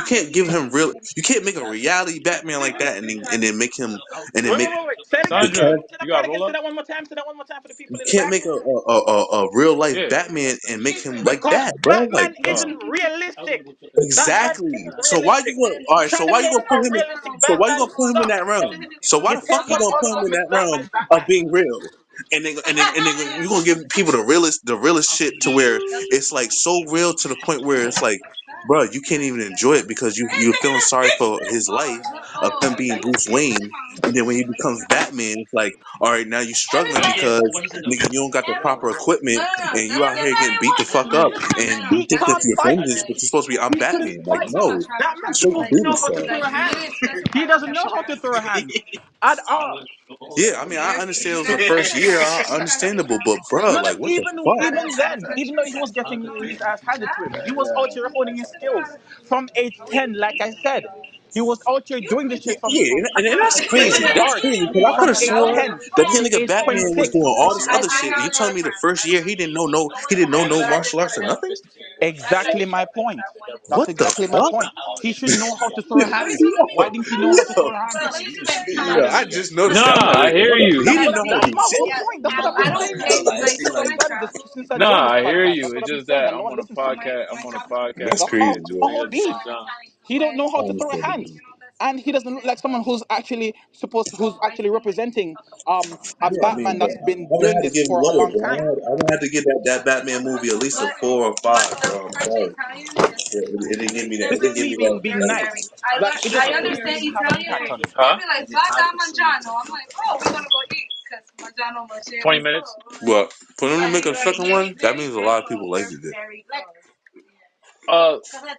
can't give him real, you can't make a reality Batman like that, and then make him, and then make Wait. Say it again. the Sandra, character, you got roll Say up? that one more time. Say that one more time for the you people in the can't back. make a real life Yeah. Batman and make him like Because that, bro, like Batman that's isn't realistic. Batman exactly. isn't So why realistic. you gonna, all right? Trying So to why you make gonna put a him in? realistic So why you Batman gonna put him in sucks. that realm? So why You the fuck can't you put gonna put him in unrealistic that Batman realm of Batman. being real? and then you're gonna give people the realest shit to where it's like so real to the point where it's like, bro, you can't even enjoy it because you're feeling sorry for his life of him being Bruce Wayne, and then when he becomes Batman, it's like, all right, now you're struggling because nigga, you don't got the proper equipment, and you out here getting beat the fuck up, and you He think that can't you're fight. Avengers, but you're supposed to be I'm He couldn't Batman. Like, fight. no, That man's straight to supposed to booty know how to stuff. throw hands. He doesn't know how to throw hands at all. Yeah, I mean, I understand it was the first year, understandable, but bro, No, no. like, what the fuck? Even then, even though he was getting his ass handed to him, he was out here honing his skills from age 10. Like I said, he was out here doing this shit from Yeah, and practicing that's from shooting crazy. That's darts crazy because I could from have age swore 10 that to the nigga age Batman was 26. doing all this other shit, and you telling me the first year he didn't know no martial arts or nothing? Exactly my point. That's What the exactly my fuck? point. He should know how to throw hands. Why didn't he know how to throw hands? I just noticed that. I'm like, Nah, I wait, hear hold up. He you. didn't know how to That's do my shit. whole point. That's what I've been saying since I joined Nah, this I hear podcast. you. That's what It's I've been just saying. that That no one listens to me. I'm on a podcast That's That's with my crazy, that's my Joe. whole beef. St. John. He don't know how to throw Understandable. hands, and he doesn't look like someone who's actually representing a Yeah, I Batman mean, but that's been I'm gonna doing have to this give him for a lower, long bro. time. I'm gonna have to give that Batman movie at least a 4 or 5, bro. I'm sorry. It didn't give me that. This It didn't is give me me that. being nice. Like it didn't really have an impact on me. Huh? 20 minutes. But for them to make a second one, that means a lot of people liked it.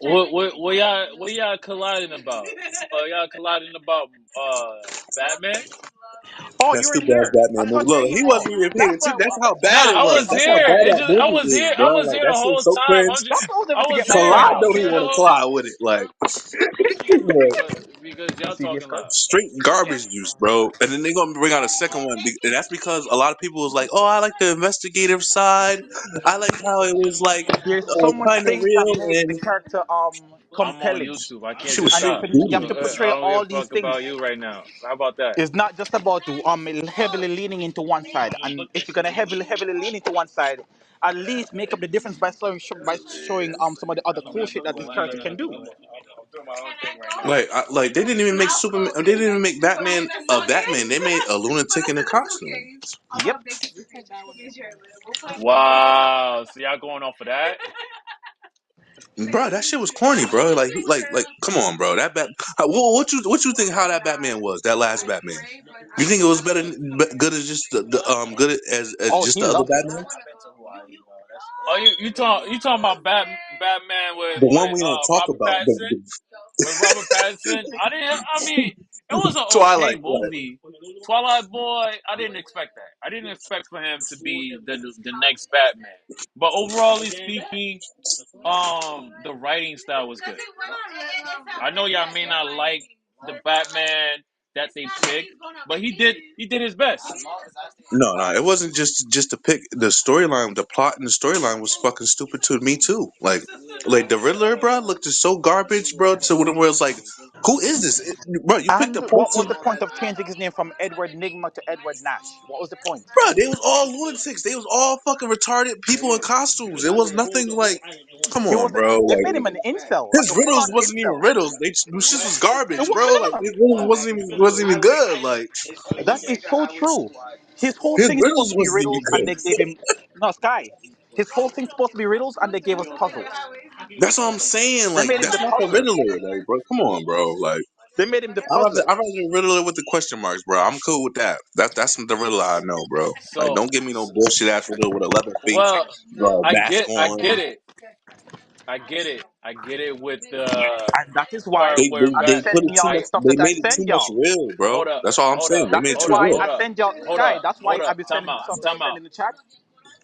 What y'all colliding about? Y'all colliding about Batman? Oh, That you were stupid ass here. Batman That's movie. what I'm Look, saying. he Oh, wasn't even paying that's why. attention. That's how Nah, bad it I was. was That's how here. bad It that just I movie was is, here. I bro. was Like here the that shit whole so time. cringe. That's what I was able I to was get my here. point Collide I was don't out. even here the want to whole collide with it. Like, because y'all Serious talking crowd. loud. straight garbage juice, bro. And then they gonna bring out a second one, and that's because a lot of people was like, "Oh, I like the investigative side. I like how it was like There's so much kind of things that real." make the And character I'm on compelling, YouTube. I can't she was just and straight stop. you booty. have to I portray don't give all a these fuck things. about you right now. How about that? It's not just about heavily leaning into one side, and if you're gonna heavily lean into one side, at least make up the difference by showing some of the other cool shit that this character can do. Like they didn't even make Superman. They didn't even make Batman a Batman. They made a lunatic in a costume. Yep. Wow. So y'all going off of that? Bro, that shit was corny, bro. Like, come on, bro. What you think how that Batman was? That last Batman. You think it was good as just the good as Oh, just he the other loved it. Batman? Oh, you talking about Batman with The one we don't talk Robert about, Pattinson? With Robert Pattinson, I mean, it was an okay Twilight. Right? movie. Twilight Boy, I didn't expect that. I didn't expect for him to be the next Batman. But overall speaking, the writing style was good. I know y'all may not like the Batman that they picked, but he did his best. No, it wasn't just to pick the storyline. The plot and the storyline was fucking stupid to me too. Like the Riddler, bro, looked just so garbage, bro. To where it's like, who is this, bro? You picked And a what was person. the point of changing his name from Edward Nigma to Edward Nash? What was the point? Bro, they was all lunatics. They was all fucking retarded people in costumes. It was nothing like, come He on, was. bro. They Like made him an incel, like his a riddles full-on wasn't even incel. riddles. Them shit was garbage, It bro. wasn't. Like his riddles wasn't even good. Like That is so true. His whole his thing is supposed riddles to be wasn't even riddles, and good. they gave him no Sky. His whole thing's supposed to be riddles, and they gave us puzzles. That's what I'm saying. They Like made him the that's not the puzzler. Riddler. Like, bro, come on, bro. Like They made him the I rather puzzler. I rather Riddler with the question marks, bro. I'm cool with that. That's the Riddler I know, bro. Like, So, don't give me no bullshit ass Riddler with a leather face, well, mask I on. get it. I get it with the And that is why part where I be They Bat. put sending it too y'all the much. stuff They that I made it too send much y'all. real, bro. Hold up, That's all I'm hold saying. up, They That made it is hold too up, why real. I hold up, send y'all hold Sky. up, That's why hold I up. be Time sending the out, stuff that I time send out, in the chat.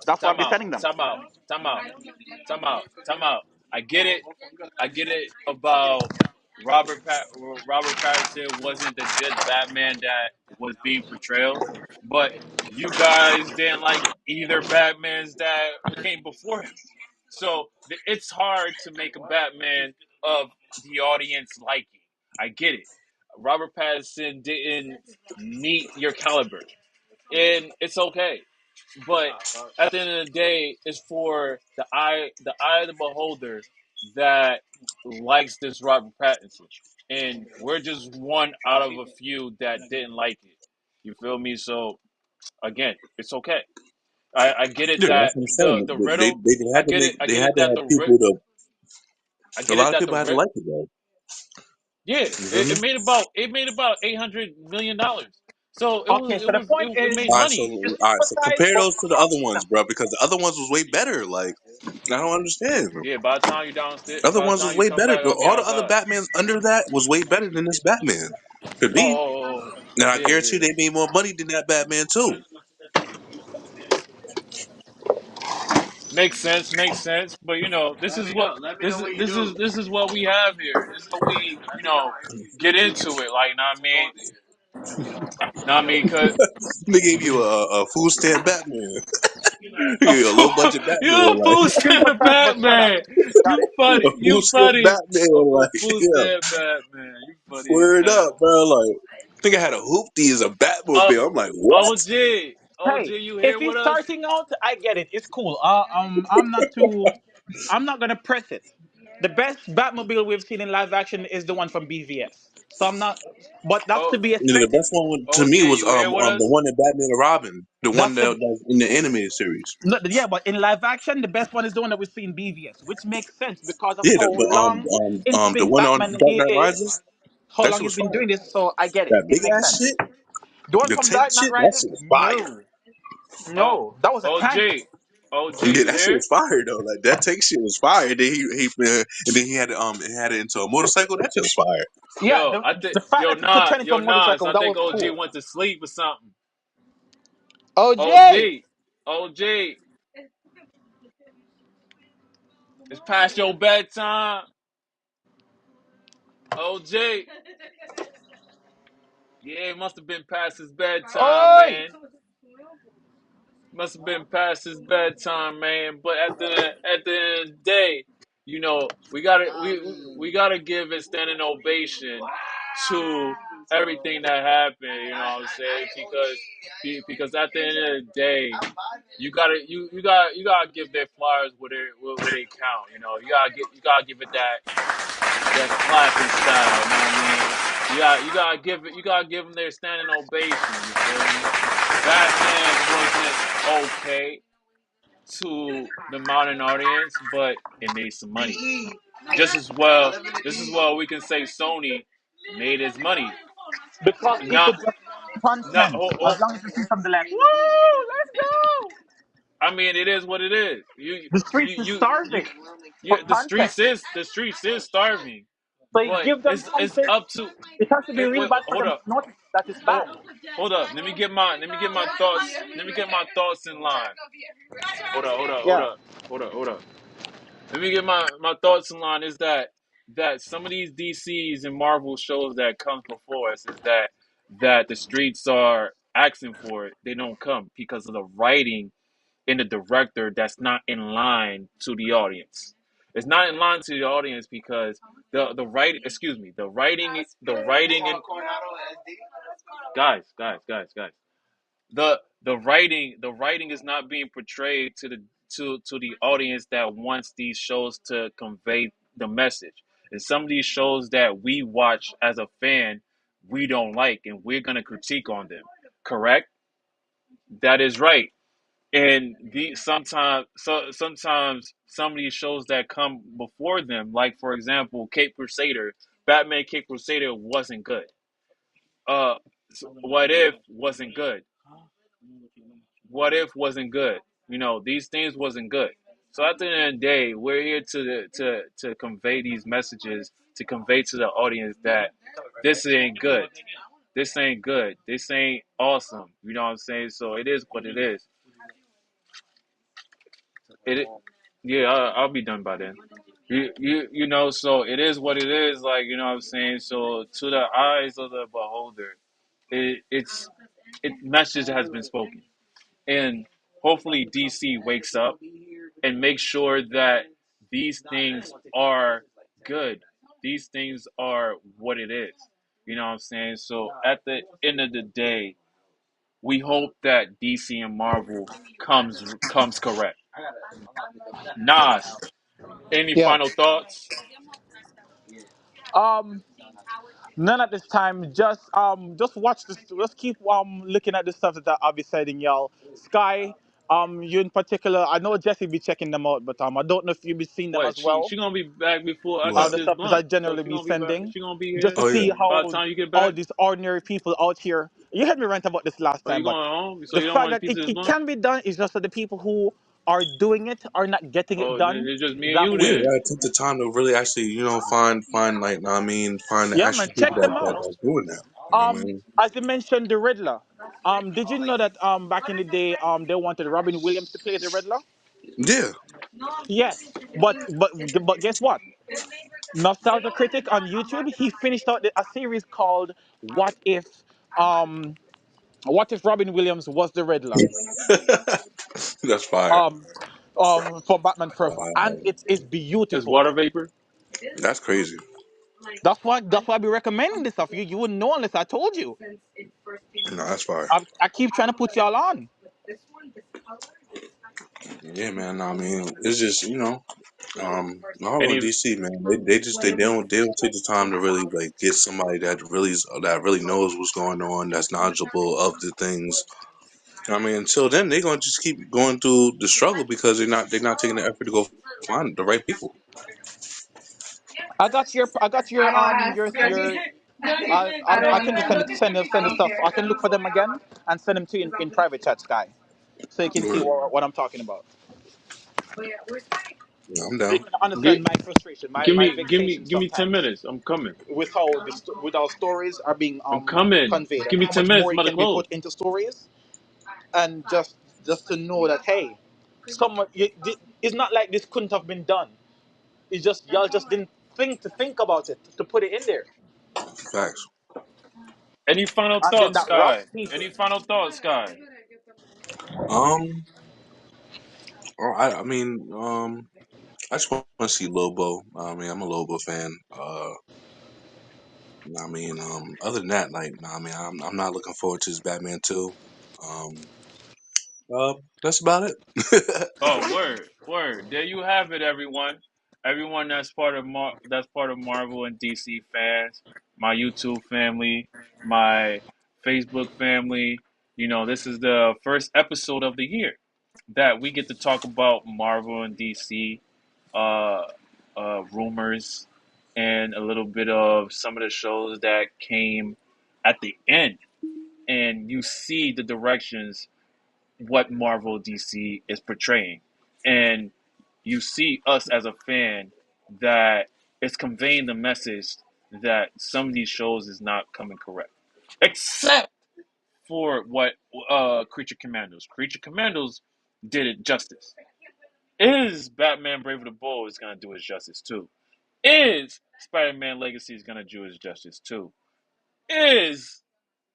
That's why I time be out, sending them. time out, time out, time out, time out. I get it. I get it about Robert Pattinson wasn't the good Batman that was being portrayed, but you guys didn't like either Batmans that came before him. So it's hard to make a Batman of the audience liking. I get it. Robert Pattinson didn't meet your caliber, and it's okay. But at the end of the day, it's for the eye of the beholder that likes this Robert Pattinson, and we're just one out of a few that didn't like it. You feel me? So Again, it's okay. I get it Yeah, that that's what I'm saying. the They riddle. they I had to get make it. I they get had it to that have people to. I A get it lot of that the people had to rip. like it though. Yeah, You feel me? it made about $800 million. So Okay, so the point it is, made money. you All right. So sympathize, compare but those to the other ones, bro, because the other ones was way better. Like I don't understand. Yeah, by the time you downstairs, The other by the ones was time you way come better. back, But I'll be all the other outside. Batmans under that was way better than this Batman. Could Oh, be. And I yeah, guarantee yeah. they made more money than that Batman too. Makes sense, makes sense. But this is what we have here. This is what we get into it. Like, know what I mean, know what I mean, cause They gave you a food stamp Batman. a A fool, low budget you Batman, a like fool stamp sympathize, but shut up. Batman. Got You it. funny, a food you stamp funny. Batman, A like fool yeah. stamp Batman. You funny as Word up, hell. bro. Like I think I had a hoopty as a Uh, Batmobile. I'm like, what? OG, Hey, OG, you if here he's with us? starting out, I get it. It's cool. I'm not gonna press it. The best Batmobile we've seen in live action is the one from BVS. So I'm not, but that's Oh, to be You know, the expected. best one to OG, me was you here with the us? one in Batman and Robin, the one That's that, the that in the animated series. no, yeah, but in live action, the best one is the one that we see in BVS, which makes sense because of Yeah, how long into the being one on Batman Dark he Knight is, Rises, how that long shit he's was been fire. doing this. So I get it. That big It makes ass sense. shit, The one the from tank Dark Knight shit, that Rises, shit was fire. no, Oh, no, that was a tank. OG, OG, Yeah, you that shit here? was fire though. Like that tank shit was fire. Then and then he had it into a motorcycle. That shit was fire. Yeah, the fact that he could turn into Yo, a Nas. motorcycle, I that think was OG cool. went to sleep or something. OJ, OG, OG, it's past your bedtime. OG, yeah, it must have been past his bedtime, oi, man. Must have been past his bedtime, man. But at the end of the day, we gotta give a standing ovation to everything that happened. You know what I'm saying? Because at the end of the day, you gotta give their flowers where they count. You gotta give it that clapping style. You know what I mean? You gotta give them their standing ovation. You feel me? Batman wasn't okay to the modern audience, but it made some money. Just as well, this is well we can say Sony made its money. because people Not, just want not. content. As long as you see something like, woo, let's go. I mean, it is what it is. The streets is You. starving for Yeah, content. the streets is starving, So you but give them it's content. up to. It has to be real Wait, bad for hold them up. to notice that it's Hold, bad. hold up. Let me get my thoughts. Let me get my thoughts in line. Hold up. Hold up. Hold Yeah. up. Hold up. Hold up. Let me get my thoughts in line. Is that some of these DCs and Marvel shows that comes before us is that the streets are asking for it. They don't come because of the writing and the director that's not in line to the audience. It's not in line to the audience because the writing. Excuse me. The writing and guys. The writing is not being portrayed to the audience that wants these shows to convey the message. And some of these shows that we watch as a fan, we don't like, and we're gonna critique on them. Correct? That is right. And sometimes some of these shows that come before them, like for example, Cape Crusader, Batman Cape Crusader wasn't good. Uh, what if wasn't good? What if wasn't good? These things wasn't good. So at the end of the day, we're here to convey these messages, to convey to the audience that this ain't good. This ain't good. This ain't awesome. You know what I'm saying? So it is what it is. It yeah, I'll be done by then. So it is what it is. Like you know what I'm saying. So to the eyes of the beholder, it message has been spoken, and hopefully DC wakes up and make sure that these things are good. These things are what it is. You know what I'm saying? So at the end of the day, we hope that DC and Marvel comes correct. Nas, any Yeah. final thoughts? Um, None at this time. Just watch this. Just keep looking at the stuff that I'll be sending y'all. Sky, you in particular. I know Jesse be checking them out, but I don't know if you be seeing them What? as She well. she gonna be back before I What? get The this stuff that I blunt. So generally she be gonna be back. sending, She gonna be just here to Oh see yeah. by the how time you get all back. these ordinary people out here. You heard me rant about this last Or you time, but going home? So the you don't fact want a that piece of this it blunt? can be done is just that the people who are doing it are not getting it Oh, then done it's just me and that you Yeah, way. then. I took the time to really actually, find like, I mean, find the Yeah, actual man, people check them that out. are doing that. I mean, As you mentioned, the Riddler. Did you know that back in the day, they wanted Robin Williams to play the Riddler? yeah. Yes, but guess what? Nostalgia Critic on YouTube, he finished out a series called um What if Robin Williams was the Riddler?" That's fire. Um, for Batman Forever, and Wow. it's It's beautiful. water vapor. That's crazy. That's why I be recommending this stuff. You wouldn't know unless I told you. No, that's fire. I keep trying to put y'all on. Yeah, man. I mean, it's just Marvel and Any DC, man. They don't take the time to really like get somebody that really knows what's going on, that's knowledgeable of the things. I mean, until then, they're gonna just keep going through the struggle because they're not taking the effort to go find the right people. I got your I can just send the stuff. I can look for them again and send them to you in private chat, Sky, so you can see Word. what I'm talking about. Yeah, I'm So you down. can give understand my frustration, give my me give me vexation give me 10 sometimes minutes. I'm coming. with how with how stories are being I'm coming. conveyed Give and me how 10 much minutes. more I'm it about to can be close. put into stories, and just to know that hey, it's not like this couldn't have been done. It's just y'all just didn't think about it to put it in there, Facts. Any final and then thoughts, that robs Sky? people. Any final thoughts, Sky? Um. I mean, I just want to see Lobo. I mean, I'm a Lobo fan. I mean, other than that, like, I mean, I'm not looking forward to this Batman 2. Um, that's about it. Oh, word, word. There you have it, everyone. Everyone that's part of Marvel and DC fans, my YouTube family, my Facebook family. This is the first episode of the year that we get to talk about Marvel and DC uh, rumors and a little bit of some of the shows that came at the end, and you see the directions what Marvel DC is portraying. And you see us as a fan that it's conveying the message that some of these shows is not coming correct. Except for what Creature Commandos. Creature Commandos did it justice. Is Batman Brave of the Bold is gonna do it justice too. Is Spider-Man Legacy is gonna do it justice too. Is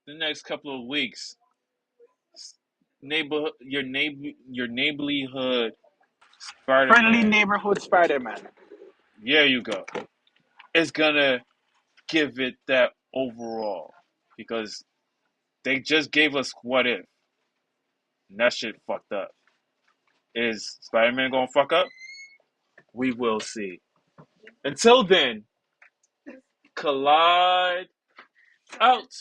the next couple of weeks your neighborhood Friendly Spider-Man. neighborhood Spider-Man. There you go. It's gonna give it that overall because they just gave us what if, and that shit fucked up. Is Spider-Man gonna fuck up? We will see. Until then, collide out.